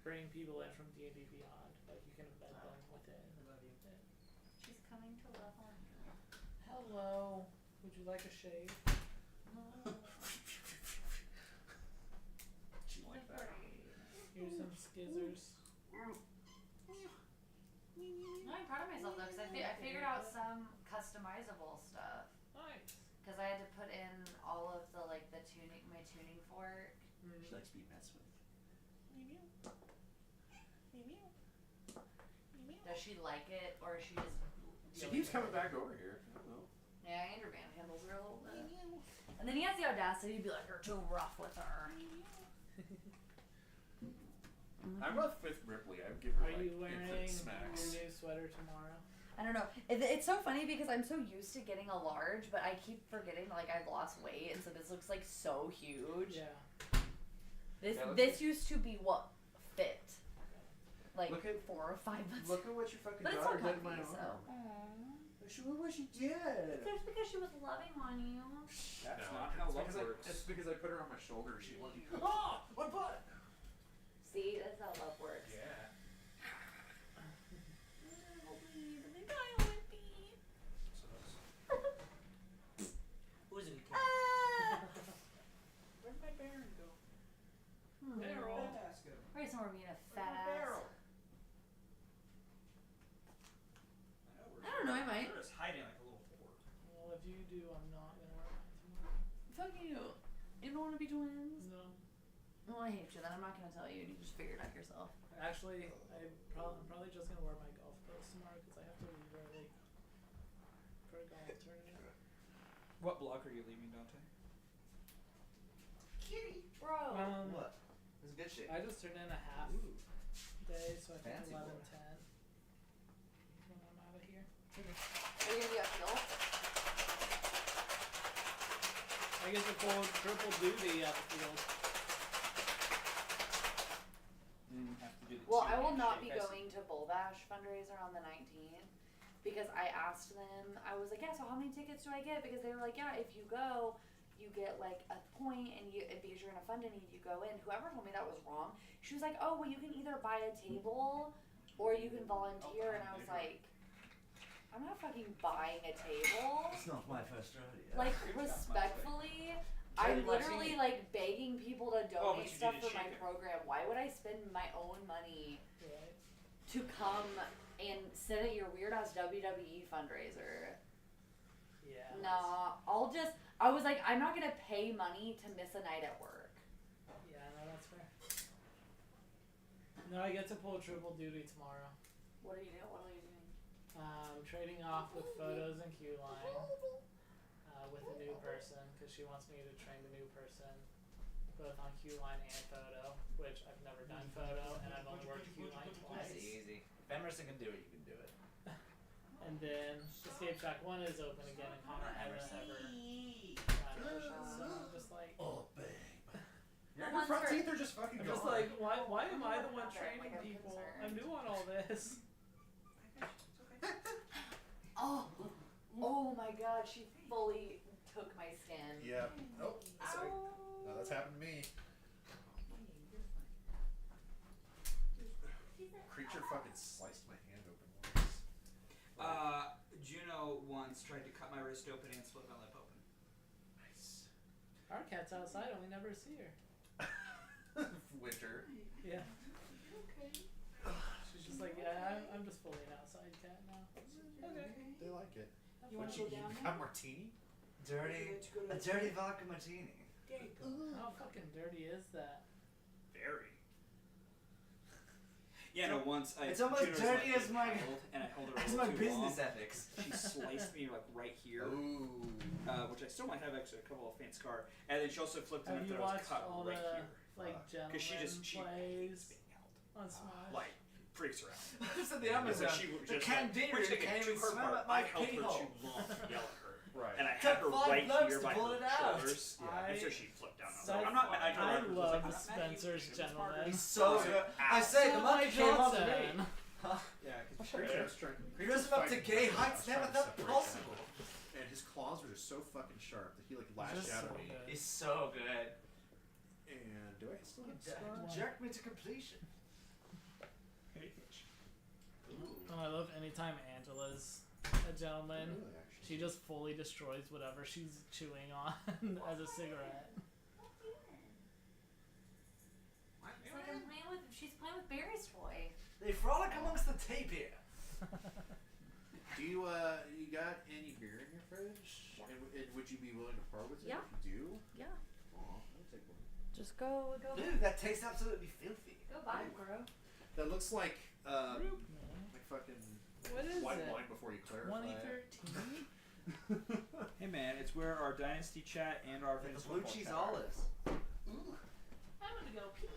bring people in from D&D Beyond. Like you can embed them within it. She's coming to love on you. Hello. Would you like a shave? No. She like that. Here's some skizzers. No, I'm proud of myself though, because I figured out some customizable stuff. Nice. Because I had to put in all of the my tuning fork. She likes being messed with. Does she like it, or is she just? She keeps coming back over here. I don't know. Yeah, Andrew manhandles her a little bit. And then he has the audacity to be like, "You're too rough with her." I'm rough with Ripley. I would give her Are you like wearing infinite your smacks. new sweater tomorrow? I don't know. It's so funny because I'm so used to getting a large, but I keep forgetting like I've lost weight, and so this looks like so huge. Yeah. This used to be what fit. Like Look at- 4 or 5 months. Look at what your fucking But it's daughter so did to my comfy, so. arm. Look what she did. That's because she was loving on you. That's No, not how It's love because works. it's because I put her on my shoulder. She wanted to. Oh, my butt. See, that's how love works. Yeah. Who's it? Where'd my Baron go? Hmm. Barrel. Probably somewhere being a fat ass. I don't know, I might. They're just hiding like a little whore. Well, if you do, I'm not gonna wear mine tomorrow. Fuck you. You don't want to be twins? No. Well, I hate you. Then I'm not gonna tell you. You just figure it out yourself. Actually, I'm probably just gonna wear my golf clothes tomorrow because I have to leave early for a golf tournament. What block are you leaving, Dante? Kitty. Bro. What? It's good shit. I just turned in a half day, so I think Fancy 11:10 boy. when I'm out of here. Are you gonna be uphill? I get to pull triple duty at the field. Have to do the Well, two I will not be handshake. going to Bull Bash fundraiser on the 19th because I asked them. I was like, yeah. So how many tickets do I get? Because they were like, yeah. If you go, you get like a point, and because you're gonna fund a need, you go in. Whoever told me that was wrong. She was like, oh, well, you can either buy a table or you can volunteer, and I was like, I'm not fucking buying a table. It's not my first rodeo. Like, respectfully, I'm literally like begging people to Oh, but donate you stuff did for shake my it. program. Why would I spend my own money Right. to come and sit at your weird ass WWE fundraiser? Yeah. Nah, I was like, I'm not gonna pay money to miss a night at work. Yeah, no, that's fair. No, I get to pull triple duty tomorrow. What are you doing? Trading off with photos and Q-Line with a new person because she wants me to train the new person both on Q-Line and photo, which I've never done photo and I've only worked Q-Line twice. Easy. If Emerson can do it, you can do it. And then Escape Track 1 is open again and Connor hasn't ever done it. So I'm just like, Oh, babe. Your One's front for- teeth are just fucking I'm gone. just like, why am I the one Like, training I'm people? concerned. I'm new on all this. Oh my god, she fully took my skin. Yeah. Oh, sorry. Ow. No, that's happened to me. Creature fucking sliced my hand open once. Juno once tried to cut my wrist open and split my lip open. Nice. Our cat's outside and we never see her. Winter. Yeah. She's just like, yeah, I'm just fully an outside cat now. Okay. They like it. You want What, to go down got martini? A dirty vodka martini. How fucking dirty is that? Very. Yeah, no. Once It's almost Juno's dirty like as my- and I held her a That's little my too business long. ethics. She sliced me like right here, Ooh. which I still might have actually a couple of faint scar. And then she also flipped Have enough you that I was watched cut all right the here. like gentleman Because she hates plays being held. on Smash? Like freaks her out. Just at the And Amazon. so she would The just cantina like, we're taking came it to and her swam part. at my I held her pinhole. too long to yell at her. Right. And I Took had her 5 right blokes here to by pull her it out. shoulders. Yeah. And so she flipped down. I was So like, I'm not mad. I I told her, I was love like, I'm not mad at you. Spencer's She was gentleman. part of He's it. so good. I say the monkey came up to me. Yeah, because Creature He rose him up to gay heights. Never thought possible. And his claws were just so fucking sharp that he like lashed Just out so at me. good. He's so good. And do I still have He scars? jerked me to completion. Oh, I love anytime Angela's a gentleman. Really, actually. She just fully destroys whatever she's chewing on as a cigarette. It's like she's playing with Barry's toy. They frolic amongst the tape here. Do you got any beer in your fridge? Yeah. And would you be willing to part with it Yeah. if you do? Yeah. Aw, I'll take one. Just go. Dude, that tastes absolutely filthy. Go buy it, bro. That looks like Group, man. like fucking What is white it? wine before you clarify. 2013? Hey man, it's where our Dynasty chat and our The Vince blue football cheese chat are. olives. I'm gonna go pee.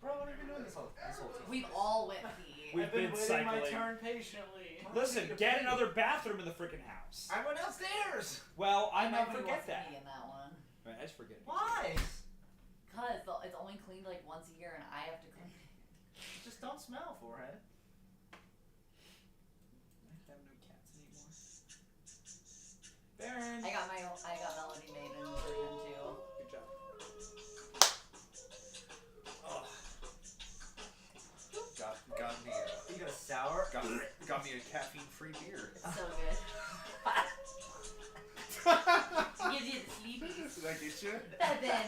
Bro, what have you been doing this whole time? We've all went pee. We've I've been been waiting my cycling. turn patiently. Listen, get another bathroom in the freaking house. I went downstairs. Well, I might Nobody forget wants to that. pee in that one. Right, I just forget. Why? Cause it's only cleaned like once a year, and I have to clean it. Just don't smell, forehead. I have no cats anymore. Baron. I got Melody Maiden version too. Good job. Got me You got a sour? got me a caffeine-free beer. It's so good. Gives you the sleepies. Did I get you? And then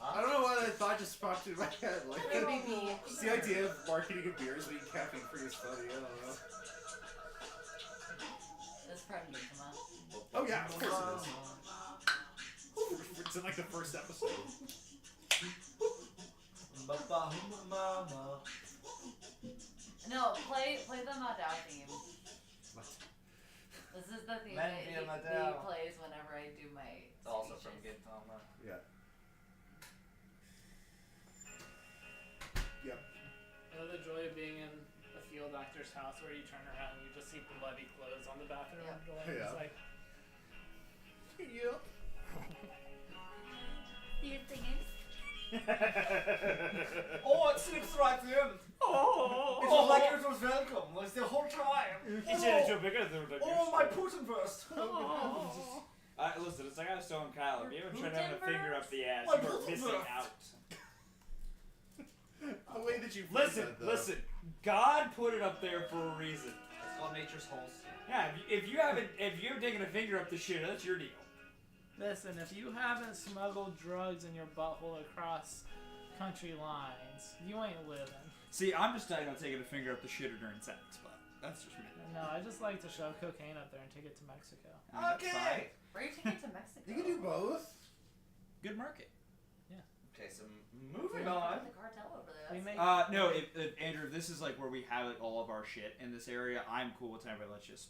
I don't know why that thought just popped into my head. Like, maybe just the idea of marketing a beer as being caffeine-free is funny. I don't know. this probably needs come out. Oh yeah, of course it is. It's in like the first episode. Mama. No, play the Madao theme. This is the theme Men that via he Madao. plays whenever I do my. It's also from speeches. Gintama. Yeah. Yep. You know the joy of being in a field actor's house where you turn around and you just see bloody clothes on the bathroom Yeah. door. Yeah. It's like, Yep. You singing? Oh, it slips right in. oh, It was like it was welcome. Was the whole time. Oh, my Putinwurst. Listen, it's like I was telling Kyle, if you ever tried Putin having a finger up the ass, My you are Putin missing burst. out. The way that you phrase Listen, that, though. listen. God put it up there for a reason. It's called Nature's Holes. Yeah, if you haven't taken a finger up the shit, that's your deal. listen, if you haven't smuggled drugs in your butthole across country lines, you ain't living. See, I'm just talking about taking a finger up the shitter during sex, but that's just me. No, I just like to shove cocaine up there and take it to Mexico. I mean, that's fine. Okay. Where are you taking it to Mexico? You can do both. Good market. Okay, so moving on. The cartel over there. We That's make- No, if Andrew, if this is like where we have like all of our shit in this area, I'm cool with tonight, but let's just.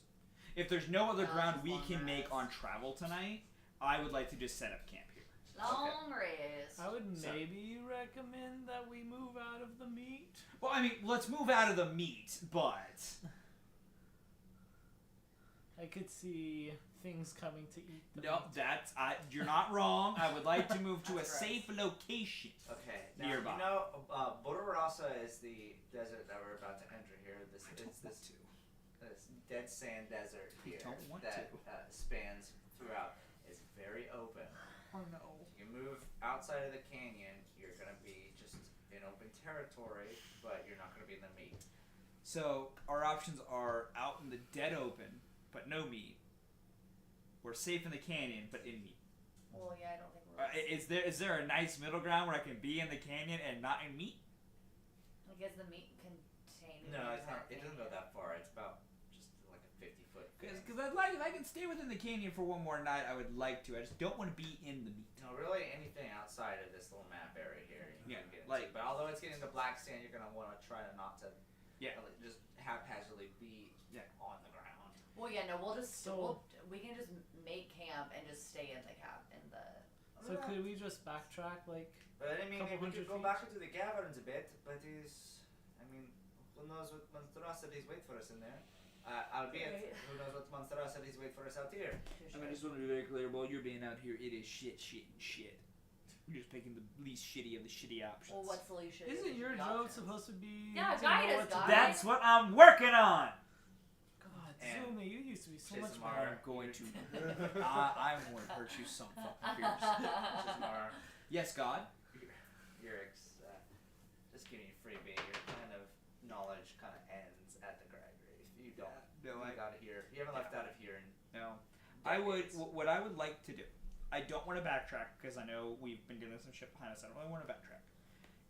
If there's no other No, ground just we long can make rest. on travel tonight, I would like to just set up camp here. long race. I would So- maybe recommend that we move out of the meat. Well, I mean, let's move out of the meat, but I could see things coming to eat the no, meat. you're not wrong. I would like to move to a That's safe location. Okay, now Nearby. you know, Botorasa is the desert that we're about to enter here. This dead sand desert here don't want that spans throughout. It's very open. Oh no. You move outside of the canyon, you're gonna be just in open territory, but you're not gonna be in the meat. So our options are out in the dead open, but no meat. We're safe in the canyon, but in meat. Well, yeah, I don't think we're. Is there a nice middle ground where I can be in the canyon and not in meat? I guess the meat contained. No, it's not. It doesn't go that far. It's about just like a 50-foot. Because I'd like, if I can stay within the canyon for one more night, I would like to. I just don't want to be in the meat. No, really anything outside of this little map area here. You Yeah, can get into. like- But although it's getting into black sand, you're gonna want to try to not to. Yeah. Really just haphazardly be on the ground. Well, yeah, no, we'll just So- we can just make camp and just stay in the So could we just backtrack like But I mean, Couple we could hundred go feet. back into the caverns a bit, but who knows what monstrosities wait for us in there. Albeit, Right. who knows what monstrosities wait for us out here. I mean, I just want to be very clear. While you're being out here, it is shit, and shit. You're just picking the least shitty of the shitty options. Well, what solution? isn't your joke supposed to be Yeah, to guide know us, what to guys. do? That's what I'm working on. God, And Zumi, you used to be so much Jason better. I'm going to. I'm going to hurt you some fucking fierce. Jismar, Yes, God. you're just giving you freebie. Your kind of knowledge kind of ends at the Gregory. You don't. No, you got it here. You haven't left out of here. No. I would. Decades. What I would like to do. I don't want to backtrack because I know we've been doing some shit behind us. I don't really want to backtrack.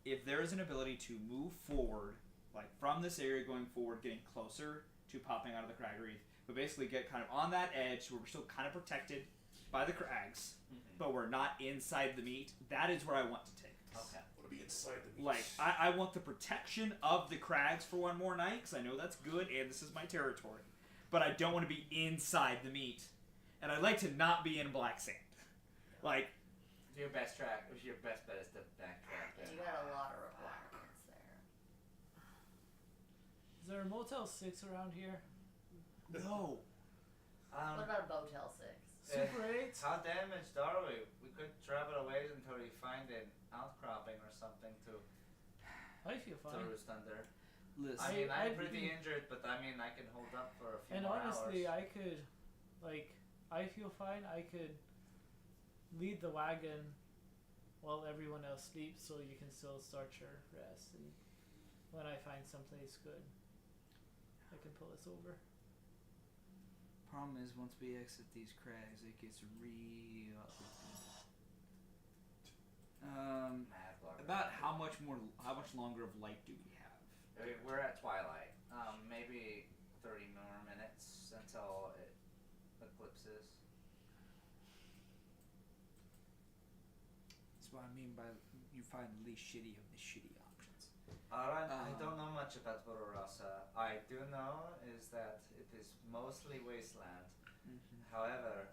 If there is an ability to move forward like from this area going forward, getting closer to popping out of the crag wreath, but basically get kind of on that edge where we're still kind of protected by the crags, but we're not inside the meat. That is where I want to take us. Okay. Want to be inside the meat. Like, I want the protection of the crags for one more night, because I know that's good, and this is my territory. But I don't want to be inside the meat. And I'd like to not be in black sand. Like, Your best bet is to backtrack. You got a lot of requirements there. Is there a Motel 6 around here? no. What about a Motel 6? Super 8? How damaged are we? We could travel a ways until we find an outcropping or something to I feel fine. roost under. Listen. I mean, I'm I'd pretty be- injured, but I mean, I can hold up for a few And more honestly, hours. I could, like, I feel fine. I could lead the wagon while everyone else sleeps, so you can still start your rest. And when I find someplace good, I can pull us over. Problem is, once we exit these crags, it gets real. Mad blogger. About how much longer of light do we have? I mean, we're at twilight. Maybe 30 more minutes until it eclipses. That's what I mean by you find the least shitty of the shitty options. Alright, I don't know much about Bororosa. I do know is that it is mostly wasteland. However,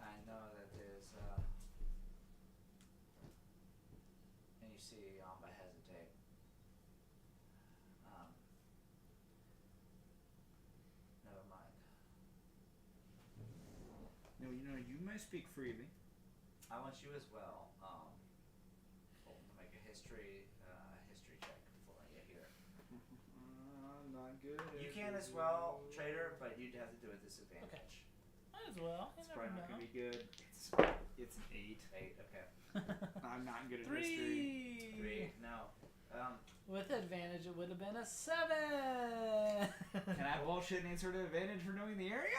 I know that there's and you see Amba hesitate. Never mind. No, you may speak freely. I want you as well. Make a history check before I get here. Not good. You can as well, trader, but you'd have to do it disadvantage. Might as well. You It's never probably not know. gonna be good. It's an 8. 8, okay. I'm not good at history. 3. 3, no. With advantage, it would have been a 7. Can I bullshit any sort of advantage for knowing the area?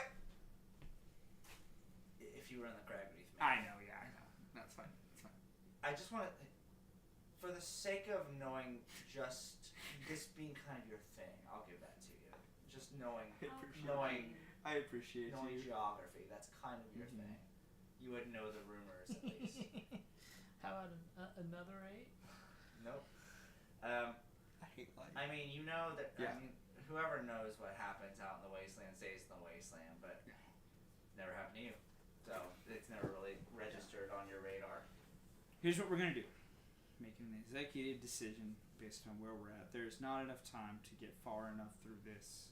If you were in the crag reef, I know. That's fine. I just want to, for the sake of knowing just this being kind of your thing, I'll give that to you. Just knowing I appreciate you. geography, that's kind of your thing. You would know the rumors at least. How about another 8? Nope. I hate life. I mean, you know that. Yeah. I mean, whoever knows what happens out in the wasteland stays in the wasteland, but never happened to you. So it's never really registered on your radar. Here's what we're gonna do. Making an executive decision based on where we're at. There's not enough time to get far enough through this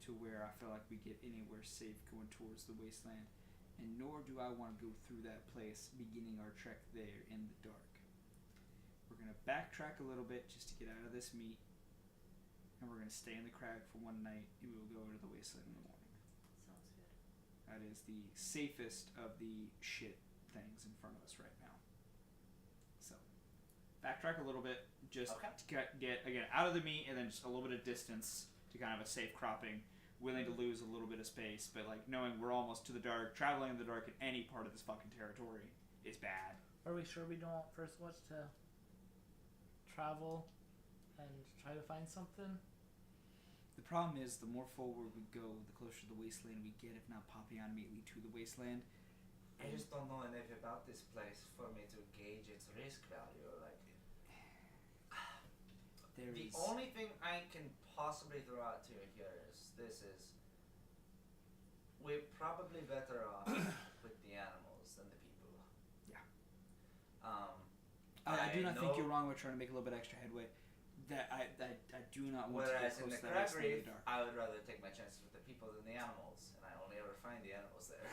to where I feel like we get anywhere safe going towards the wasteland, and nor do I want to go through that place beginning our trek there in the dark. We're gonna backtrack a little bit just to get out of this meat, and we're gonna stay in the crag for one night, and we will go to the wasteland in the morning. Sounds good. That is the safest of the shit things in front of us right now. So, backtrack a little bit, just Okay. to get again out of the meat, and then just a little bit of distance to kind of a safe cropping. Willing to lose a little bit of space, but like knowing we're almost to the dark, traveling in the dark in any part of this fucking territory is bad. Are we sure we don't first watch to travel and try to find something? The problem is, the more forward we go, the closer to the wasteland we get, if not popping on immediately to the wasteland. I just don't know enough about this place for me to gauge its risk value. Like, the only thing I can possibly throw out to you here is we're probably better off with the animals than the people. Yeah. I I do not think know- you're wrong with trying to make a little bit extra headway. That I do not want to get Whereas close in the to that crag wasteland in reef, the dark. I would rather take my chances with the people than the animals, and I only ever find the animals there.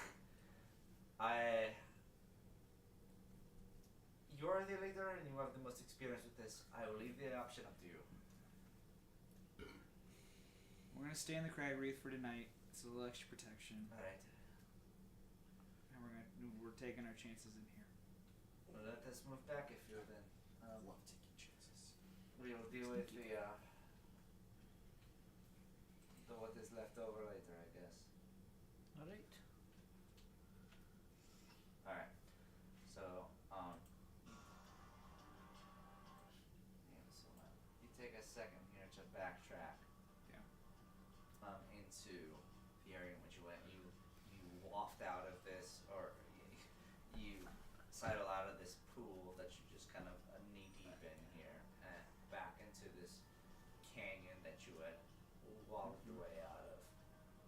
You're the leader and you have the most experience with this. I will leave the option up to you. We're gonna stay in the crag wreath for tonight. It's a little extra protection, Alright. and we're taking our chances in here. Well, let us move back if you then. I love taking chances. We will deal with the what is left over later, I guess. Alright. Alright. So, you take us second here to backtrack. Yeah. Into the area in which you went. You waft out of this, or you sidle out of this pool that you just kind of knee deep in here, and back into this canyon that you had walked your way out of.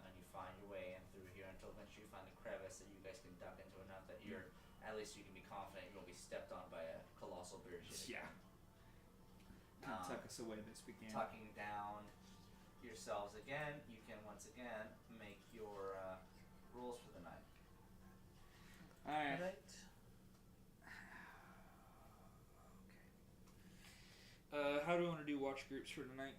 And you find your way in through here until eventually you find a crevice that you guys can duck into enough that you're, at least you can be confident you won't be stepped on by a colossal bear shit. Yeah. Tuck us away best we can. Tucking down yourselves again, you can once again make your rolls for the night. Alright. Right. How do you want to do watch groups for tonight?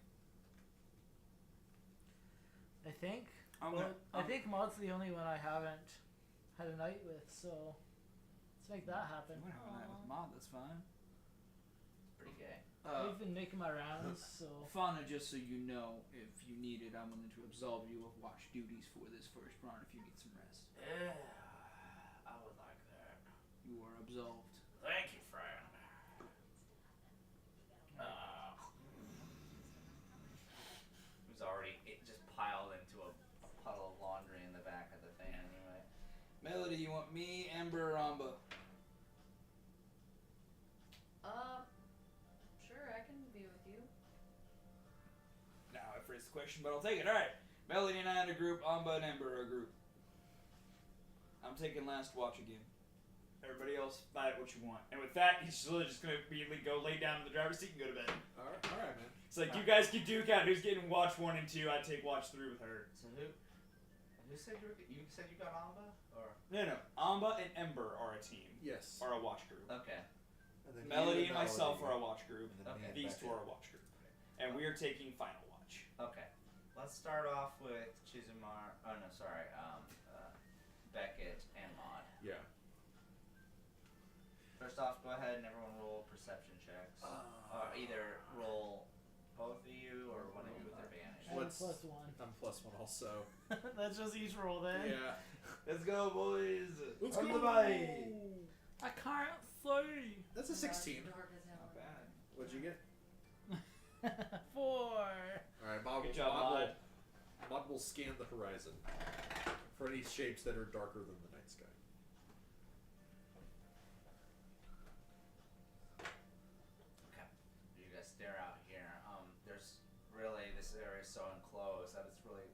I think. I'm Well, gonna- I think Maud's the only one I haven't had a night with, so let's make that happen. If you want to have a night with Mom, that's fine. Pretty gay. I've been making my rounds, so Fauna, just so you know, if you need it, I'm willing to absolve you of watch duties for this first run if you need some rest. Yeah, I would like that. You are absolved. Thank you, friend. Who's already just piled into a puddle of laundry in the back of the thing anyway. Melody, you want me, Amber, or Amba? Sure, I can be with you. Now I phrased the question, but I'll take it. Alright. Melody and I are a group, Amba and Amber are a group. I'm taking last watch again. Everybody else, fight what you want. And with that, he's literally just going to immediately go lay down in the driver's seat and go to bed. All right, man. It's like, you guys can duke out who's getting watch 1 and 2. I take watch 3 with her. So who said you said you got Amba or No. Amba and Ember are a team. Yes. Are a watch group. okay? And then Melody you and myself Melody. are a watch group. And then Okay. me and These two Becca. are a watch group. And we are taking final watch. Okay. Let's start off with Chizumar. Oh no, sorry. Beckett and Maud. Yeah. First off, go ahead and everyone roll perception checks. Either roll both of you or one of you with advantage. and What's- plus one. I'm +1 also. That's just each roll then. Yeah. Let's go, boys. Let's On go. the bike. I can't see. That's a 16. Dark as hell. Not bad. What'd you get? 4. All right, Good job, Maud. Maud will scan the horizon for any shapes that are darker than the night sky. Okay. You guys stare out here. There's really, this area is so enclosed that it's really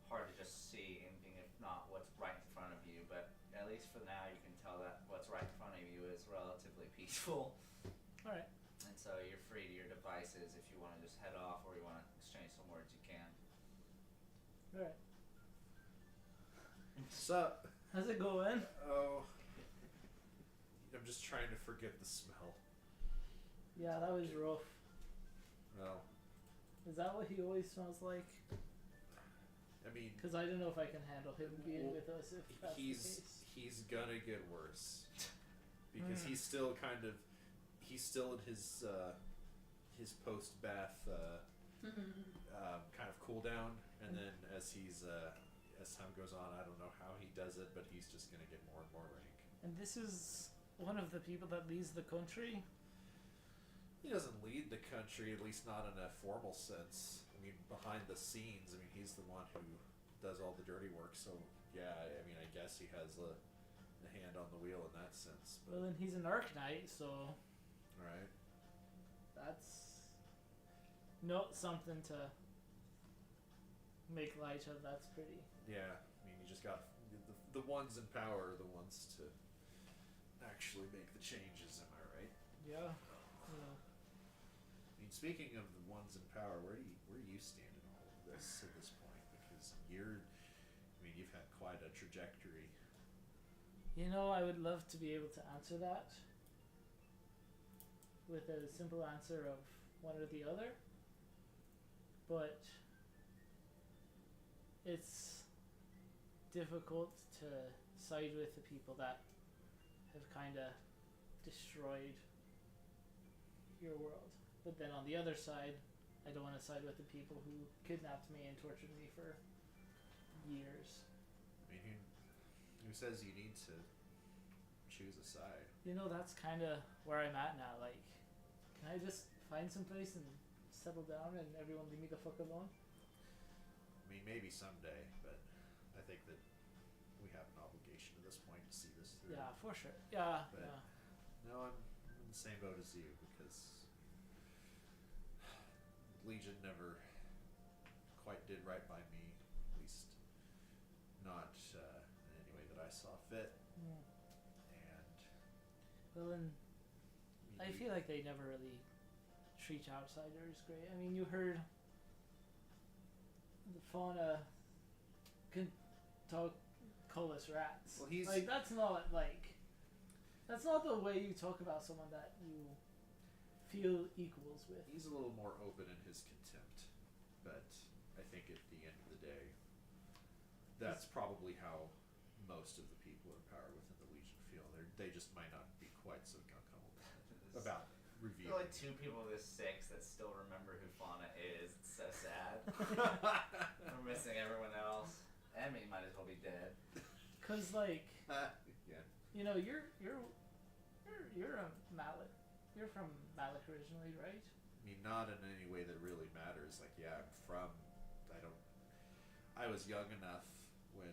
hard to just see anything if not what's right in front of you. But at least for now, you can tell that what's right in front of you is relatively peaceful. All right. And so you're free to your devices if you want to just head off or you want to exchange some words, you can. All right. Sup? How's it going? Oh. I'm just trying to forget the smell. Yeah, that was rough. Well, Is that what he always smells like? I mean, Because I don't know if I can handle him being Well, with us if that's the case. he's gonna get worse because he's still kind of in his post bath kind of cool down, and then as time goes on, I don't know how he does it, but he's just gonna get more and more rank. And this is one of the people that leads the country. He doesn't lead the country, at least not in a formal sense. I mean, behind the scenes, I mean, he's the one who does all the dirty work. So yeah, I mean, I guess he has a hand on the wheel in that sense. But Well, then he's an Arknight, so right. that's not something to make light of. That's pretty. Yeah, I mean, you just got the ones in power are the ones to actually make the changes. Am I right? Yeah. You know. I mean, speaking of the ones in power, where do you stand in all of this at this point? Because you've had quite a trajectory. You know, I would love to be able to answer that with a simple answer of one or the other, but it's difficult to side with the people that have kind of destroyed your world. But then on the other side, I don't want to side with the people who kidnapped me and tortured me for years. I mean, who says you need to choose a side? You know, that's kind of where I'm at now. Like, can I just find some place and settle down and everyone leave me the fuck alone? I mean, maybe someday, but I think that we have an obligation at this point to see this through. Yeah, for sure. Yeah, But- yeah. No, I'm in the same boat as you because Legion never quite did right by me, at least not in any way that I saw fit. Mm. And Well, and I you- feel like they never really treat outsiders great. I mean, you heard the fauna can talk collis rats. Well, he's- like that's not the way you talk about someone that you feel equals with. he's a little more open in his contempt, but I think at the end of the day, that's probably how most of the people in power within the Legion feel. They just might not be quite so gung-ho about There revealing. are like 2 people of this 6 that still remember who Fauna is. It's so sad. We're missing everyone else. Emmy might as well be dead. Cause like Yeah. you know you're a Mallet. You're from Mallet originally, right? I mean, not in any way that really matters. Like, yeah, I was young enough when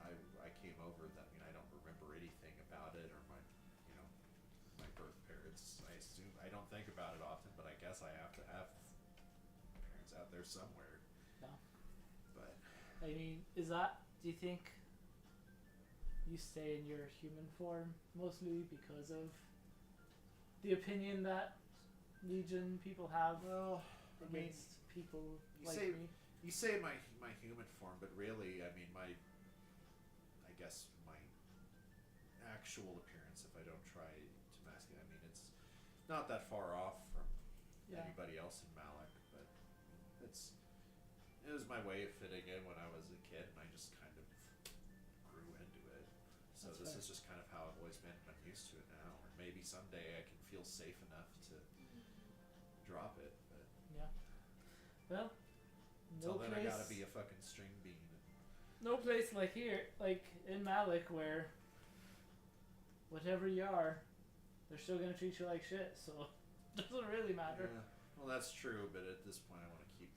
I came over that, I don't remember anything about it or my birth parents. I assume, I don't think about it often, but I guess I have to have parents out there somewhere. No. But, I mean, do you think you stay in your human form mostly because of the opinion that Legion people have well, I mean, against people you like say- me? you say my human form, but really, I mean, my actual appearance, if I don't try to mask it, I mean, it's not that far off from Yeah. anybody else in Malak, but it was my way of fitting in when I was a kid, and I just kind of grew into it. So That's this fair. is just kind of how I've always been. I'm used to it now, and maybe someday I can feel safe enough to drop it, but Yeah. Well, until no then place, I gotta be a fucking string bean. no place like here, like in Malik, where whatever you are, they're still gonna treat you like shit. So it doesn't really matter. Yeah. Well, that's true, but at this point, I want to keep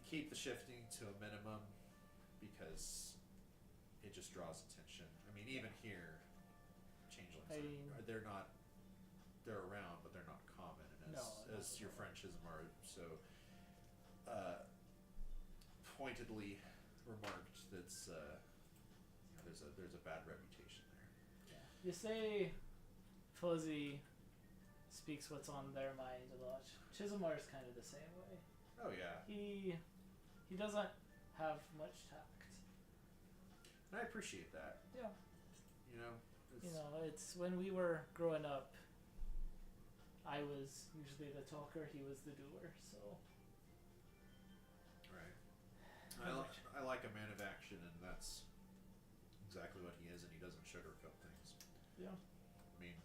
keep the shifting to a minimum because it just draws attention. I mean, even here, changelings they're around, but they're not common, and as your friend Chisholm so pointedly remarked, that's there's a bad reputation there. Yeah. You say Fuzzy speaks what's on their mind a lot. Chisholmar's kind of the same way. Oh yeah, He doesn't have much tact. and I appreciate that. Yeah. It's, It's when we were growing up, I was usually the talker, he was the doer, so right. I like a man of action, and that's exactly what he is, and he doesn't sugarcoat things. yeah. I mean,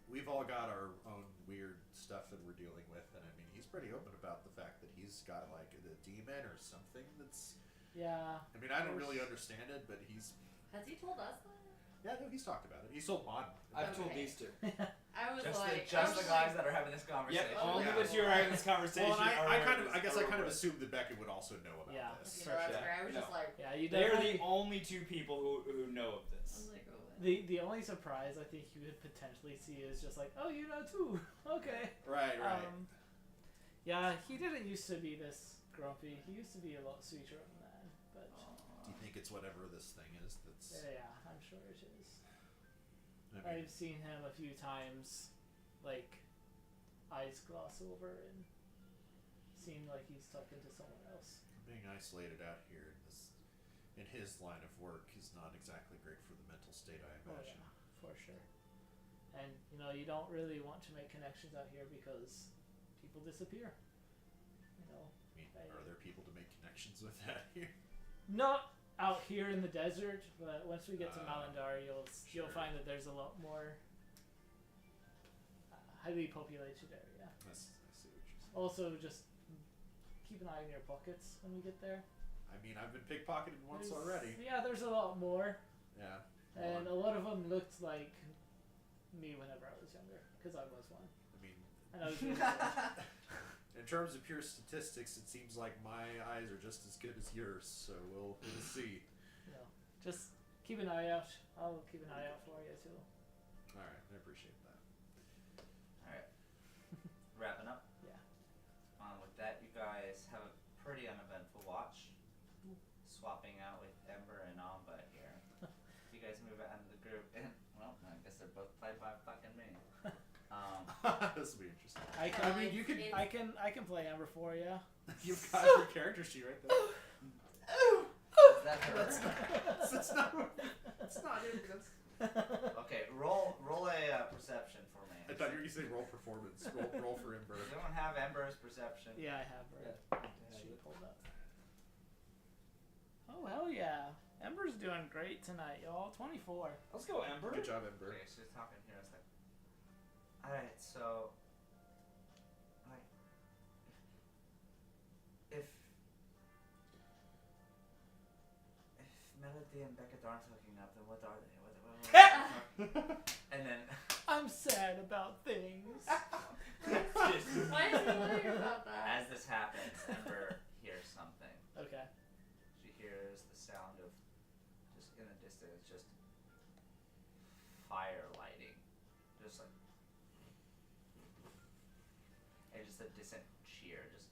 we've all got our own weird stuff that we're dealing with, and I mean, he's pretty open about the fact that he's got like a demon or something that's. Yeah. I mean, I don't really understand it, but he's. Has he told us that? Yeah, no, he's talked about it. He's told Mon. I've told Okay. these 2. I was Just like, the guys that are having this conversation. Yep, only Yeah. the 2 are having this conversation. Well, and are I aware of guess this, I are kind of aware. assumed that Beckett would also know about Yeah. this. you know, that's Yeah. fair. I was just No. like, Yeah, you They're definitely. the only 2 people who know of I this. was like, oh, The only surprise I think you would potentially see is just like, oh, you know too. Okay. Right. Yeah, he didn't used to be this grumpy. He used to be a lot sweeter than that. But Do you think it's whatever this thing is that's? yeah, I'm sure it is. I mean, I've seen him a few times, like eyes gloss over and seem like he's talking to someone else. being isolated out here in his line of work is not exactly great for the mental state, I Oh imagine. yeah, for sure. And you don't really want to make connections out here because people disappear. I mean, are there people to make connections with out here? Not out here in the desert, but once we get to Uh, Malandar, you'll sure. find that there's a lot more highly populated area. I see what you're saying. Also, just keep an eye on your pockets when we get there. I mean, I've been pickpocketed once There's- already. Yeah, there's a lot more, Yeah. and a lot of them looked like me whenever I was younger, because I was one. I mean, appreciate it. In terms of pure statistics, it seems like my eyes are just as good as yours, so we'll see. No, just keep an eye out. I'll keep an eye out for you too. All right, I appreciate that. Alright. Wrapping up. Yeah. With that, you guys have a pretty uneventful watch. Swapping out with Ember and Amba here. You guys move out into the group, and well, I guess they're both played by fucking me. This will be interesting. I can. No, I mean, it's- you can. it's- I can play Ember for you. You've got your character sheet right there. Is that her? It's not. It's not it. Okay, roll a perception for me. I thought you were going to say roll performance. Roll for Ember. You don't have Ember's perception. Yeah, I have her. Yeah. She pulled up. Oh hell yeah! Ember's doing great tonight, y'all. 24. Let's go, Ember. Good job, Ember. Okay, she's talking here. It's like, alright, so, like, if Melody and Beckett aren't hooking up, then what are they? And then, I'm sad about things. Why is he lying about that? as this happens, Ember hears something. Okay. She hears the sound of, just in the distance, just fire lighting. Just like, and just a distant cheer, just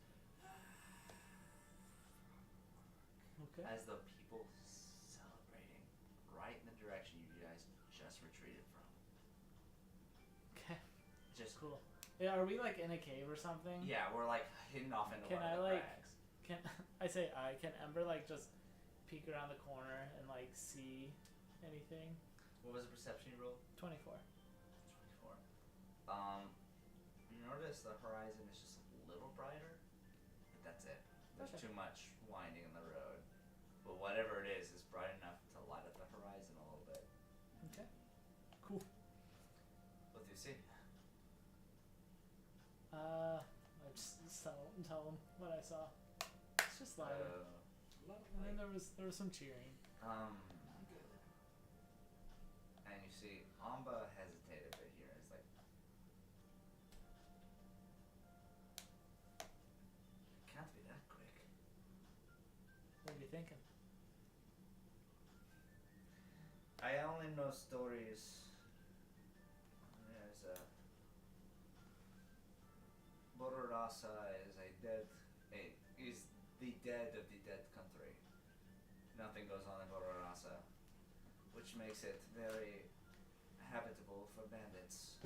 Okay. as though people celebrating right in the direction you guys just retreated from. Okay. Just, Cool. Yeah, are we like in a cave or something? yeah, we're like hidden off into Can one I, of the like- crags. Can can Ember like just peek around the corner and like see anything? What was the perception you rolled? 24. 24. You notice the horizon is just a little brighter, but that's it. There's Okay. too much winding in the road. But whatever it is bright enough to light up the horizon a little bit. Okay. Cool. What do you see? I just tell him what I saw. It's just louder. And then there was some cheering. And you see Amba hesitated a bit here. It's like, it can't be that quick. What are you thinking? I only know stories. There's a Bororasa is is the dead of the dead country. Nothing goes on in Bororasa, which makes it very habitable for bandits,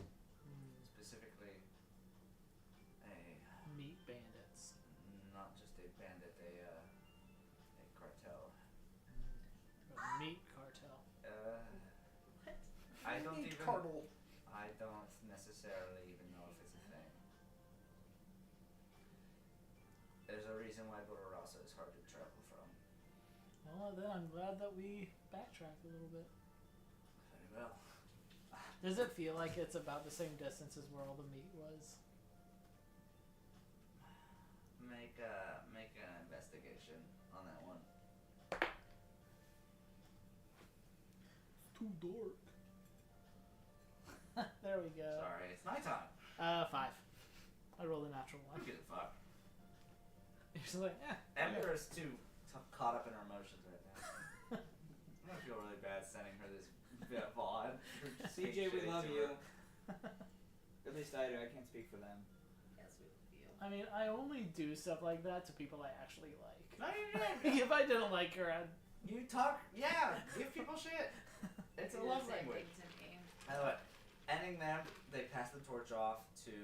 specifically Meat bandits. not just a bandit, a cartel. Or meat cartel. What? I don't even. Cardinal. I don't necessarily even know if it's a thing. There's a reason why Bororasa is hard to travel from. Well, then I'm glad that we backtracked a little bit. Very well. Does it feel like it's about the same distance as where all the meat was? Make an investigation on that one. Too dark. There we go. Sorry, it's nighttime. 5. I rolled a natural Who 1. gives a fuck? You're just like, Ember is too caught up in her emotions right now. I'm gonna feel really bad sending her this VOD. CJ, we love you. At least I do. I can't speak for them. Yes, we feel. I mean, I only do stuff like that to people I actually like. No, you didn't. If I didn't like her, I'd... You talk, yeah, give people shit. It's a Do love the same language. thing to me. By the way, ending them, they pass the torch off to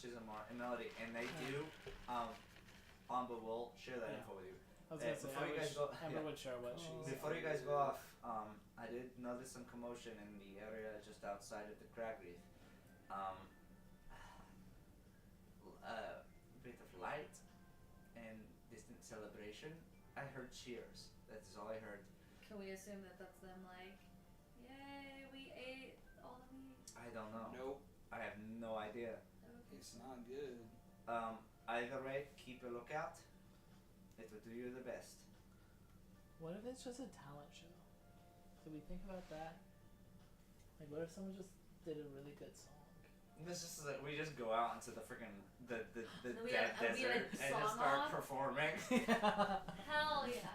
Chisholm and Melody, and they do. Amba will share that Yeah. info with you. I was gonna say, before you guys go, Ember yeah. would share what she's... Before you guys go off, I did notice some commotion in the area just outside of the crag reef. A bit of light and distant celebration. I heard cheers. That is all I heard. Can we assume that that's them like, yay, we ate all the meat? I don't know. Nope. I have no idea. Okay. It's not good. Either way, keep a lookout. It will do you the best. What if it's just a talent show? Did we think about that? Like, what if someone just did a really good song? This is like, we just go out into the freaking the Then we dead have- we have desert a and just sauna. start performing. Hell yeah.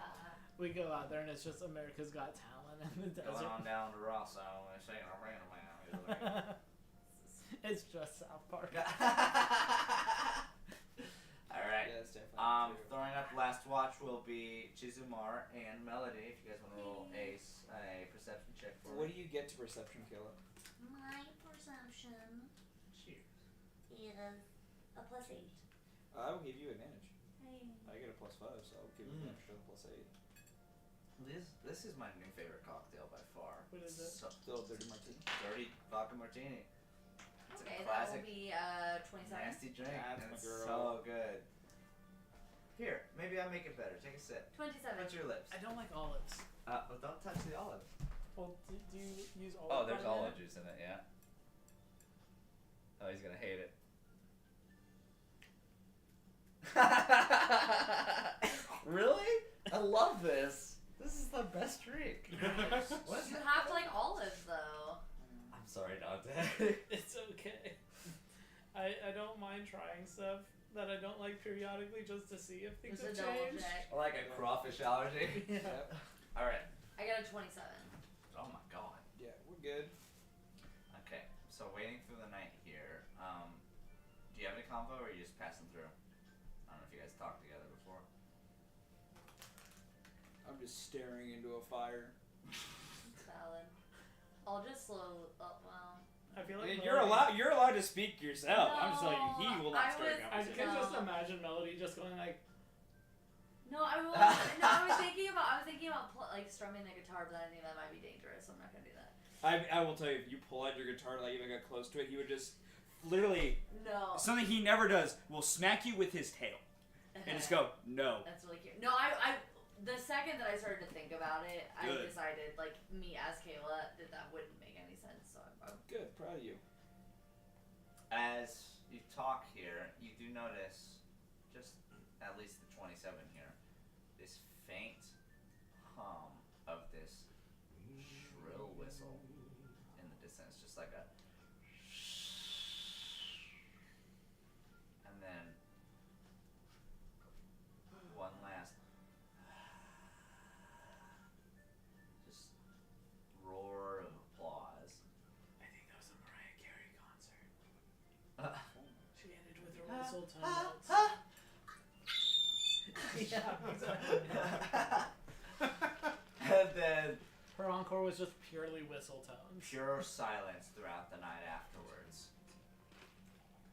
We go out there and it's just America's Got Talent in the Going desert. on down to Rosso and saying a random man. It's just South Park. Alright. Yeah, that's definitely true. Throwing up last watch will be Chizumar and Melody. If you guys want to roll a perception check for What me. do you get to perception, Kayla? My perception Cheers. is a +8. I will give you advantage. Hey. I get a +5, so I'll give you Mm. an extra +8. This is my new favorite cocktail by far. What is it? So, Still dirty martini. dirty vodka martini. It's Okay, a that will classic be 27. nasty drink. That's and my it's girl. so good. Here, maybe I'll make it better. Take a sip. 27. Touch your lips. I don't like olives. Well, don't touch the olive. Well, do you use olive? Oh, there's oil in olive it? juice in it, yeah. Oh, he's gonna hate it. Really? I love this. This is the best drink. What is You it? have to like olives though. I'm sorry, Dante. It's okay. I don't mind trying stuff that I don't like periodically just to see if things Just have a double changed. check. Like a crawfish allergy. Yeah. Alright. I got a 27. Oh my god. Yeah, we're good. Okay, so waiting through the night here. Do you have any convo or are you just passing through? I don't know if you guys talked together before. I'm just staring into a fire. Valid. I'll just slow up. Well, I feel like And Melody- you're allowed to speak yourself. I'm just telling you, he will not I start a was- I conversation. can just No. imagine Melody just going like, no, I was. No, I was thinking about like strumming the guitar, but I think that might be dangerous, so I'm not gonna do that. I will tell you, if you pull out your guitar, like even got close to it, he would just literally No. something he never does will smack you with his tail and just go no. That's really cute. No, I. The second that I started to think about it, I Good. decided, like me as Kayla, that wouldn't make any sense. So I'm Good, proud of you. As you talk here, you do notice, just at least the 27 here, this faint hum of this shrill whistle in the distance, just like a and then one last just roar of applause. I think that was a Mariah Carey concert. Uh, She ended with her mistletoe notes. And then Her encore was just purely whistle tones. pure silence throughout the night afterwards.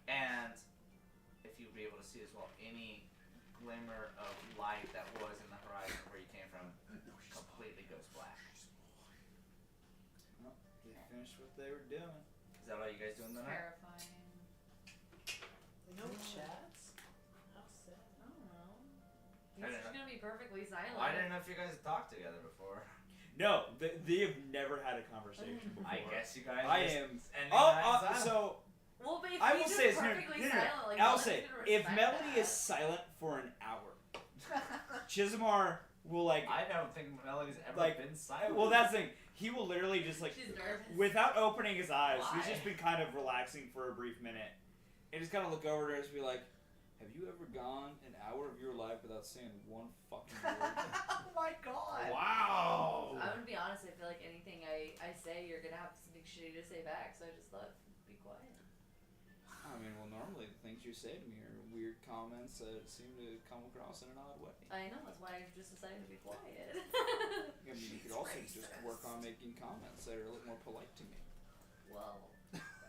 And if you'd be able to see as well, any glimmer of light that was in the horizon where you came from completely goes black. Well, they finished what they were doing. Is that all you guys doing tonight? terrifying. No chats? How sad. I don't know. I He's don't just gonna be perfectly silent. Well, I didn't know if you guys talked together before. No, they have never had a conversation before. I guess you guys. I just am. ending the night in silence. So Well, but if I he's will just say this. No, perfectly no, no, silent, like, I'll Melody's say gonna if respect Melody that. is silent for an hour, Chizmar will like. I don't think Melody's ever Like, been silent. Well, that's the thing. He will literally just like, She's nervous. without opening his eyes, he's Why? just been kind of relaxing for a brief minute, and just kind of look over to us and be like, "Have you ever gone an hour of your life without saying one fucking word?" Oh my god. Wow. I'm gonna be honest. I feel like anything I say, you're gonna have something shitty to say back. So I just thought, be quiet. I mean, well, normally the things you say to me are weird comments that seem to come across in an odd way. I know. That's why I just decided to be quiet. I mean, you could also just work on making comments that are a little more polite to me. Well,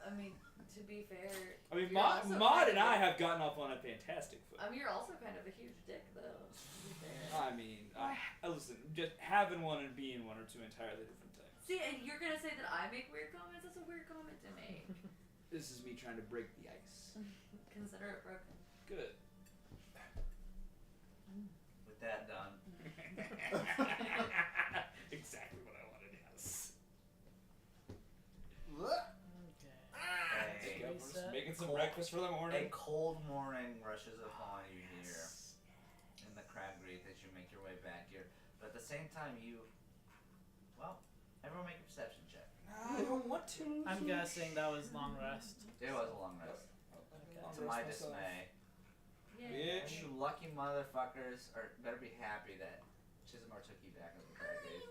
I mean, to be fair. I mean, you're Maud also and kind of I have gotten off on a fantastic foot. you're also kind of a huge dick, though. To be fair. I mean, listen, just having one and being one are two entirely different things. See, and you're gonna say that I make weird comments? That's a weird comment to make. This is me trying to break the ice. Consider it broken. Good. With that done. Exactly what I wanted, yes. Okay. Hey. We're just Reset. making some Cold. breakfast for the A morning. cold morning rushes upon you here in the crag-reef as you make your way back here. But at the same time, everyone make a perception check. I don't want to. I'm guessing that was long rest. It was a long rest. Okay. To my dismay. Bitch. You lucky motherfuckers better be happy that Chismar took you back as a drag race.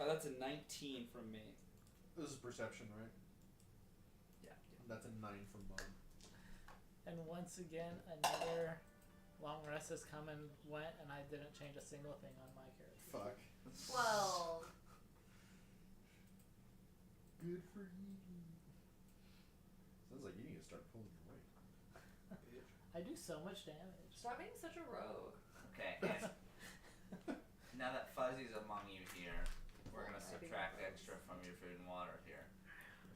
Oh, that's a 19 from me. This is perception, right? Yeah. That's a 9 from Mom. And once again, another long rest has come and went, and I didn't change a single thing on my character. Fuck. 12. Good for you. Sounds like you need to start pulling your weight. I do so much damage. Stop being such a rogue. Okay, and now that Fuzzy's among you here, we're gonna subtract extra from your food and water here.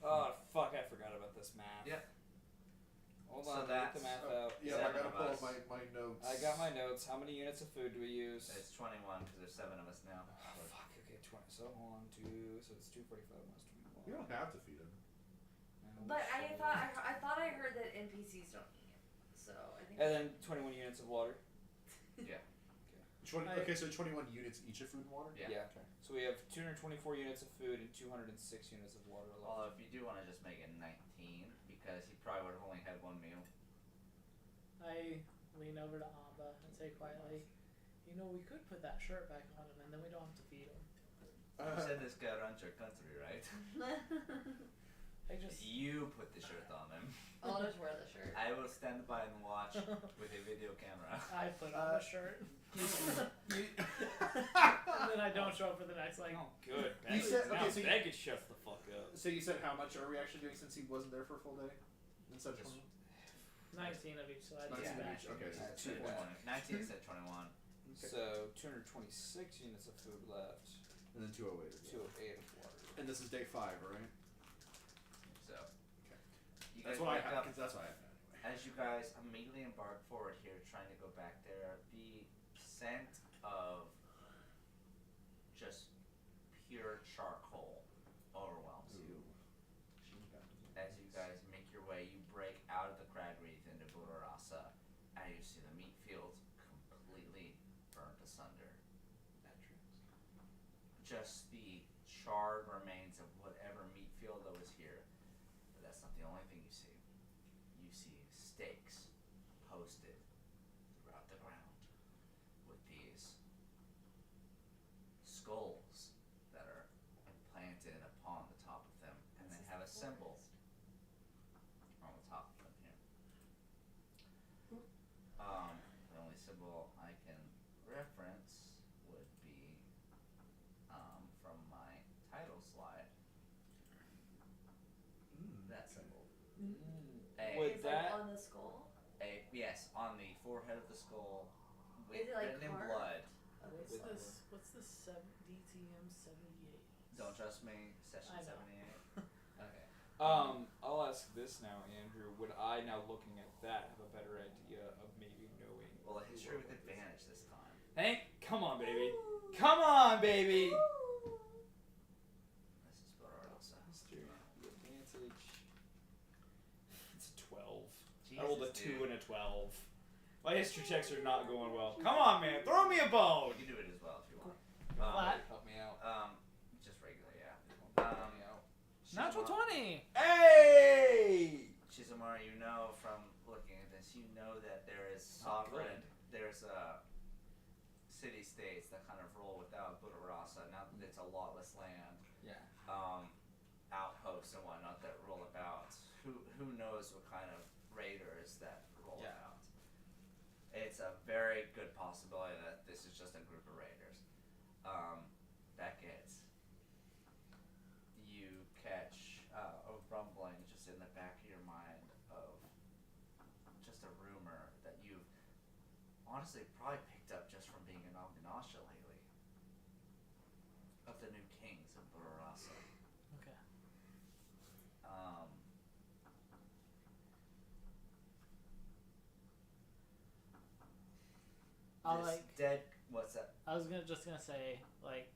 Oh, fuck, I forgot about this math. Yep. Hold So on, get the that's- math out. Yeah, I 7 gotta of pull us. up my notes. I got my notes. How many units of food do we use? It's 21 because there's 7 of us now. Oh, fuck, okay, 20. So hold on, so it's 245 minus 21. You don't have to feed him. But I thought I heard that NPCs don't eat. So I think. And then 21 units of water. Yeah. Okay, so 21 units each of food and water? Yeah. Okay. So we have 224 units of food and 206 units of water left. Although if you do want to just make it 19, because he probably would have only had 1 meal. I lean over to Amba and say quietly, you know, we could put that shirt back on him, and then we don't have to feed him. You said this guy runs your country, right? I just... You put the shirt on him. I'll just wear the shirt. I will stand by and watch with a video camera. I put on a shirt. And then I don't show up for the next, like... Oh, good. You said- okay, so you- Baggage shuts the fuck up. So you said how much are we actually doing since he wasn't there for a full day? Instead of 20? 19 of each, so I 19 just of back. each, okay. That's Two it. 20. 19 said 21. Okay. So 226 units of food left. And then 208 as well. 208 of water. And this is day 5, right? So. Okay. You That's guys what I wake have. up. 'Cause that's what I have anyway. As you guys immediately embark forward here, trying to go back there, the scent of just pure charcoal overwhelms you. As you guys make your way, you break out of the crag wreath into Budorasa, and you see the meat fields completely burnt asunder. Just the charred remains of whatever meat field that was here. But that's not the only thing you see. You see stakes posted throughout the ground with these skulls that are planted upon the top of them, and then have a symbol on the top of them here. The only symbol I can reference would be from my title slide. That symbol. Would It's that- like on the skull. Yes, on the forehead of the skull, with Is it like written in carved? blood. What's this DTM 78? Don't trust me. Session I know. 78. Okay. I'll ask this now, Andrew. Would I, now looking at that, have a better idea of maybe knowing? Well, a history with advantage this time. Hank, come on, baby. Come on, baby. This is Budorasa. History, the advantage. It's a 12. Jesus, I rolled a dude. 2 and a 12. My history checks are not going well. Come on, man. Throw me a bone. You can do it as well if you want. Flat. Help me out. Just regular, yeah. Help me out. Natural 20! Hey! Shizumara, you know from looking at this, you know that there is Not sovereign, there's city-states that kind of roll without Budorasa, now that it's a lawless land, Yeah. outposts and whatnot that roll about. Who knows what kind of raiders that roll Yeah. about. It's a very good possibility that this is just a group of raiders. Beckett, you catch a rumbling just in the back of your mind of just a rumor that you've honestly probably picked up just from being in Alganasha lately of the new kings of Budorasa. Okay. I'll This like... dead. What's that? I was just gonna say, like,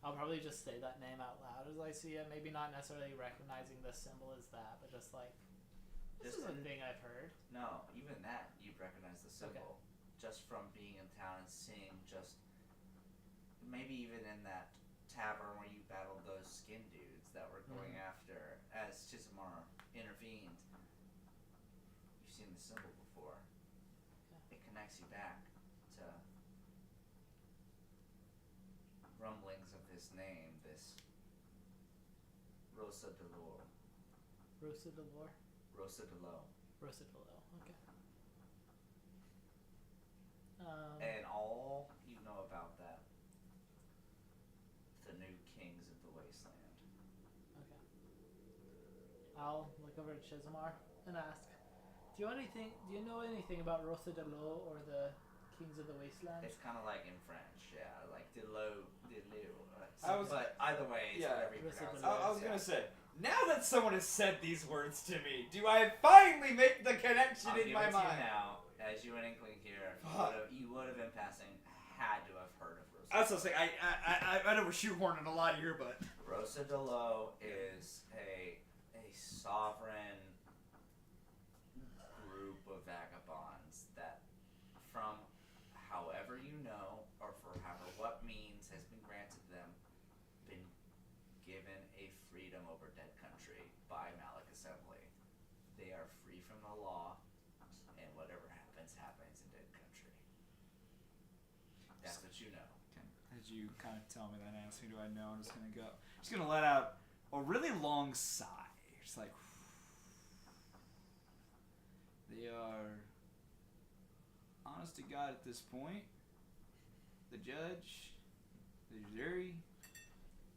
I'll probably just say that name out loud as I see it. Maybe not necessarily recognizing the symbol as that, but just like, this Just is a an- thing I've heard. No, even that you'd recognize the symbol just from being in town and seeing just maybe even in that tavern where you battled those skin dudes that were going after as Chisimar intervened. You've seen the symbol before. It connects you back to rumblings of this name, this Rosa Delore. Rosa Delore? Rosa Delore. Rosa Delore, okay. And all you know about that, the new kings of the wasteland. Okay. I'll look over at Chisimar and ask, do you know anything about Rosa Delore or the Kings of the Wasteland? It's kind of like in French, yeah, like Delore. But either way, it's yeah, whatever you Rosa pronounce Delore. it. I was gonna say, now that someone has said these words to me, do I finally make the connection I'll in give my it to mind? you now, as you were inkling here, you would have been passing, had to have heard of Rosa. I was saying, I know we're shoehorning a lot here, but Rosa Delore is a sovereign group of vagabonds that, from however you know, or for however what means has been granted them, been given a freedom over Dead Country by Malik Assembly. They are free from the law, and whatever happens, happens in Dead Country. That's what you know. as you kind of tell me that and ask me, do I know? I'm just gonna let out a really long sigh. Just like they are, honest to God, at this point, the judge, the jury,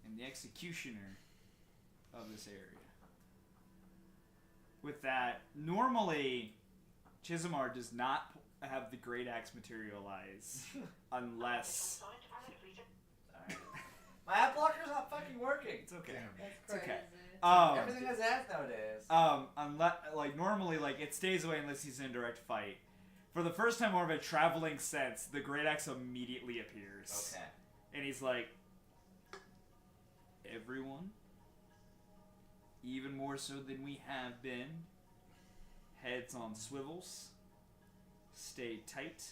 and the executioner of this area. With that, normally, Chisimar does not have the great axe materialize unless Alright. My ad blocker's not fucking working. it's okay. That's It's okay. crazy. Everything has ads nowadays. Unless normally it stays away unless he's in a direct fight. For the first time, more of a traveling sense, the great axe immediately appears. Okay. And he's like, everyone, even more so than we have been, heads on swivels, stay tight,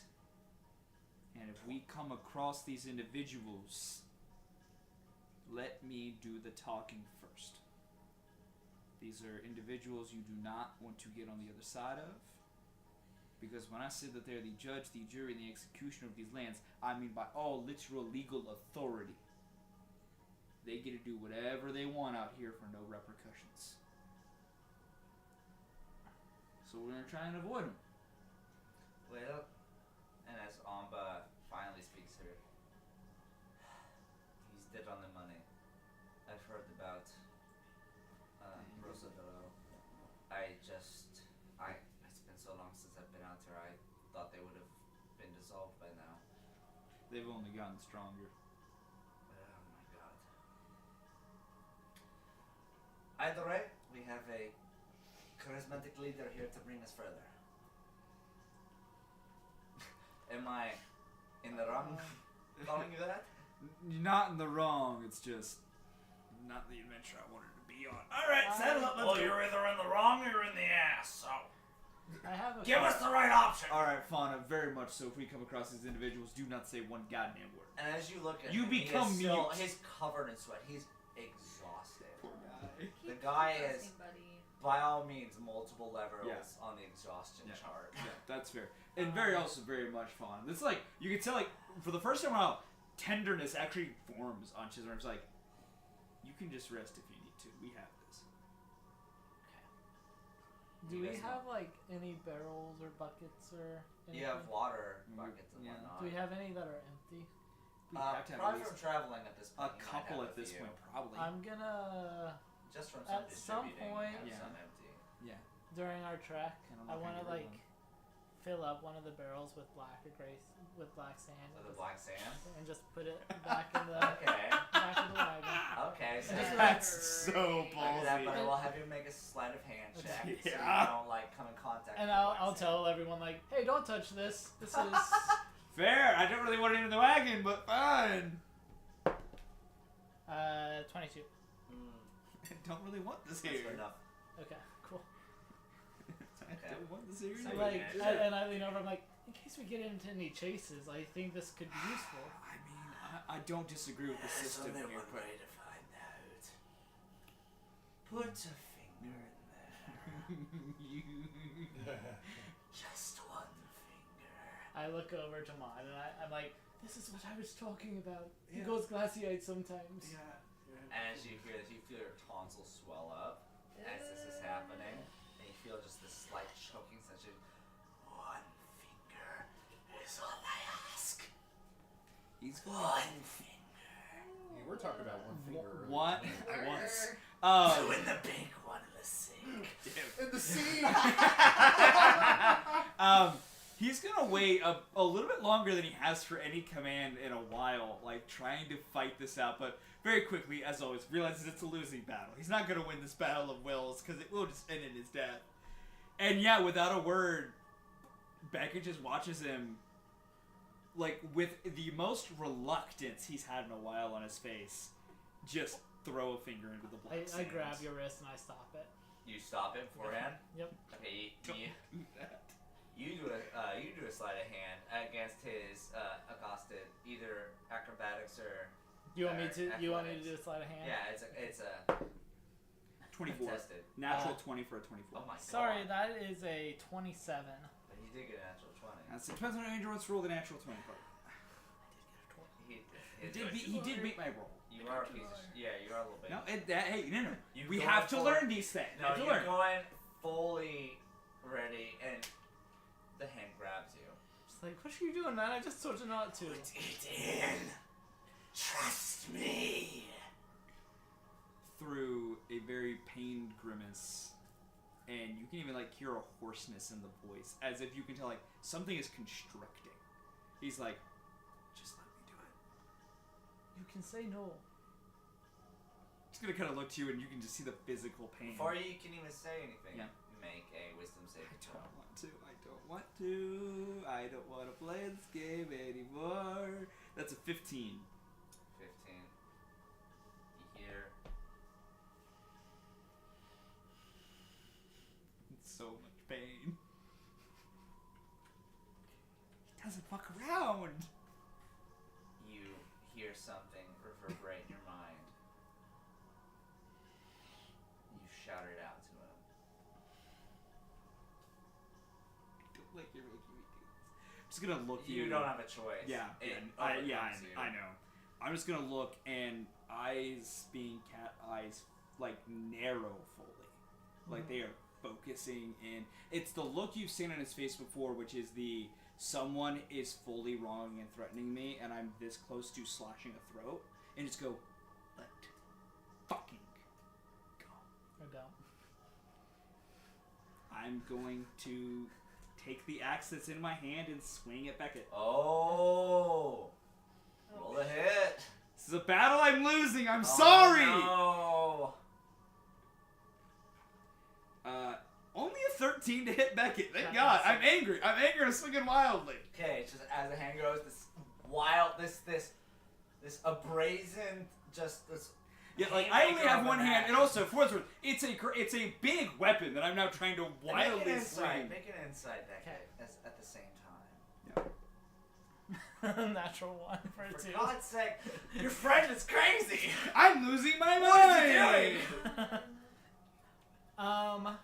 and if we come across these individuals, let me do the talking first. These are individuals you do not want to get on the other side of, because when I say that they're the judge, the jury, and the executioner of these lands, I mean by all literal legal authority. They get to do whatever they want out here for no repercussions. So we're gonna try and avoid them. Well, and as Amba finally speaks here, he's dead on the money. I've heard about Rosa Delore. It's been so long since I've been out here, I thought they would have been dissolved by now. They've only gotten stronger. Oh my god. Either way, we have a charismatic leader here to bring us further. Am I in the wrong calling you that? You're not in the wrong. It's just not the adventure I wanted to be on. All right, settle up. Let's go. You're either in the wrong or you're in the ass. So I have a give us the right option. All right, Fauna. Very much so. If we come across these individuals, do not say one goddamn word. And as you look at You him, become he is still, mute. he's covered in sweat. He's exhausted. Poor guy. The guy is, Interesting, buddy. by all means, multiple levels Yeah. on the exhaustion Yeah. chart. Yeah, that's fair. And very much fun. It's like you can tell, like for the first time in a while, tenderness actually forms on Chisimar. It's like you can just rest if you need to. We have this. Do You we guys know. have like any barrels or buckets or anything? You have water Mm, buckets and yeah. whatnot. Do we have any that are empty? We have to have at probably least from traveling at this a point. you might couple have at this few. point, probably. I'm gonna Just from At some distributing, point- have Yeah. some empty. Yeah. during our trek, And I'm I not want to gonna get like rid fill up one of the barrels with black or gray with black sand So and the just- black sand. and just put it back in the Okay. back of the wagon. Okay. So Just That's so I do that, but I ballsy. will have you make a sleight of hand check so you Yeah. don't like come in contact. And with I'll black I'll sand. tell everyone like, hey, don't touch this. This is Fair. I don't really want it in the wagon, but fine. 22. I don't really want this That's here. fair enough. Okay, cool. I don't want this here. So I'm we like, can- and I lean over. I'm like, in case we get into any chases, I think this could be useful. I mean, I don't disagree with the There's system only here, one but way to find out. Put a finger in there. Just one finger. I look over to Mon and I'm like, this is what I was talking about. He Yeah. goes glassy-eyed sometimes. Yeah. As you hear this, you feel your tonsils swell up as this is happening, and you feel just this slight choking sensation. One finger is all I ask. he's going. One finger. Yeah, we're talking about one finger. earlier. What? Once. Two in the bank, one in the sink. In the sea. He's gonna wait a little bit longer than he has for any command in a while, like trying to fight this out, but very quickly, as always, realizes it's a losing battle. He's not gonna win this battle of wills, because it will just end in his death. And yeah, without a word, Beckett just watches him, like, with the most reluctance he's had in a while on his face, just throw a finger into the black I sands. grab your wrist and I stop it. You stop it beforehand. Yep. Okay, Don't do that. you do a sleight of hand against his accosted either acrobatics or You want me to? You want me to athletics. do a sleight of hand? Yeah, it's a 24. tested. Natural 20 for a 24. Oh my god. Sorry, that is a 27. But he did get a natural 20. It depends on how Andrew wants to roll the natural 20 part. He did make my roll. You are a piece of yeah, you are a little bit. No, hey, no. You We going have to for- learn these things. We No, have to you're learn. going fully ready, and the hand grabs you. It's like, what are you doing, man? I just told you not to. Put it in. Trust me. Through a very pained grimace, and you can even like hear a hoarseness in the voice, as if you can tell like something is constricting. He's like, just let me do it. You can say no. He's gonna kind of look to you, and you can just see the physical pain. Before you can even say anything, Yeah. make a wisdom I saving throw. don't want to. I don't want to play this game anymore. That's a 15. 15. You hear. It's so much pain. He doesn't fuck around. You hear something reverberate in your mind. You shout it out to him. Don't like you're making me do this. I'm just gonna look. You don't have a choice. Yeah, It I overcomes you. know. I'm just gonna look, and eyes being cat eyes, like narrow fully, like they are focusing in. It's the look you've seen on his face before, which is the someone is fully wronging and threatening me, and I'm this close to slashing a throat, and just go, let fucking go. Or don't. I'm going to take the axe that's in my hand and swing it back at. Oh! Roll a hit. This is a battle I'm losing. I'm Oh, sorry. No. Only a 13 to hit Beckett. Thank That God. makes I'm angry. I'm angry. I'm swinging wildly. Okay, it's just as the hand goes, this wild, this abrasion, just this. Yeah, like I only haymaker have of one an hand, axe. and also for what's worth, it's a big weapon that I'm now trying to Make an wildly insight. swing. Make an insight that Okay. at the same time. Natural 1 for a For 2. God's sake, your friend is crazy. I'm losing my mind. What is he doing? God.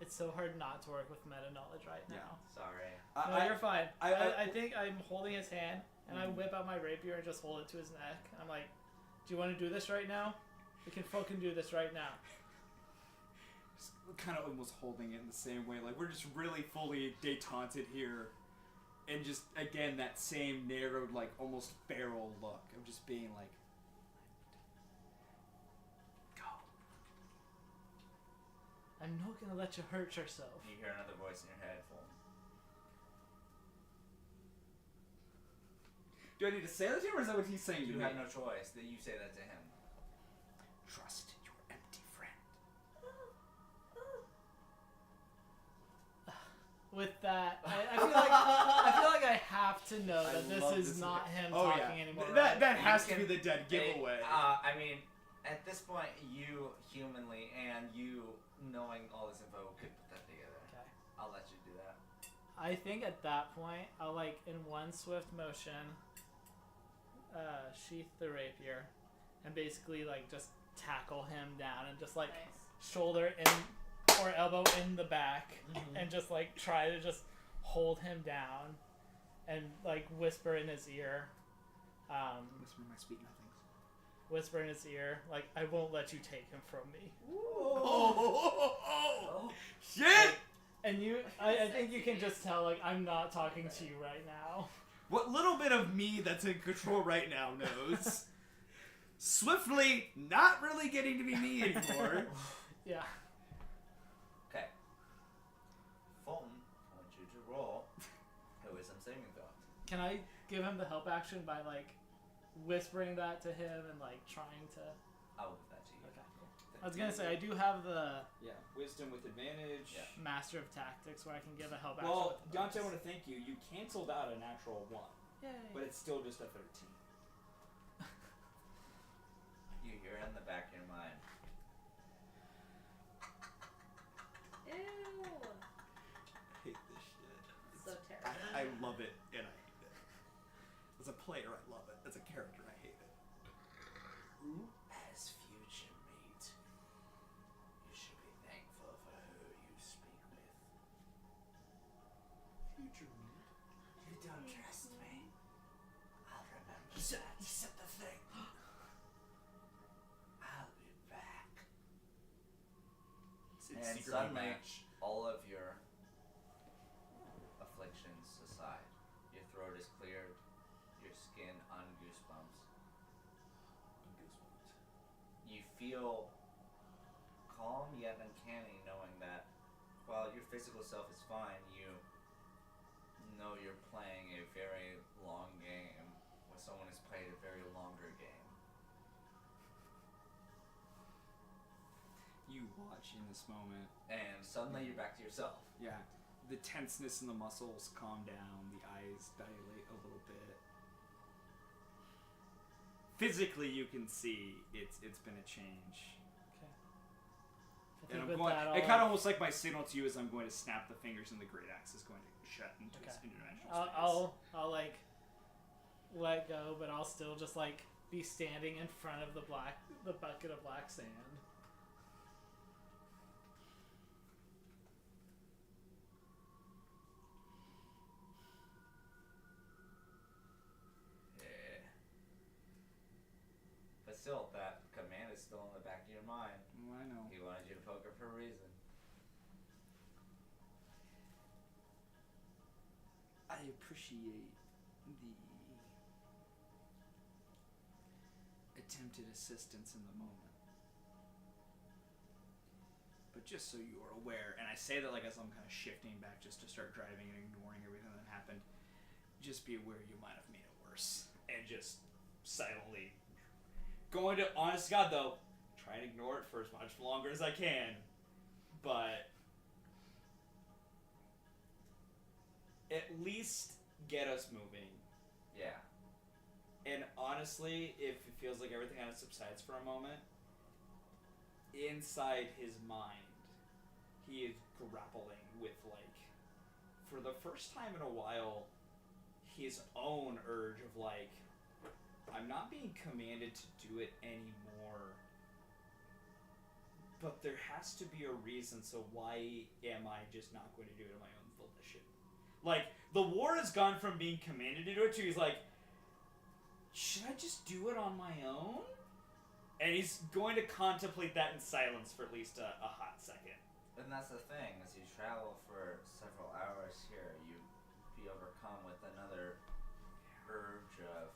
It's so hard not to work with meta knowledge right now. Yeah. Sorry. No, you're fine. I- I think I'm holding his hand, and I whip out my rapier and just hold it to his neck. I'm like, do you want to do this right now? We can fucking do this right now. Just kind of almost holding it in the same way. Like we're just really fully détented here, and just again that same narrowed, like almost feral look of just being like, go. I'm not gonna let you hurt yourself. You hear another voice in your head. Do I need to say that to him, or is that what he's saying to You me? have no choice. That you say that to him. Trust your empty friend. With that, I feel like I have to know I that this love is this not game. him Oh, talking yeah. anymore. That right? has to You be the dead giveaway. I mean, at this point, you humanly and you knowing all this info could put that together. Okay. I'll let you do that. I think at that point, I'll like in one swift motion, sheath the rapier, and basically like just tackle him down and just like shoulder in or elbow in the back, and just like try to just hold him down, and like whisper in his ear. Whisper my sweet nothings. Whisper in his ear, like, I won't let you take him from me. Oh. Shit! And I think you can just tell, like, I'm not talking to you right now. What little bit of me that's in control right now knows. Swiftly not really getting to be me anymore. Yeah. Okay. Fulton, I want you to roll a wisdom saving throw. Can I give him the help action by, like, whispering that to him and, like, trying to... I will give that to you. Okay, cool. I was gonna say, I do have the Yeah, wisdom with advantage. Yeah. Master of Tactics where I can give a help action. Well, with the Dante, I bonus. want to thank you. You canceled out a natural 1, Yay. but it's still just a 13. You hear it in the back of your mind. Ew. I hate this shit. So terrible. I love it and I hate it. As a player, I love it. As a character, I hate it. As future mate, you should be thankful for who you speak with. Future meat. You don't trust me? I'll remember He said that. the thing. I'll be back. It's And secretly suddenly, match. all of your afflictions aside, your throat is cleared, your skin ungoosebumps. You feel calm yet uncanny, knowing that while your physical self is fine, you know you're playing a very long game with someone who's played a very longer game. You watch in this moment. And suddenly you're back to yourself. Yeah. The tenseness in the muscles calm down. The eyes dilate a little bit. Physically, you can see it's been a change. Okay. I And think I'm with going. that, It kind of almost like my signal to you is I'm going to snap the fingers, and the great axe is going to shut into its interdimensional space. I'll like let go, but I'll still just like be standing in front of the bucket of black sand. Yeah. But still, that command is still in the back of your mind. Oh, I know. He wanted you to poke her for a reason. I appreciate the attempted assistance in the moment. But just so you are aware, and I say that like as I'm kind of shifting back just to start driving and ignoring everything that happened, just be aware you might have made it worse. And just silently going to, honest to God though, try and ignore it for as much longer as I can. But at least get us moving. Yeah. And honestly, if it feels like everything kind of subsides for a moment, inside his mind, he is grappling with, like, for the first time in a while, his own urge of, like, I'm not being commanded to do it anymore, but there has to be a reason, so why am I just not going to do it on my own volition? Like, the war has gone from being commanded to do it to he's like, should I just do it on my own? And he's going to contemplate that in silence for at least a hot second. And that's the thing, as you travel for several hours here, you be overcome with another urge of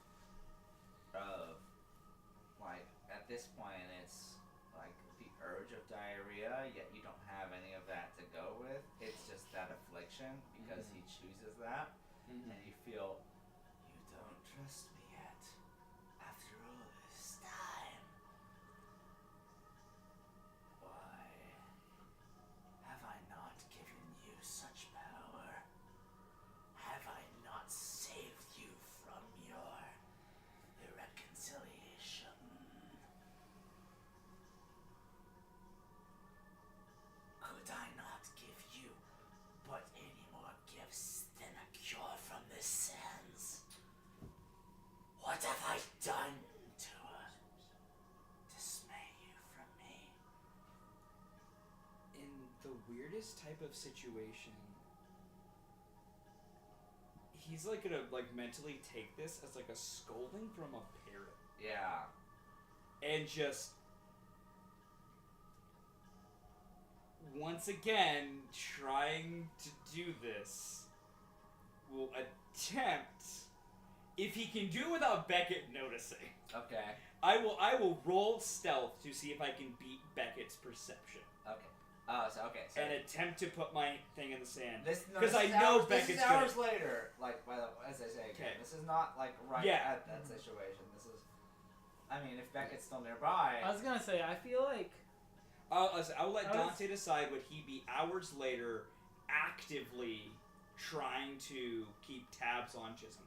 like, at this point it's like the urge of diarrhea, yet you don't have any of that to go with. It's just that affliction because he chooses that, and you feel, you don't trust me yet, after all this time. Why have I not given you such power? Have I not saved you from your irreconciliation? Could I not give you but any more gifts this type of situation, he's like gonna like mentally take this as like a scolding from a parent. Yeah. And just once again trying to do this will attempt, if he can do it without Beckett noticing. Okay. I will roll stealth to see if I can beat Beckett's perception. Okay. So And attempt to put my thing in the sand. this Because this I is know hours, Beckett's this is hours later. Like, by the as I say again, Okay. this is not like right Yeah. at that situation. This is, I mean, if Beckett's still nearby. I was gonna say, I feel like I'll let I was- Dante decide. Would he be hours later actively trying to keep tabs on Chisholm?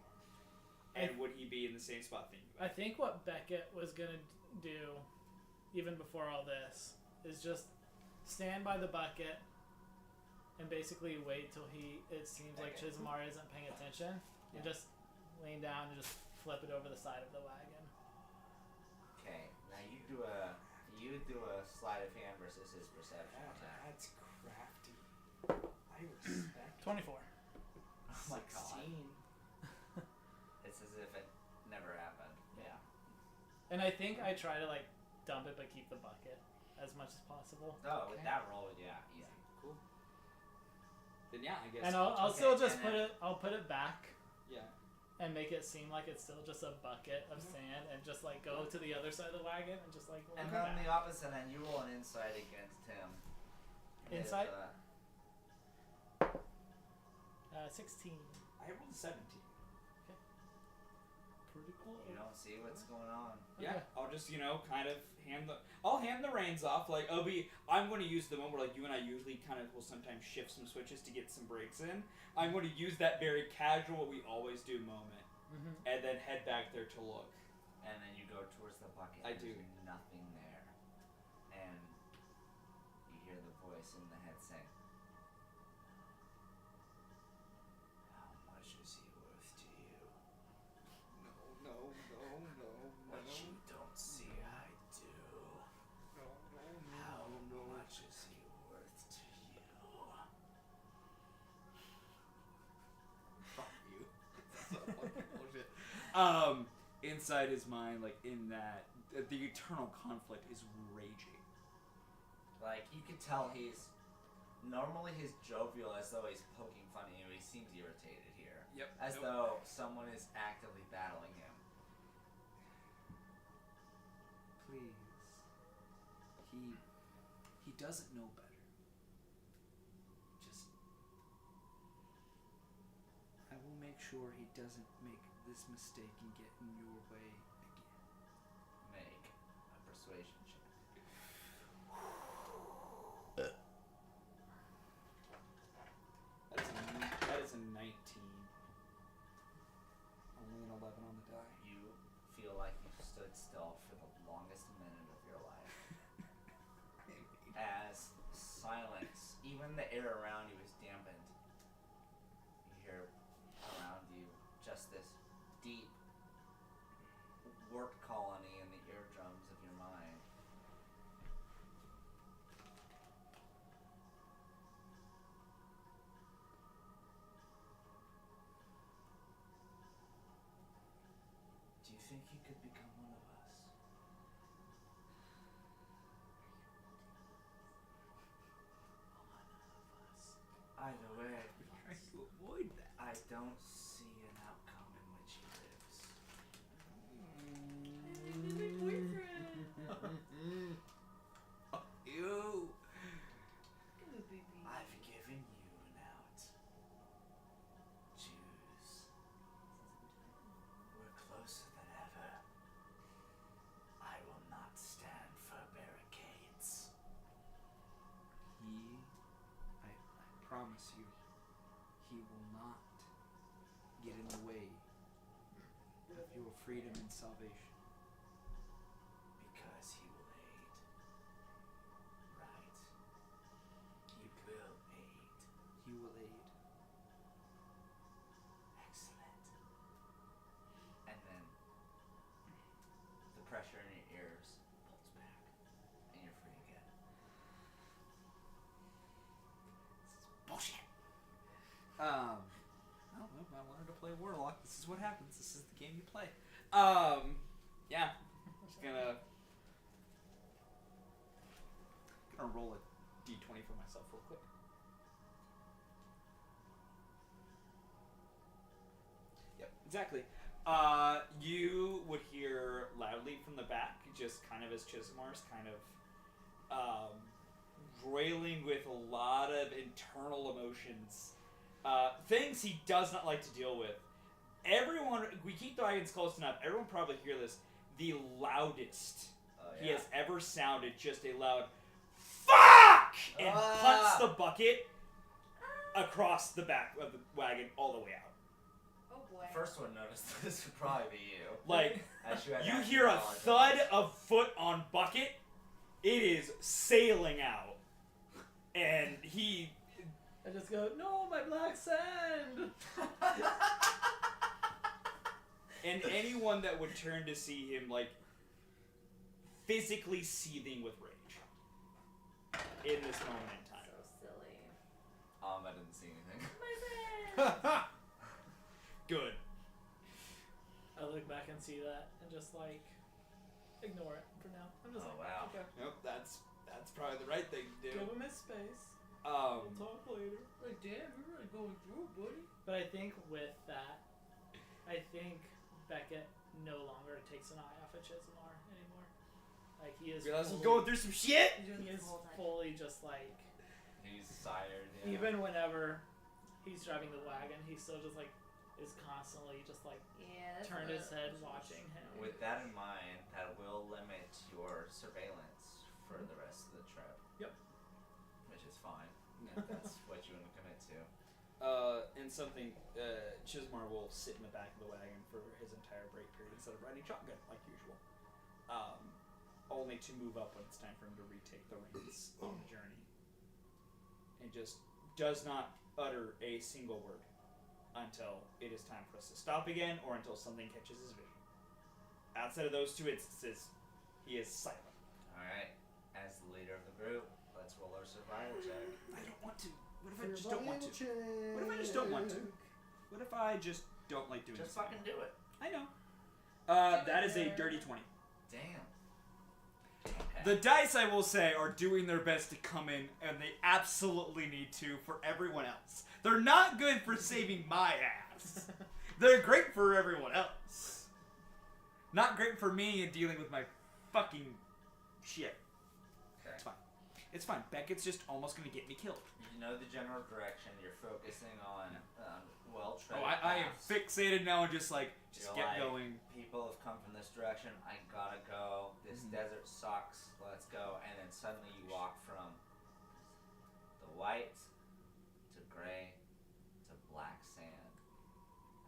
And would he be in the same spot thinking I about it? think what Beckett was gonna do, even before all this, is just stand by the bucket and basically wait till it seems like Okay. Chismar isn't paying attention, and just lean down and just flip it over the side of the wagon. Okay. Now you do a sleight of hand versus his perception attack. That's crafty. I respect. 24. Oh my god. It's as if it never happened. Yeah. And I think I try to like dump it but keep the bucket as much as possible. Oh, with Okay. that roll, yeah, easy. Cool. Then yeah, I guess. And I'll okay, still just and put then- it. I'll put it back Yeah. and make it seem like it's still just a bucket of sand, and just like go to the other side of the wagon and just like. And lean then on back. the opposite end, you roll an insight against him. Insight? His, 16. I rolled a 17. Pretty cool. you don't see what's going on. Yeah, Okay. I'll just kind of I'll hand the reins off. Like I'm going to use the moment where like you and I usually kind of will sometimes shift some switches to get some breaks in. I'm going to use that very casual, what we always do moment, Mm-hmm. and then head back there to look. And then you go towards the bucket. I and do. There's nothing there. And you hear the voice in the head saying, "How much is he worth to you? No. What you don't see, I do. How much is he worth to you?" Fuck you. Bullshit. Inside his mind, like in that, the eternal conflict is raging. Like, you could tell normally he's jovial, as though he's poking fun at you. He seems irritated here. Yep. As though someone is actively battling him. Please. He doesn't know better. Just I will make sure he doesn't make this mistake and get in your way again. Make a persuasion check. That is a 19. Only an 11 on the die. You feel like you stood still for the longest minute of your life. As silence, even the air around you is dampened. You hear around you just this deep wart colony in the eardrums of your mind. Do you think you could become one of us? Either way, Trying to avoid that. I don't see an outcome in which he lives. He's my boyfriend. Ew. Come on, baby. I've given you an out. Choose. We're closer than ever. I will not stand for barricades. I promise you, he will not get in the way of your freedom and salvation. Because he will aid. Right. He will aid. He will aid. Excellent. And then the pressure in your ears pulls back, and you're free again. Well, I wanted to play Warlock. This is what happens. This is the game you play. Yeah. Just gonna roll a d20 for myself real quick. Yep, exactly. You would hear loudly from the back, just kind of as Chismar's kind of roiling with a lot of internal emotions. Things he does not like to deal with. Everyone, we keep the wagons close enough, everyone probably hear this. The loudest he has ever sounded, just a loud FUCK! And punts the bucket across the back of the wagon all the way out. Oh boy. First one noticed this would probably be you. Like, As you had you to hear a acknowledge thud it. of foot on bucket. It is sailing out. And he... I just go, no, my black sand! And anyone that would turn to see him, like, physically seething with rage. In this moment in time. So silly. I didn't see anything. My sand! Good. I look back and see that and just like ignore it for now. I'm just Oh, like, wow. okay. Nope, that's probably the right thing to do. Give him his space. We'll Um, talk later. Like, damn, you're really going through it, buddy. But I think with that, I think Beckett no longer takes an eye off of Chismar anymore. Like he is. realize I'm fully- going through some shit. He The is whole time. fully just like. He's sired. Yeah. Even whenever he's driving the wagon, he still just like is constantly just like Yeah. That's turned his head watching him. With that in mind, that will limit your surveillance for the rest of the trip. Yep. Which is fine. If that's what you want to commit to. And something, Chismar will sit in the back of the wagon for his entire break period instead of riding shotgun like usual. Only to move up when it's time for him to retake the reins on the journey. And just does not utter a single word until it is time for us to stop again or until something catches his vision. Outside of those two instances, he is silent. Alright. As the leader of the group, let's roll our survival check. I don't want to. What if I just don't want to? What if I just don't want to? What if I just don't like doing Just this? fucking do it. I know. That is a dirty 20. Damn. The dice, I will say, are doing their best to come in, and they absolutely need to for everyone else. They're not good for saving my ass. They're great for everyone else. Not great for me and dealing with my fucking shit. Okay. It's fine. It's fine. Beckett's just almost gonna get me killed. You know the general direction. You're focusing on well-treaded Oh, I am paths. fixated now and just like, just You're get like, going. People have come from this direction. I gotta go. This desert sucks. Let's go. And then suddenly you walk from the white to gray to black sand,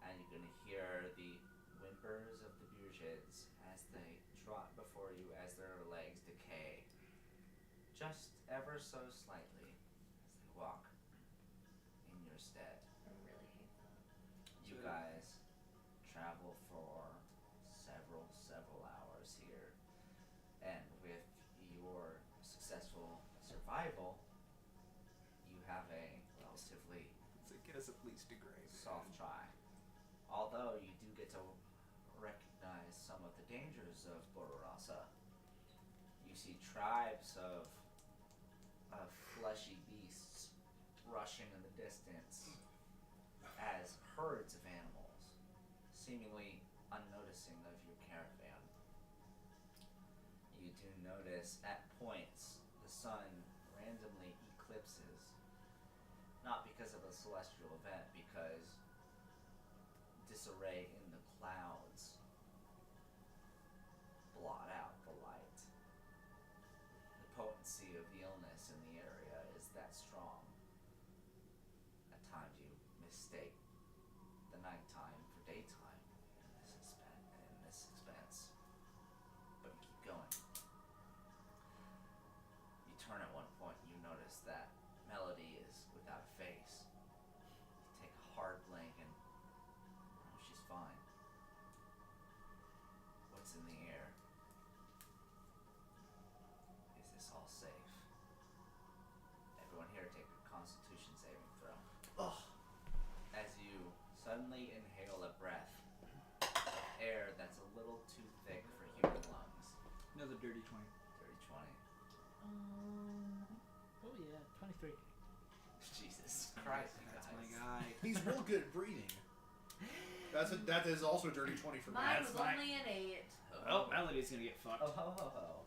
and you're gonna hear the whimpers of the Bourgets as they trot before you as their legs decay, just ever so slightly as they walk in your stead. I really hate them. You guys travel for several hours here, and with your successful survival, you have a relatively So get us at least a grade. soft try. Although you do get to recognize some of the dangers of Bororasa. You see tribes of fleshy beasts rushing in the distance as herds of animals, seemingly unnoticing of your caravan. You do notice at points the sun randomly eclipses, not because of a celestial event, because disarray in the clouds blot out the light. The potency of the illness in the area is that strong. At times you mistake the nighttime for daytime in this expense. But you keep going. You turn at one point and you notice that Melody is without a face. You take a hard blink and she's fine. What's in the air? Is this all safe? Everyone here take a Constitution saving throw. Oh, suddenly inhale a breath of air that's a little too thick for human lungs. Another dirty 20. Dirty 20. Oh yeah, 23. Jesus Christ, you That's guys. my guy. He's real good at breathing. That is also a dirty 20 for me. Mine That's was fine. only an 8. Oh, Melody's gonna get fucked. Oh ho ho ho.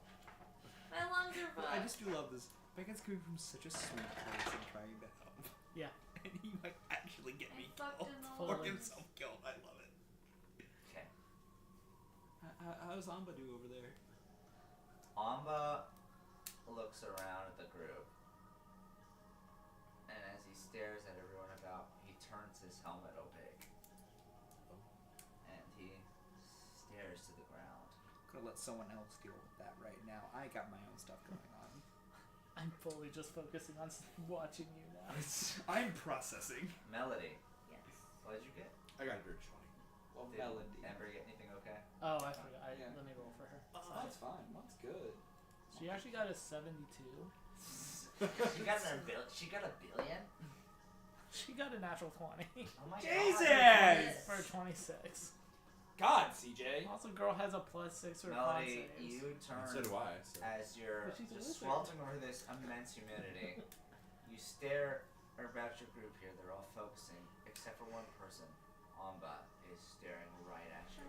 My lungs are I fucked. just do love this. Becca's coming from such a sweet place and trying to help. Yeah. And he might actually get me I fucked killed. in the Or lungs. himself killed. I love it. Okay. How's Amba do over there? Amba looks around at the group, and as he stares at everyone about, he turns his helmet opaque, and he stares to the ground. Could let someone else deal with that right now. I got my own stuff going on. I'm fully just focusing on watching you now. I'm processing. Melody, Yes. what did you get? I got a dirty 20. Well, Did Melody. Amber get anything okay? Oh, I forgot. Yeah. Let me roll for her. That's fine. That's good. She actually got a 72. She got a billion? She got a natural 20 Oh my Jesus! for 26. God, CJ. Also, girl has a +6 or Melody, con saves. you turn So do I. So. as you're But she's a just wizard. sweltering over this immense humidity. You stare about your group here. They're all focusing, except for one person. Amba is staring right at you.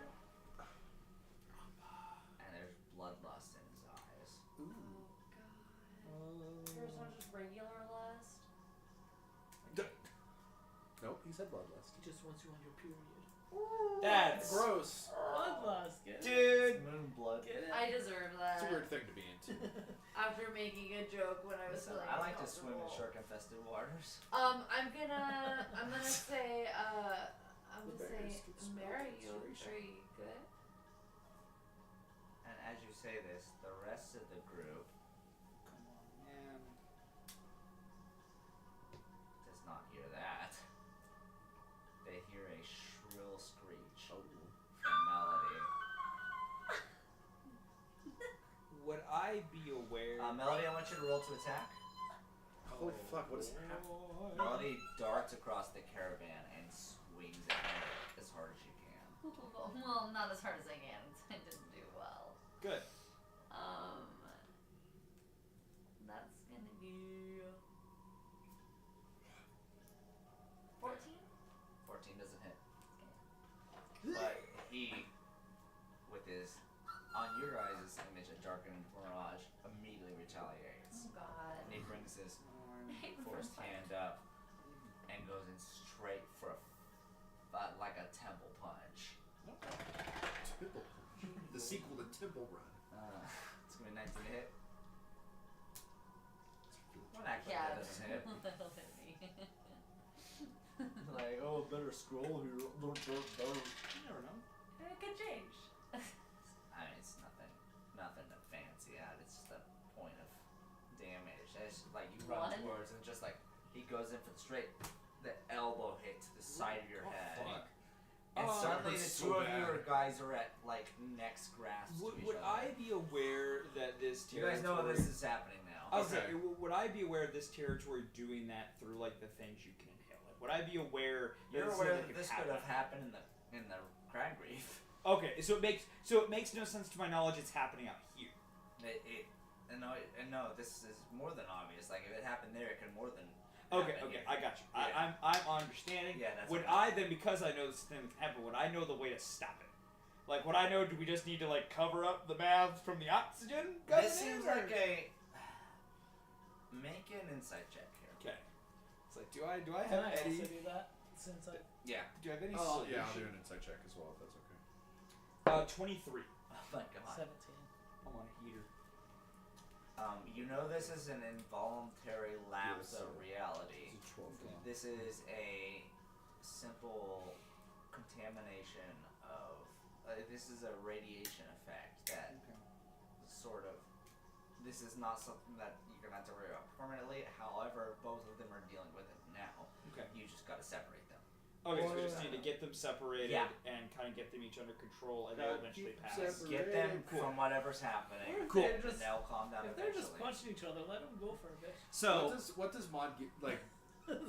And there's bloodlust in his eyes. Oh god. There's not just regular lust. Nope, he said bloodlust. He just wants you on your period. That's Gross. Bloodlust, get it? dude. Moon blood. Get it? I deserve that. It's a weird thing to be into. After making a joke when I was Listen, feeling I like to swim in uncomfortable. shark-infested waters. I'm gonna say, Mary, you are you good? And as you say this, the rest of the group Come on, man. does not hear that. They hear a shrill screech Oh. from Melody. Would I be aware? Melody, I want you to roll to attack. Holy fuck, what is happening? Melody darts across the caravan and swings at him as hard as she can. Well, not as hard as I can. I didn't do well. Good. That's gonna be 14. 14 doesn't hit. But he, with his, on your guys' image, a darkened mirage, immediately retaliates. Oh god. And he brings his Hate forced first hand up and goes in straight for like a temple punch. Temple Punch. The sequel to Temple Run. It's gonna be 19 to hit. Well, actually, Yeah, that doesn't hit. that'll hit me. Like, oh, better scroll here. You never know. It could change. I mean, it's nothing to fancy out. It's just a point of damage. It's just like you run One. towards and just like he goes in for the straight, the elbow hit to the side of your head. Fuck. And Oh, suddenly the that's two so of you bad. guys are at like next grasps to each Would other. I be aware that this You territory? guys know this is happening now. I was Okay. saying, would I be aware of this territory doing that through like the things you can inhale? Like, would I be aware? You're this is aware something that this could have happened in the crag reef. Okay, so it makes no sense to my knowledge. It's happening out here. No, this is more than obvious. Like if it happened there, it could more than. Okay, happen okay, here. I got you. Yeah. I'm understanding. Yeah, that's Would okay. I then, because I know this thing can happen, would I know the way to stop it? Like, would I know? Do we just need to like cover up the mouths from the oxygen? This seems like a. Make an insight check here. Okay. It's like, do I Can have I any? also do that? Since I Yeah. Do I have any? Oh, yeah, I'll do solution? an insight check as well if that's okay. 23. Oh my god. 17. I'm on a heater. You know this is an involuntary lapse Yes, of sir. reality. It's a 12 now. This is a simple contamination of. This is a radiation effect that Okay. sort of. This is not something that you're gonna have to worry about permanently. However, both of them are dealing with it now. Okay. You just gotta separate them. Okay, so we Or- just need to get them separated Yeah. and kind of get them each under control, and they'll eventually Keep pass. separate. Get them Cool. from whatever's happening. Or if Cool. they're And just, they'll calm down if they're just eventually. punching each other, let them go for a bit. So what does Mod get, like?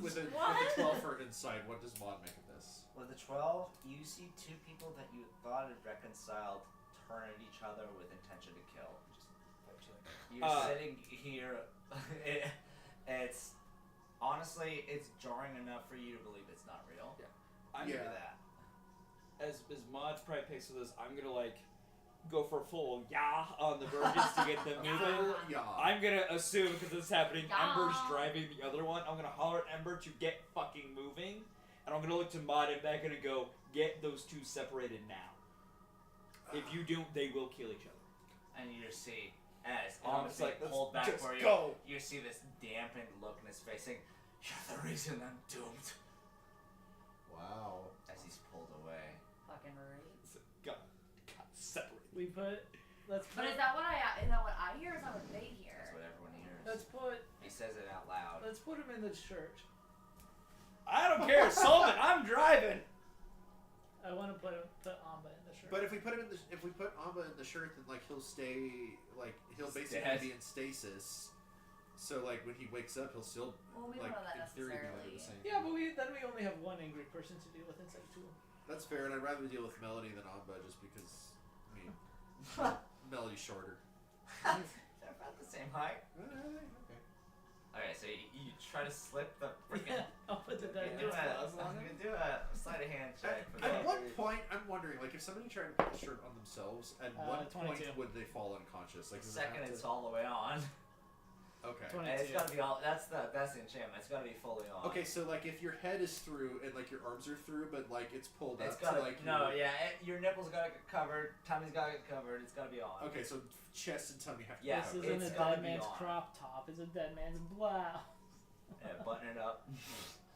With a 12 for insight, what does Maud make of this? With a 12, you see two people that you thought had reconciled turn at each other with intention to kill. You're sitting here. It's honestly, it's jarring enough for you to believe it's not real. Yeah. I'm Yeah. into that. As Mod's probably picks with this, I'm gonna like go for full on the virgins to get them moving. Yeah. I'm gonna assume because this is happening, Yeah. Ember's driving the other one. I'm gonna holler at Ember to get fucking moving, and I'm gonna look to Mod and back and go get those two separated now. If you don't, they will kill each other. And you see, as And I'm Amos just like, like pulled back just for you, go. you see this dampened look in his face saying, "You're the reason I'm doomed." Wow. As he's pulled away. Fucking right. God, separate. Let's But put is that what I hear? Or is that what they hear? That's what everyone hears. let's put He says it out loud. let's put him in the church. I don't care, solve it. I'm driving. I want to put Amba in the church. But if we put Amba in the shirt, then like he'll basically Dead. be in stasis. So like when he wakes up, he'll still Well, we like don't know that in theory be necessarily. like the same. yeah, but we only have one angry person to deal with instead of two. That's fair, and I'd rather deal with Melody than Amba just because I mean Melody's shorter. They're about the same height. Okay. Okay, so you try to slip the freaking. Yeah, I'll put the dead You man's do gloves on you him. do a sleight of hand check. For At that. what point, I'm wondering, like, if somebody tried to put the shirt on themselves, at what 22. point would they fall unconscious? Like, The does it second have it's to... all the way on. Okay. 20. And it's gotta be all. That's the enchantment. It's gotta be fully on. Okay, so like if your head is through and like your arms are through, but like it's pulled It's up gotta to like no, your... yeah. Your nipples gotta get covered. Tummy's gotta get covered. It's gotta be on. Okay, so chest and tummy have to Yeah, be This covered. isn't it's a gotta dead be man's on. crop top. It's a dead man's blouse. Yeah, button it up.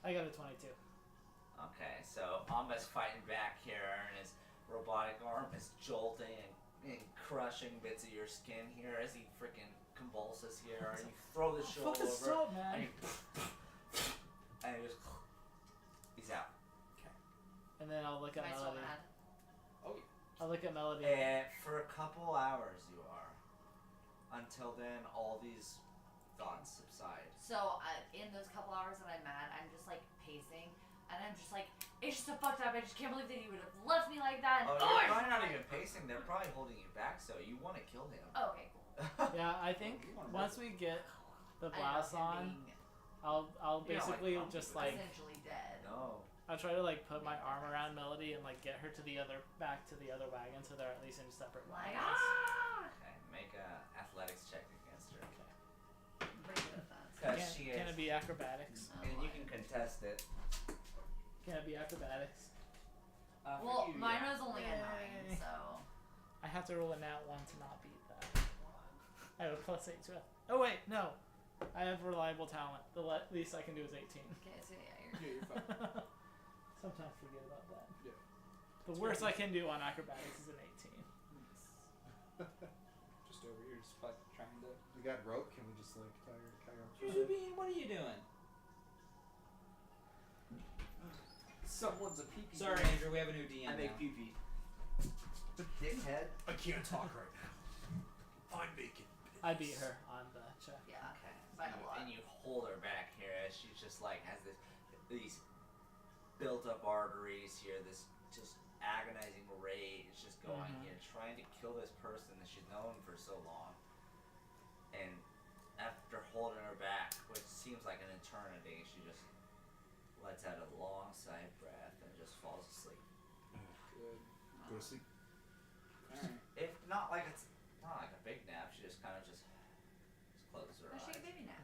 I got a 22. Okay, so Amba's fighting back here, and his robotic arm is jolting and crushing bits of your skin here as he freaking convulses here, and you throw the shoulder Fucking over, stop, and man. he just he's out. And then I'll look at Am I still Melody. mad? Oh yeah. I'll look at Melody. And for a couple hours, you are. Until then, all these thoughts subside. So in those couple hours that I'm mad, I'm just like pacing, and I'm just like, it's just so fucked up. I just can't believe that he would have left me like that. Oh, And, you're I probably not even pacing. They're probably holding you back, so you want to kill him. Oh, okay, cool. Yeah, I think once we get the blouse I on, know him I'll You don't like basically zombies, just but like essentially dead. No. I'll try to like put my arm around Melody and like get her to the other back to the other wagon so they're at least in separate Like, wagons. Okay, make a athletics check against her. I'm pretty good at that. Because Can, she can is. it be acrobatics? Oh, And you my. can contest it. Can it be acrobatics? For Well, you, mine yeah. was only a 9, Yay. so. I have to roll a nat 1 to not beat that. I have a +8 to it. Oh wait, no. I have reliable talent. The least I can do is 18. Okay, so yeah, Yeah, you're fine. Sometimes forget about that. Yeah. The worst I can do on acrobatics is an 18. Just over here, just like trying to. We got rope. Can we just like tie her? Bean, what are you doing? Someone's a pee. Sorry, Andrew, we have a new DM now. pee. Dickhead. I can't talk right now. I'm making. I beat her on the check. yeah. Okay. By a lot. And you hold her back here as she's just like has these built up arteries here, this just agonizing rage just going Mhm. here, trying to kill this person that she's known for so long. And after holding her back, which seems like an eternity, she just lets out a long sigh of breath and just falls asleep. Good. Go to sleep. Alright. If not like it's not like a big nap, she just kind of just closes her No, eyes. she can baby nap.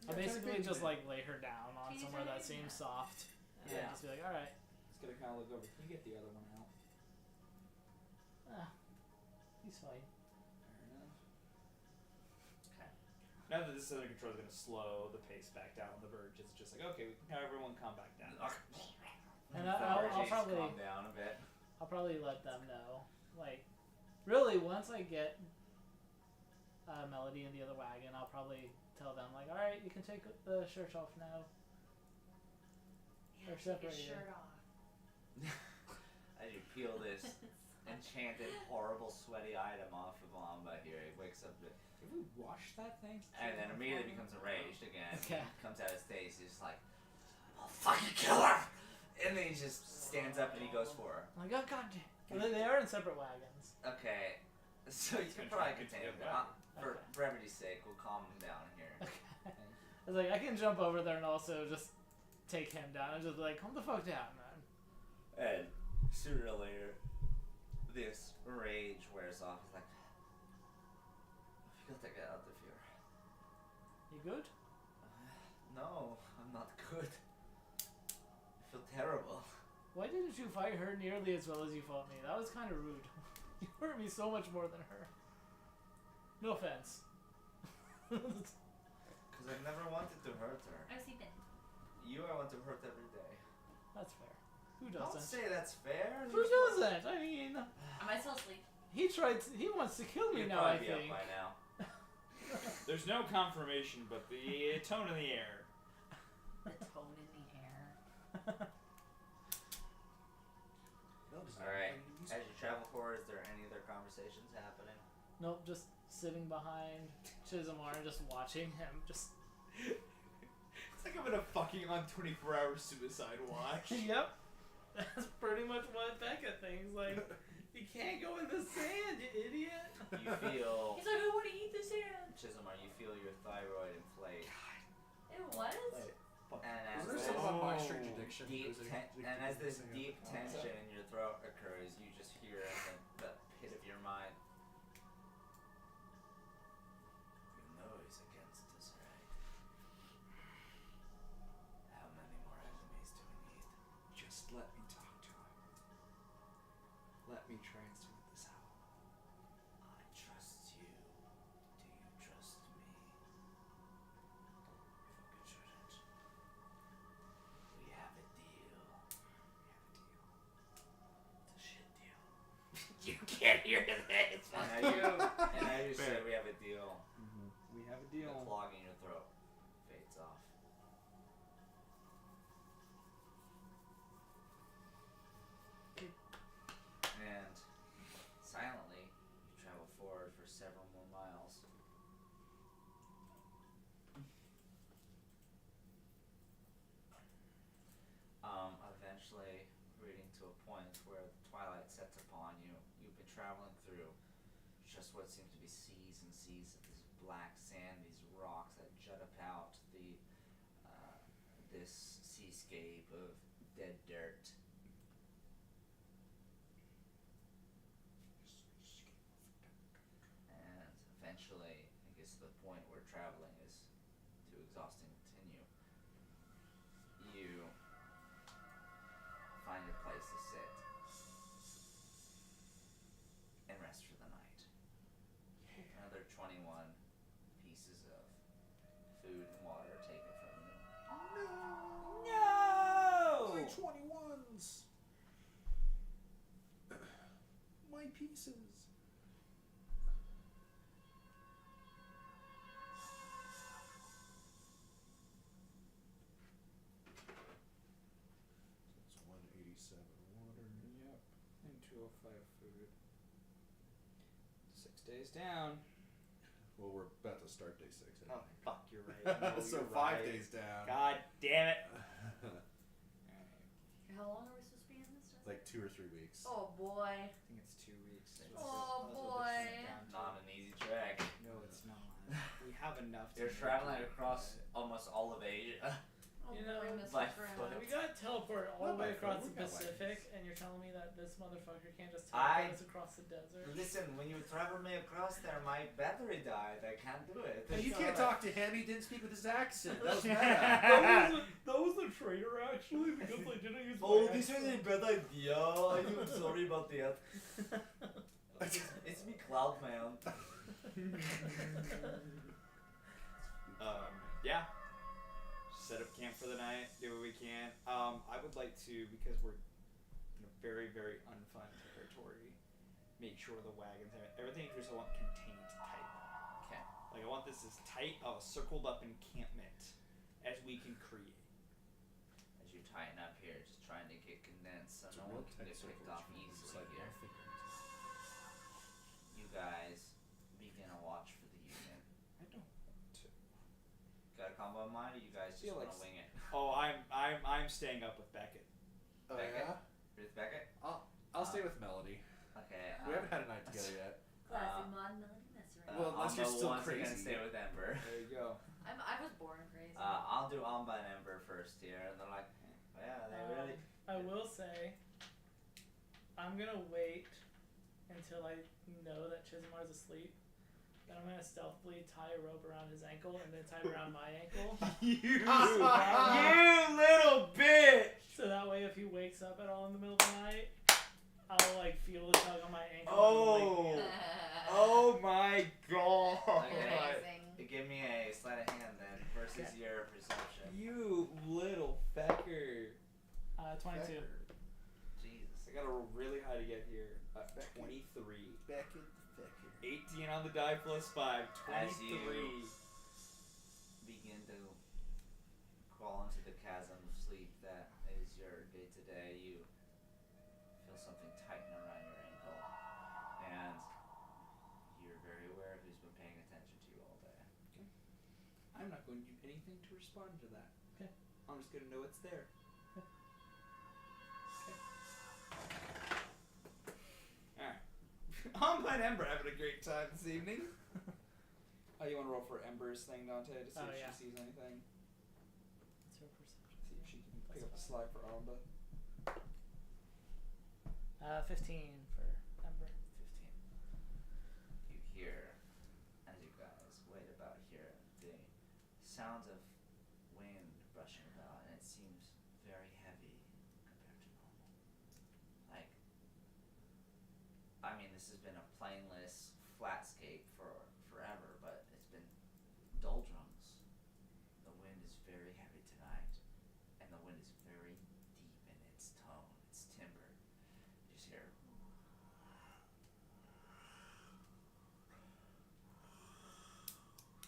I'll basically just like lay her down on Can you somewhere try that to do seems that? soft. And Yeah. just be like, alright. Just gonna kind of look over. Can you get the other one out? He's fine. Fair enough. Okay. Now that this under control is gonna slow the pace back down on the verge, it's just like, okay, we can have everyone calm back down. And The I'll energies probably calm down a bit. I'll probably let them know. Like, really, once I get Melody in the other wagon, I'll probably tell them like, all right, you can take the shirt off now. Yeah, Or take his separated. shirt off. As you peel this enchanted, horrible, sweaty item off of Amba here, he wakes up. Can we wash that thing? And then immediately becomes enraged again. Okay. Comes out his face. He's just like, I'll fucking kill her! And then he just stands up and he goes for her. I'm like, oh goddamn. They are in separate wagons. Okay. So you can probably contain him. For brevity's sake, we'll calm him down here. Okay. I was like, I can jump over there and also just take him down and just be like, calm the fuck down, man. And sooner or later, this rage wears off. He's like, I feel to get out of here. You good? No, I'm not good. I feel terrible. Why didn't you fight her nearly as well as you fought me? That was kind of rude. You hurt me so much more than her. No offense. Because I've never wanted to hurt her. I was even. You I want to hurt every day. That's fair. Who Don't doesn't? say that's fair. Who doesn't? I mean, Am I still asleep? he wants to kill me You'd now, I probably be think. up by now. There's no confirmation, but the tone in the air. The tone in the air. Alright, as you travel forward, is there any other conversations happening? Nope, just sitting behind Chisholmar and just watching him. Just. It's like I'm in a fucking on 24-hour suicide watch. Yep. That's pretty much what Becca thinks. Like, you can't go in the sand, you idiot. You feel, He's like, I want to eat this sand. Chisholmar, you feel your thyroid inflate. It was? And as Isn't there this something about my strange addiction? and as this deep tension in your throat occurs, you just hear in the pit of your mind, you know he's against us, right? How many more enemies do we need? Just let me talk to him. Let me transmit this out. I trust you. Do you trust me? You fucking shouldn't. We have a deal. It's a shit deal. You can't hear that. It's fine. And now you say we have a deal. We have a The deal. clog in your throat fades off. And silently, you travel forward for several more miles. Eventually, reaching to a point where the twilight sets upon you. You've been traveling through just what seems to be seas and seas of this black sand, these rocks that jut up out this seascape of dead dirt. And eventually, it gets to the point where traveling is too exhausting to continue. You find a place to sit and rest for the night. Another 21 pieces of food and water taken from you. No! My 21s! My pieces. That's 187 water. Yep. And 205 food. 6 days down. Well, we're about to start day 6. Oh, fuck, you're right. No, So you're 5 right. days down. God damn it. How long are we supposed to be in this? Like 2 or 3 weeks. Oh boy. I think it's 2 weeks. Oh, boy. Not an easy trek. No, it's not. We have enough to You're make traveling it, across but- almost all of Asia. Oh You know, boy, Mr. by Grant. foot. We got teleport all Not the way by across foot, the we got Pacific, wagons. and you're telling me that this motherfucker can't just I- teleport us across the desert? Listen, when you travel me across there, my battery died. I can't do it. Hey, you It's can't alright. talk to him. He didn't speak with his accent. That was that, bad. that was a traitor, actually, because I didn't use my Oh, this was a accent. bad idea. I'm sorry about that. It's me, Cloud Man. Yeah. Set up camp for the night, do what we can. I would like to, because we're in a very, very unfun territory, make sure the wagons have everything. I want contained type. Okay. Like I want this as tight of a circled up encampment as we can create. As you tighten up here, just trying to get condensed so It's a no real one can tight get picked circle, off which means it's easily like here. my fingers. You guys begin a watch for the Union. combo in mind, or you guys just Feel want like to wing it? Oh, I'm staying up with Beckett. Oh Beckett? yeah. Ruth Beckett? I'll stay with Melody. Okay. We haven't had a night together yet. Classy mod Melody mess around. Well, unless you're still Once again, crazy. stay with Ember. There you go. I was born crazy. I'll do Amba and Ember first here, and they're like, yeah, they really. I will say, I'm gonna wait until I know that Chizimar's asleep. Then I'm gonna stealthily tie a rope around his ankle and then tie it around my ankle. You little bitch! So that way, if he wakes up at all in the middle of the night, I'll like feel the tug on my ankle. Oh. And wake me up. Oh my god! Okay. Amazing. Give me a sleight of hand then versus your perception. You little fecker. 22. Jesus. I gotta roll really high to get here. 23. Beckett. 18 on the die plus 5. 23. As you begin to crawl into the chasm of sleep that is your day-to-day, you feel something tighten around your ankle, and you're very aware of who's been paying attention to you all day. I'm not going to do anything to respond to that. Okay. I'm just gonna know it's there. Amba and Ember having a great time this evening. Oh, you want to roll for Ember's thing, Dante, to see if she sees anything? What's her perception? See if she can pick up the slide for Amba. 15 for Ember. 15. You hear, as you guys wait about here, the sounds of wind brushing about, and it seems very heavy compared to normal. Like, I mean, this has been a planeless flatscape for forever, but it's been doldrums. The wind is very heavy tonight, and the wind is very deep in its tone, its timbre. You just hear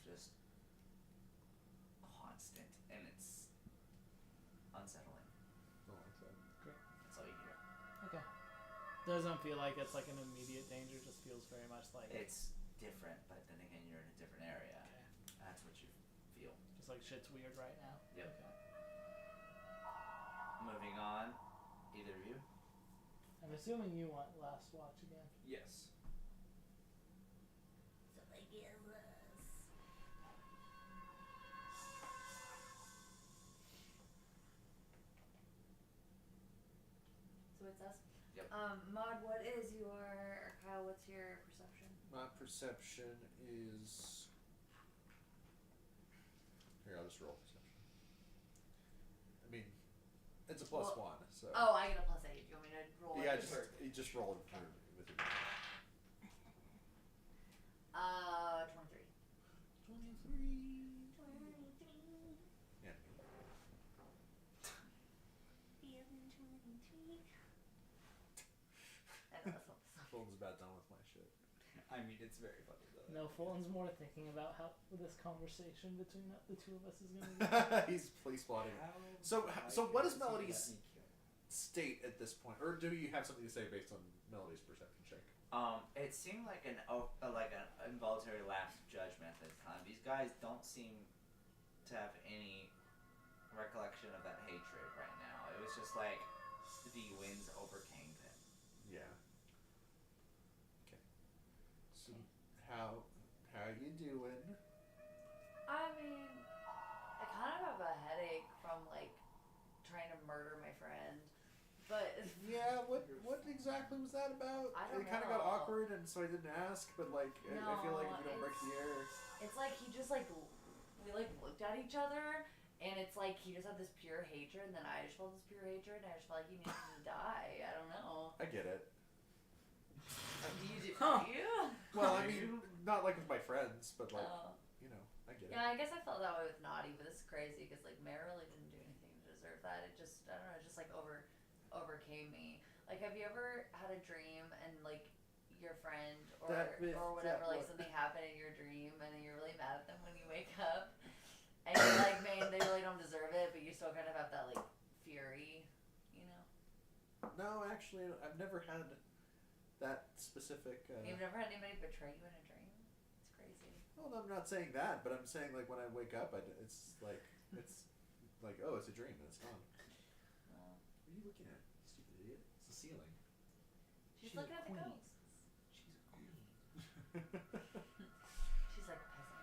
just constant, and it's unsettling. That's all you hear. Okay. Doesn't feel like it's like an immediate danger. Just feels very much like It's different, but then again, you're in a different area. Okay. That's what you feel. just like shit's weird right now. Yep. Okay. Moving on, either of you. I'm assuming you want last watch again. Yes. So they give us. So it's us. Yep. Maud, what is your, or Kyle, what's your perception? My perception is. Here, I'll just roll perception. I mean, it's a plus Well, one, so. Oh, I get a +8. Do you want me to roll Yeah, it? you just roll it for, with it. 23. 23. 23. Yeah. I know that's not the song. Fulton's about done with my shit. I mean, it's very funny though. No, Fulton's more thinking about how this conversation between the two of us is going to be. He's police plotting. How So what is does he Melody's let me kill? state at this point, or do you have something to say based on Melody's perception check? It seemed like an involuntary lapse of judgment at the time. These guys don't seem to have any recollection of that hatred right now. It was just like the winds overcame them. Yeah. Okay. So how you doing? I mean, I kind of have a headache from like trying to murder my friend, but Yeah. What exactly was that about? I don't It kind of got know. awkward, and so I didn't ask. But like, I feel like if we don't break the air. it's like he just like we like looked at each other, and it's like he just had this pure hatred, and then I just felt this pure hatred, and I just felt like he needed to die. I don't know. I get it. Do you do? Huh. Do you? Well, I mean, not like with my friends, but like, Oh. you know, I get it. Yeah, I guess I felt that way with Naughty, but this is crazy because like Mare really didn't do anything to deserve that. It just I don't know, it just like overcame me. Like, have you ever had a dream and like your friend or whatever, like something happened in your dream and then you're really mad at them when you wake up and you're like, man, they really don't deserve it, but you still kind of have that like fury, you know? No, actually, I've never had that specific. You've never had anybody betray you in a dream? It's crazy. Well, I'm not saying that, but I'm saying like when I wake up, it's like oh, it's a dream and it's gone. Well, What are you looking at, you stupid idiot? It's the ceiling. She's looking at the queen. ghosts. She's a queen. She's like a peasant.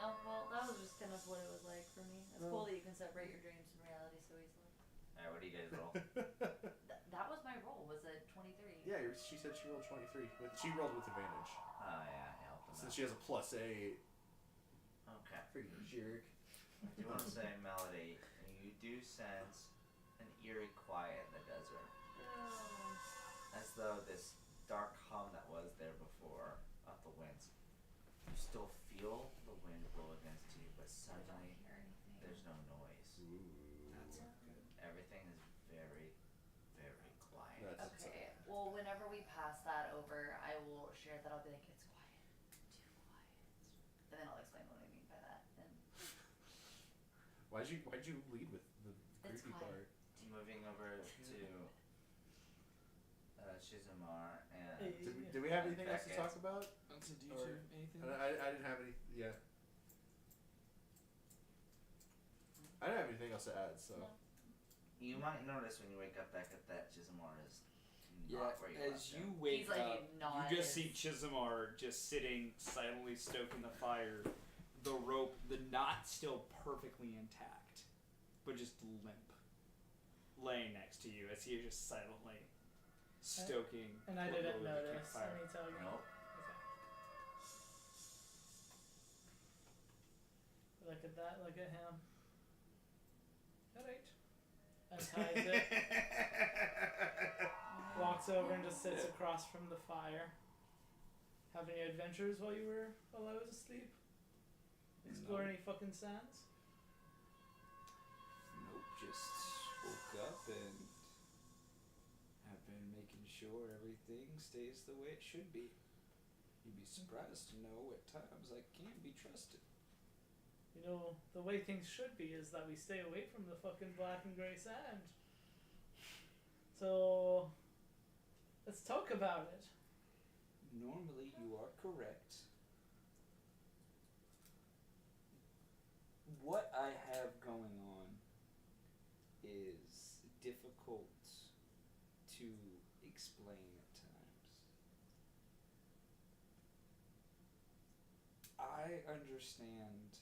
Oh, well, that was just kind of what it was like for me. It's cool that you can separate your dreams from reality so easily. alright, what do you guys roll? That was my roll, was a 23. Yeah, she said she rolled 23. She rolled with advantage. Oh yeah, I helped him Since out. she has a +8. Okay. Freaking jerk. I do want to say, Melody, you do sense an eerie quiet in the desert. As though this dark hum that was there before of the winds, you still feel the wind blow against you, but I don't suddenly hear anything. there's no noise. Ooh. That's not good. Everything is very, very quiet. That's Okay, well, whenever we pass that over, I will share that. I'll be like, it's quiet. Too quiet. And then I'll explain what I mean by that. And Why'd you lead with the It's creepy quiet. part? Moving over to Shizumar and Did we have anything else to talk about? So do you Or- two anything? I didn't have any. Yeah. I didn't have anything else to add. So. No. you might notice when you wake up back at that Shizumar is Yeah, not where you as left you him. wake He's like up, not you just see as- Chisholmar just sitting silently stoking the fire. The rope, the knot still perfectly intact, but just limp, laying next to you as he is just silently stoking. And I what didn't will be the notice. campfire. Let me tell you. Nope. Okay. Look at that. Look at him. Alright. Unties it. Walks over and just sits across from the fire. Have any adventures while I was asleep? Explore No. any fucking sands? Nope, just woke up and have been making sure everything stays the way it should be. You'd be surprised to know at times I can't be trusted. You know, the way things should be is that we stay away from the fucking black and grey sand. So, let's talk about it. Normally, you are correct. What I have going on is difficult to explain at times. I understand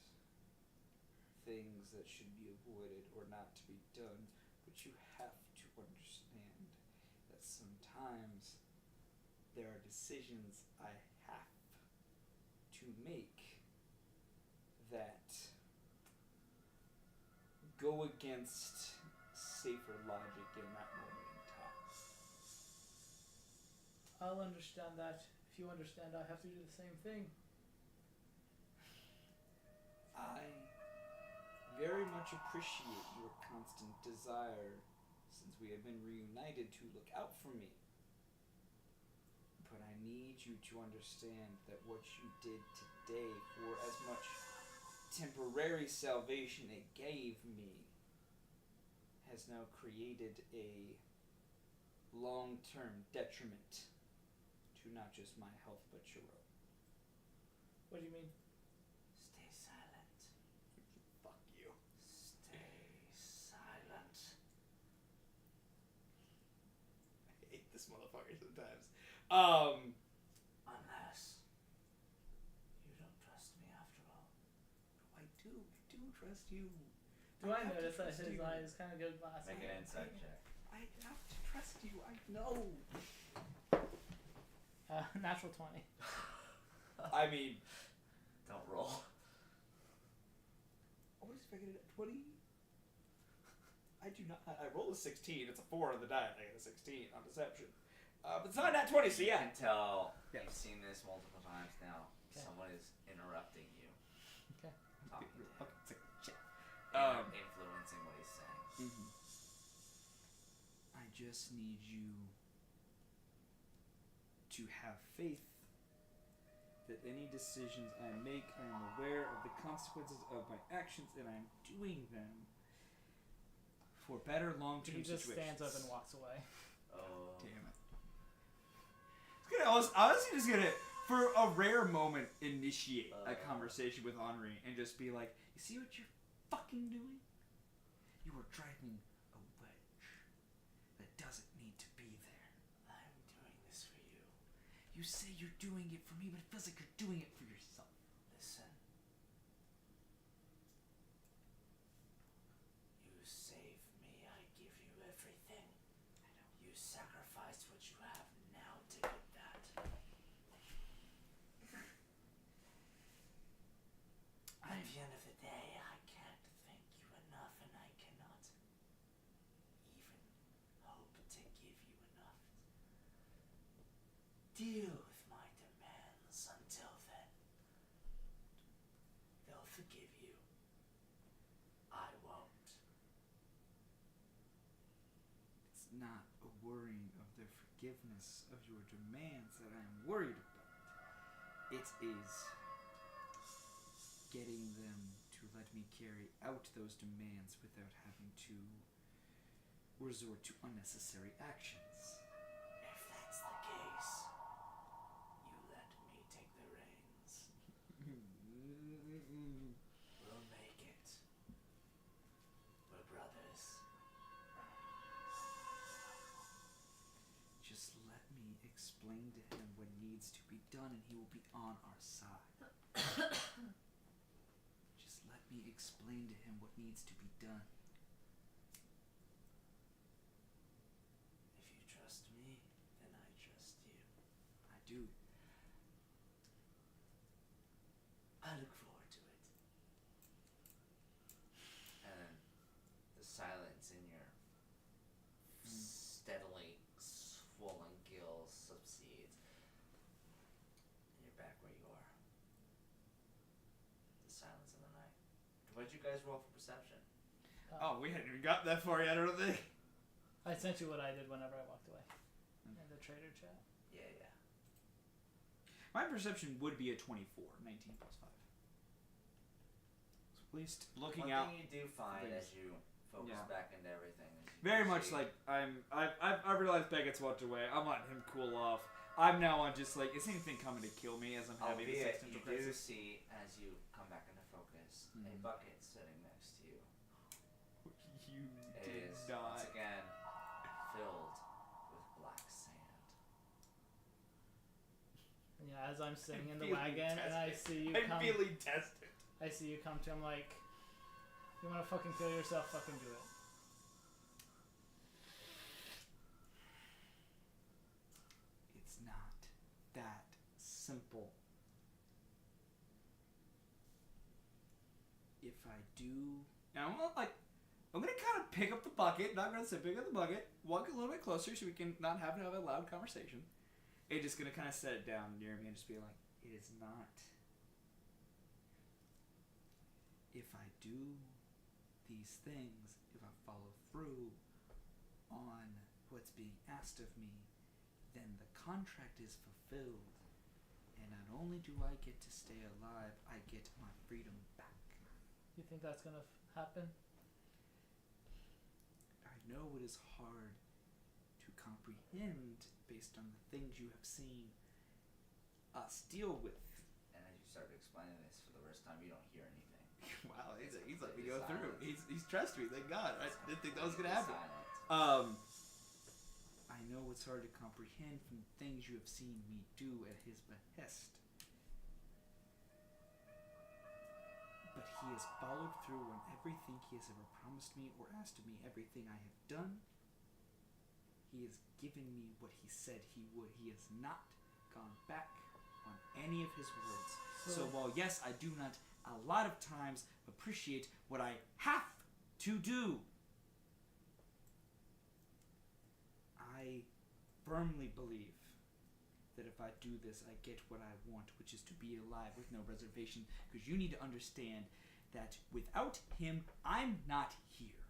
things that should be avoided or not to be done, but you have to understand that sometimes there are decisions I have to make that go against safer logic in that moment in time. I'll understand that. If you understand, I have to do the same thing. I very much appreciate your constant desire, since we have been reunited, to look out for me. But I need you to understand that what you did today, for as much temporary salvation it gave me, has now created a long-term detriment to not just my health but your own. What do you mean? Stay silent. Fuck you. Stay silent. I hate this motherfucker sometimes. Unless you don't trust me after all. I do trust you. Do I have to notice that trust his you. eyes kind of go glassy? Make an insight check. I have to trust you. I know. Natural 20. I mean, Don't roll. what is if I get a 20? I do not. I rolled a 16. It's a 4 on the die. I get a 16 on deception. But it's not that 20, so You yeah. can tell Yeah. you've seen this multiple times now. Okay. Someone is interrupting you. Okay. Talking to him. Shit. Influencing what he's saying. Mm-hmm. I just need you to have faith that any decisions I make, I am aware of the consequences of my actions, and I'm doing them for better long-term He just situations. stands up and walks away. Oh. Damn it. It's gonna honestly just gonna for a rare moment, initiate a conversation with Henri and just be like, you see what you're fucking doing? You are driving a wedge that doesn't need to be there. I'm doing this for you. You say you're doing it for me, but it feels like you're doing it for yourself. Listen. You save me, I give you everything. I know. You sacrifice what you have now to get that. At the end of the day, I can't thank you enough, and I cannot even hope to give you enough. Deal with my demands until then. They'll forgive you. I won't. It's not a worrying of the forgiveness of your demands that I am worried about. It is getting them to let me carry out those demands without having to resort to unnecessary actions. If that's the case, you let me take the reins. We'll make it. We're brothers. Just let me explain to him what needs to be done and he will be on our side. Just let me explain to him what needs to be done. If you trust me, then I trust you. I do. I look forward to it. And the silence in your steadily swollen gills subsides. And you're back where you are. The silence of the night. What'd you guys roll for perception? Oh, we hadn't even got that far yet, I don't think. I sent you what I did whenever I walked away. In the trader chat. Yeah, yeah. My perception would be a 24, 19 plus 5. So at least looking One out. thing you do find things. as you focus Yeah. back into everything is you Very do much see- like I realized Beckett's walked away. I'm letting him cool off. I'm now on just like, is anything coming to kill me as I'm having this Albeit, existential you do crisis? see, as you come back into focus, a Mhm. bucket sitting next to you. You It did is not. once again filled with black sand. Yeah, as I'm sitting in the feeling wagon and I tested. see you I'm come, feeling tested. I see you come to him like, you want to fucking kill yourself? Fucking do it. It's not that simple. If I do, and I'm gonna kind of pick up the bucket. Not gonna say pick up the bucket. Walk a little bit closer so we can not have to have a loud conversation. And just gonna kind of set it down near me and just be like, it is not. If I do these things, if I follow through on what's being asked of me, then the contract is fulfilled. And not only do I get to stay alive, I get my freedom back. You think that's gonna happen? I know it is hard to comprehend based on the things you have seen us deal with. And as you start explaining this for the first time, you don't hear anything. Wow, he's let me It's go through. silence. He's trust me, thank God. I didn't think that was gonna happen. Silent. I know it's hard to comprehend from the things you have seen me do at his behest. But he has followed through on everything he has ever promised me or asked of me, everything I have done. He has given me what he said he would. He has not gone back on any of his words. So while yes, I do not a lot of times appreciate what I have to do, I firmly believe that if I do this, I get what I want, which is to be alive with no reservation. Because you need to understand that without him, I'm not here.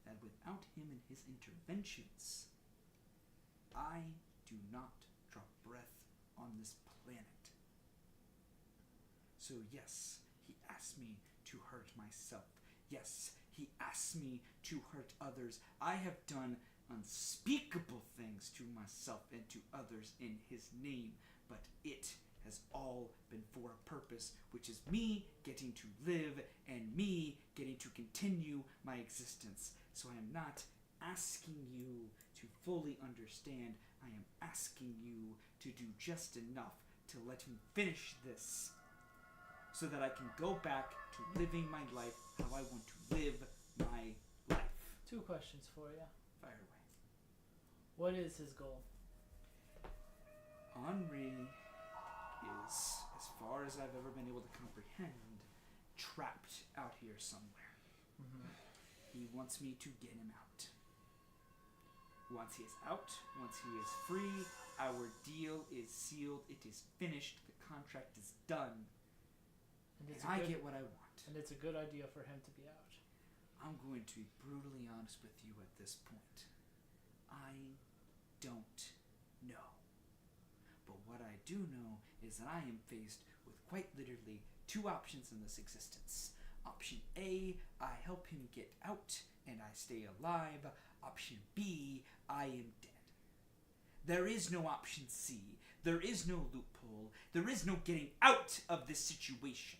That without him and his interventions, I do not draw breath on this planet. So yes, he asked me to hurt myself. Yes, he asked me to hurt others. I have done unspeakable things to myself and to others in his name, but it has all been for a purpose, which is me getting to live and me getting to continue my existence. So I am not asking you to fully understand. I am asking you to do just enough to let me finish this, so that I can go back to living my life how I want to live my life. 2 questions for you. Fire away. What is his goal? Henri is, as far as I've ever been able to comprehend, trapped out here somewhere. Mm-hmm. He wants me to get him out. Once he is out, once he is free, our deal is sealed, it is finished, the contract is done, And and I get what I want. And it's a good idea for him to be out. I'm going to be brutally honest with you at this point. I don't know. But what I do know is that I am faced with quite literally 2 options in this existence. Option A, I help him get out and I stay alive. Option B, I am dead. There is no option C. There is no loophole. There is no getting out of this situation.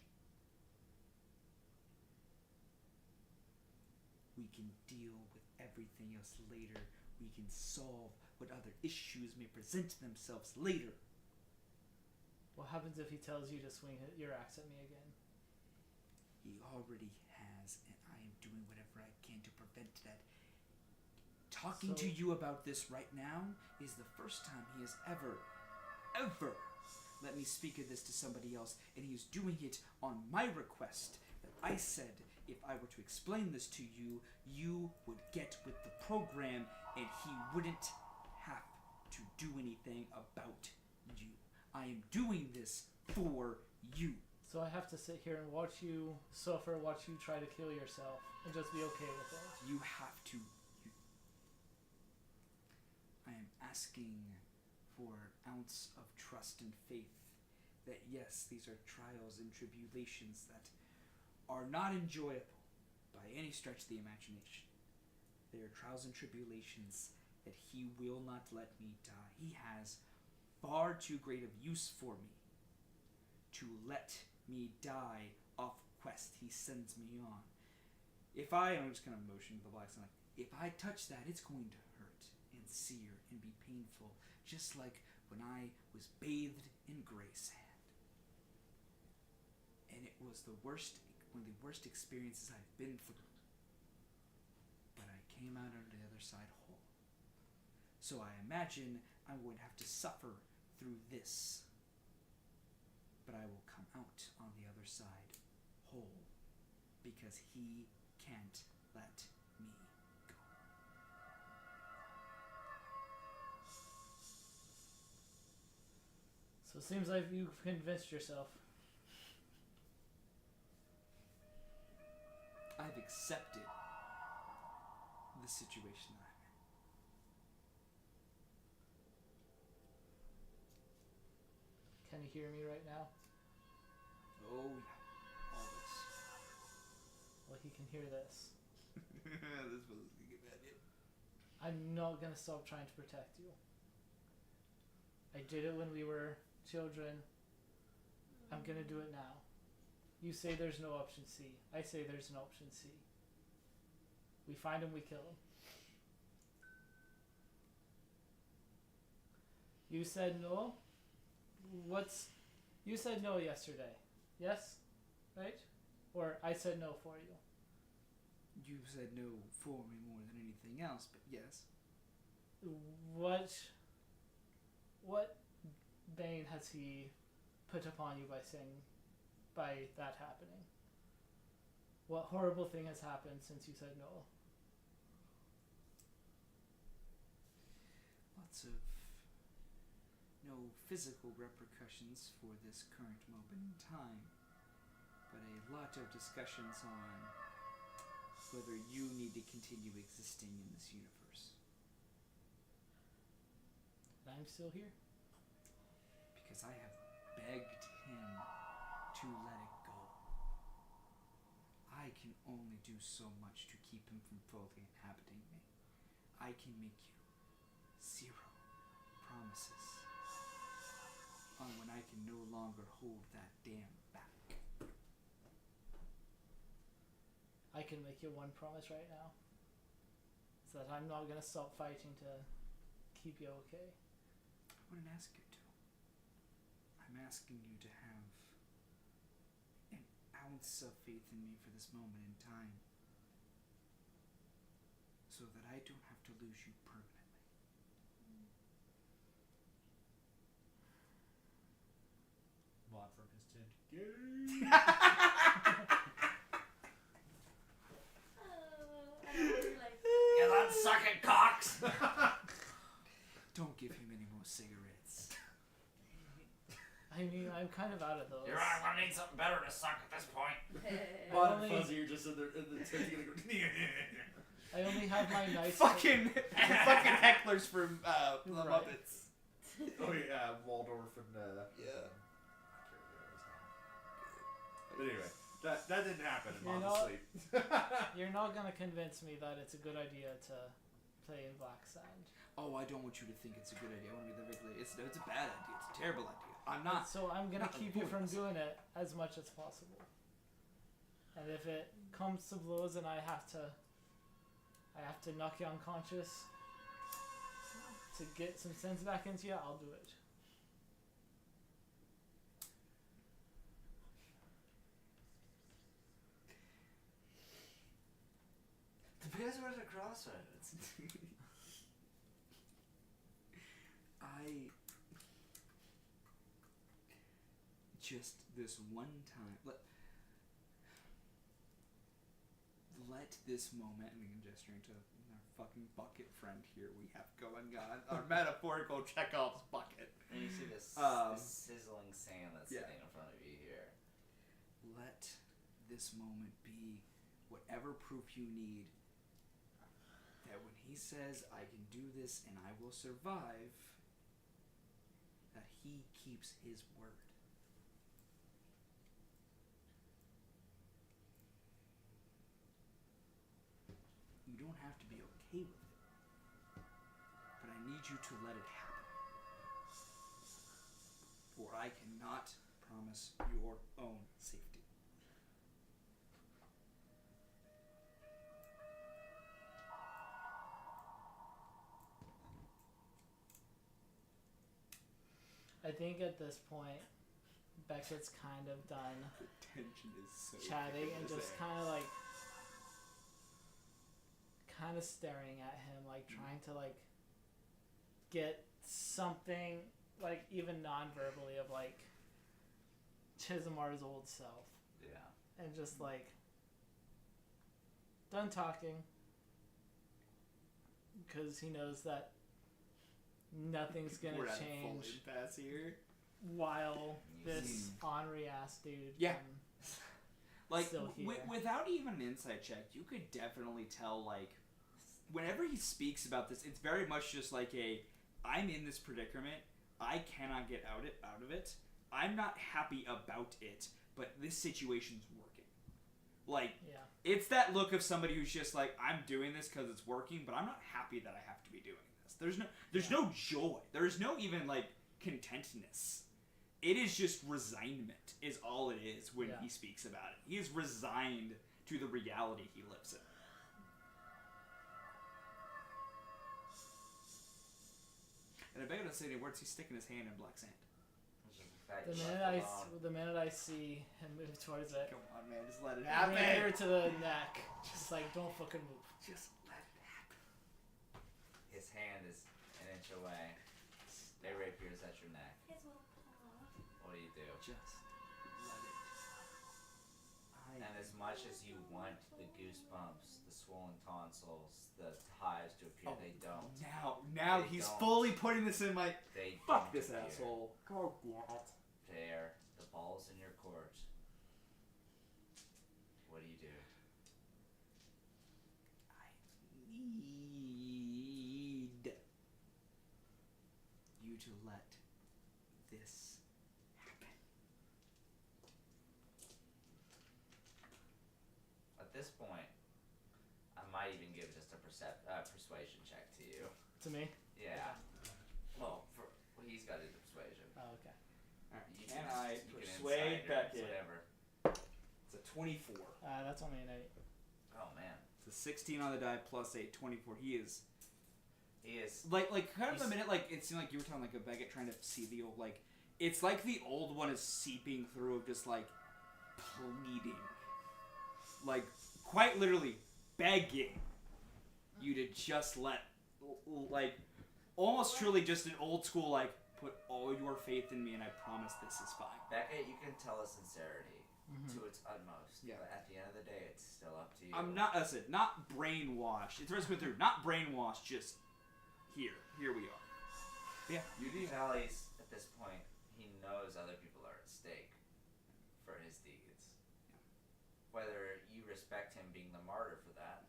We can deal with everything else later. We can solve what other issues may present themselves later. What happens if he tells you to swing your axe at me again? He already has, and I am doing whatever I can to prevent that. Talking to you about this right now is the first time he has ever let me speak of this to somebody else, and he is doing it on my request. That I said if I were to explain this to you, you would get with the program, and he wouldn't have to do anything about you. I am doing this for you. So I have to sit here and watch you suffer, watch you try to kill yourself, and just be okay with it. You have to. I am asking for an ounce of trust and faith that yes, these are trials and tribulations that are not enjoyable by any stretch of the imagination. They are trials and tribulations that he will not let me die. He has far too great of use for me to let me die off quest he sends me on. I'm just kind of motioning with the blacks, and like, if I touch that, it's going to hurt and sear and be painful, just like when I was bathed in gray sand. And it was one of the worst experiences I've been through. But I came out on the other side whole. So I imagine I'm going to have to suffer through this. But I will come out on the other side whole, because he can't let me go. So it seems like you've convinced yourself. I've accepted the situation that I'm in. Can you hear me right now? Oh yeah, always. Well, he can hear this. This was gonna get bad, yeah. I'm not gonna stop trying to protect you. I did it when we were children. I'm gonna do it now. You say there's no option C. I say there's an option C. We find him, we kill him. You said no? You said no yesterday. Yes? Right? Or I said no for you. You said no for me more than anything else, but yes. What bane has he put upon you by that happening? What horrible thing has happened since you said no? Lots of no physical repercussions for this current moment in time, but a lot of discussions on whether you need to continue existing in this universe. And I'm still here? Because I have begged him to let it go. I can only do so much to keep him from fully inhabiting me. I can make you 0 promises on when I can no longer hold that damn back. I can make you one promise right now. It's that I'm not gonna stop fighting to keep you okay. I wouldn't ask you to. I'm asking you to have an ounce of faith in me for this moment in time, so that I don't have to lose you permanently. Mod from his tent. You lot sucking cocks! Don't give him any more cigarettes. I mean, I'm kind of out of those. You're right, I'm gonna need something better to suck at this point. Mod only- and Fuzzy are just in the tent together going, I only have my nice. fucking hecklers from the Right. Muppets. Oh yeah, Waldorf and Yeah. But anyway, that didn't happen in You're Mom's not- sleep. You're not gonna convince me that it's a good idea to play in Black Sand. Oh, I don't want you to think it's a good idea. I want to be there regularly. It's a bad idea. It's a terrible idea. I'm not. So I'm gonna not keep you from avoiding doing it as much as possible. And if it comes to blows and I have to knock you unconscious to get some sense back into you, I'll do it. Depends where the crossroads. I just this one time let this moment, and I'm gesturing to our fucking bucket friend here we have going on, our metaphorical Chekhov's bucket. And you see this Um, sizzling sand that's yeah. sitting in front of you here. Let this moment be whatever proof you need that when he says I can do this and I will survive, that he keeps his word. You don't have to be okay with it, but I need you to let it happen, or I cannot promise your own safety. I think at this point, Beckett's kind of done The tension is so chatting and thick in just this kind of staring at him, like trying to like get something like even non-verbally of like Chisamar's old self, Yeah. and just like done talking because he knows that nothing's gonna We're at a full change impasse here. while You this see- ornery ass dude Yeah. can Like still here. without even an insight check, you could definitely tell. Like whenever he speaks about this, it's very much just like I'm in this predicament. I cannot get out of it. I'm not happy about it, but this situation's working. Like yeah. it's that look of somebody who's just like, I'm doing this because it's working, but I'm not happy that I have to be doing this. There's no joy. There's no even like contentness. It is just resignment is all it is when Yeah. he speaks about it. He is resigned to the reality he lives in. And I beg to say any words, he's sticking his hand in black sand. Fact, The you minute left I alone. the minute I see him move towards it, Come on, man, just let it rapier happen. to the neck, just like don't fucking move. Just let it happen. His hand is an inch away. They rapiers at your neck. His little paw. What do you do? Just let it. And as much as you want the goosebumps, the swollen tonsils, the hives to appear, they don't. Now They he's don't. fully putting this in my. They Fuck don't this appear. asshole. Oh, God. There, the ball's in your court. What do you do? I need you to let this happen. At this point, I might even give it a just a persuasion check to you. To me? Yeah. Well, he's got his persuasion. Oh, okay. Alright, You can can- I you can persuade insight or Beckett? Whatever. It's a 24. That's only an 8. Oh man. It's a 16 on the die plus 8, 24. He is Like kind of the minute like it seemed like you were talking like a Beckett trying to see the old like it's like the old one is seeping through of just like pleading, like quite literally begging you to just let like almost truly just an old school like put all your faith in me and I promise this is fine. Beckett, you can tell a sincerity to its utmost. Yeah. But at the end of the day, it's still up to you. I'm not. I said not brainwashed. It's rest through. Not brainwashed. Just here. Here we are. Yeah. You can tell he's at this point. He knows other people are at stake for his deeds. Whether you respect him being the martyr for that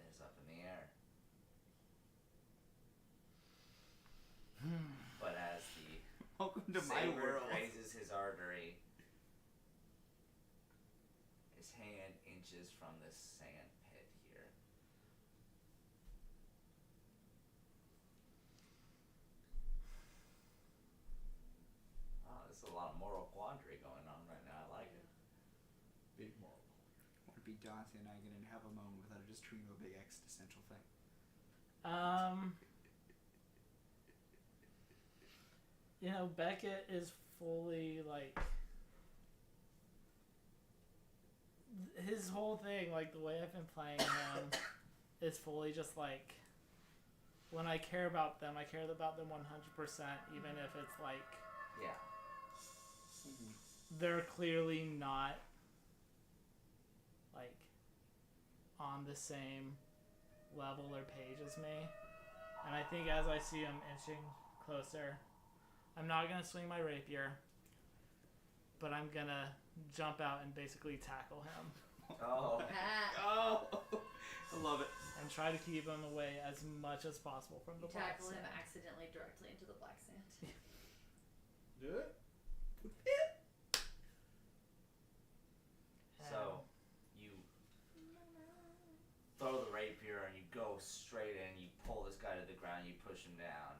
is up in the air. But as the Welcome to my saber world. grazes his artery, his hand inches from this sand pit here. Oh, there's a lot of moral quandary going on right now. I like it. Big moral. Would be Dante and I going to have a moment without it just turning into a big existential thing? You know, Beckett is fully like his whole thing, like the way I've been playing him is fully just like when I care about them, I care about them 100%, even if it's like Yeah. they're clearly not like on the same level or page as me. And I think as I see him inching closer, I'm not going to swing my rapier, but I'm going to jump out and basically tackle him Oh. Oh, I love it. and try to keep him away as much as possible from the black Tackle him sand. accidentally directly into the black sand. Do it. So you throw the rapier and you go straight in. You pull this guy to the ground. You push him down.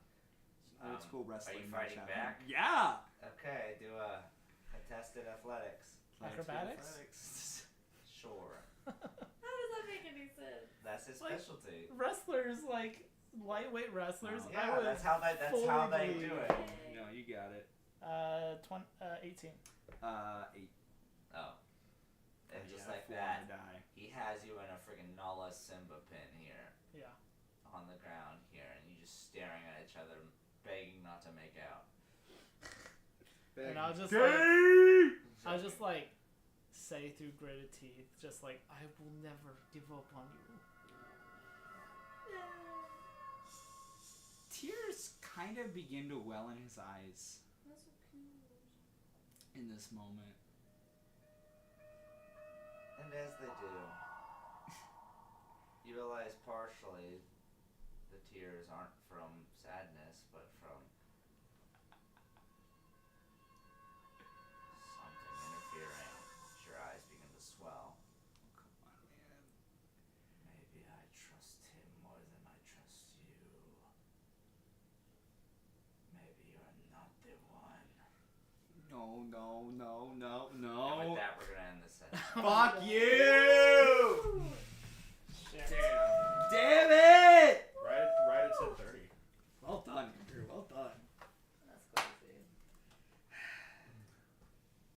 Old school wrestling. Are you fighting match back? happening. Yeah. Okay, do a contested athletics. Acrobatics? Sure. How does that make any sense? That's his Like- specialty. Wrestlers, like lightweight wrestlers. Oh. I Yeah, would that's how they fully do believe- it. No, you got it. 18. 8. Oh. And just Yeah, like 4 that, on the die. he has you in a friggin' Nala Simba pin here. Yeah. On the ground here, and you just staring at each other, begging not to make out. And I'll just like say through gritted teeth, just like, I will never give up on you. Tears kind of begin to well in his eyes That's so cute. in this moment. And as they do, you realize partially the tears aren't from sadness, but from something interfering. As your eyes begin to swell. Come on, man. Maybe I trust him more than I trust you. Maybe you're not the one. No. And with that, we're gonna end this session. Fuck you!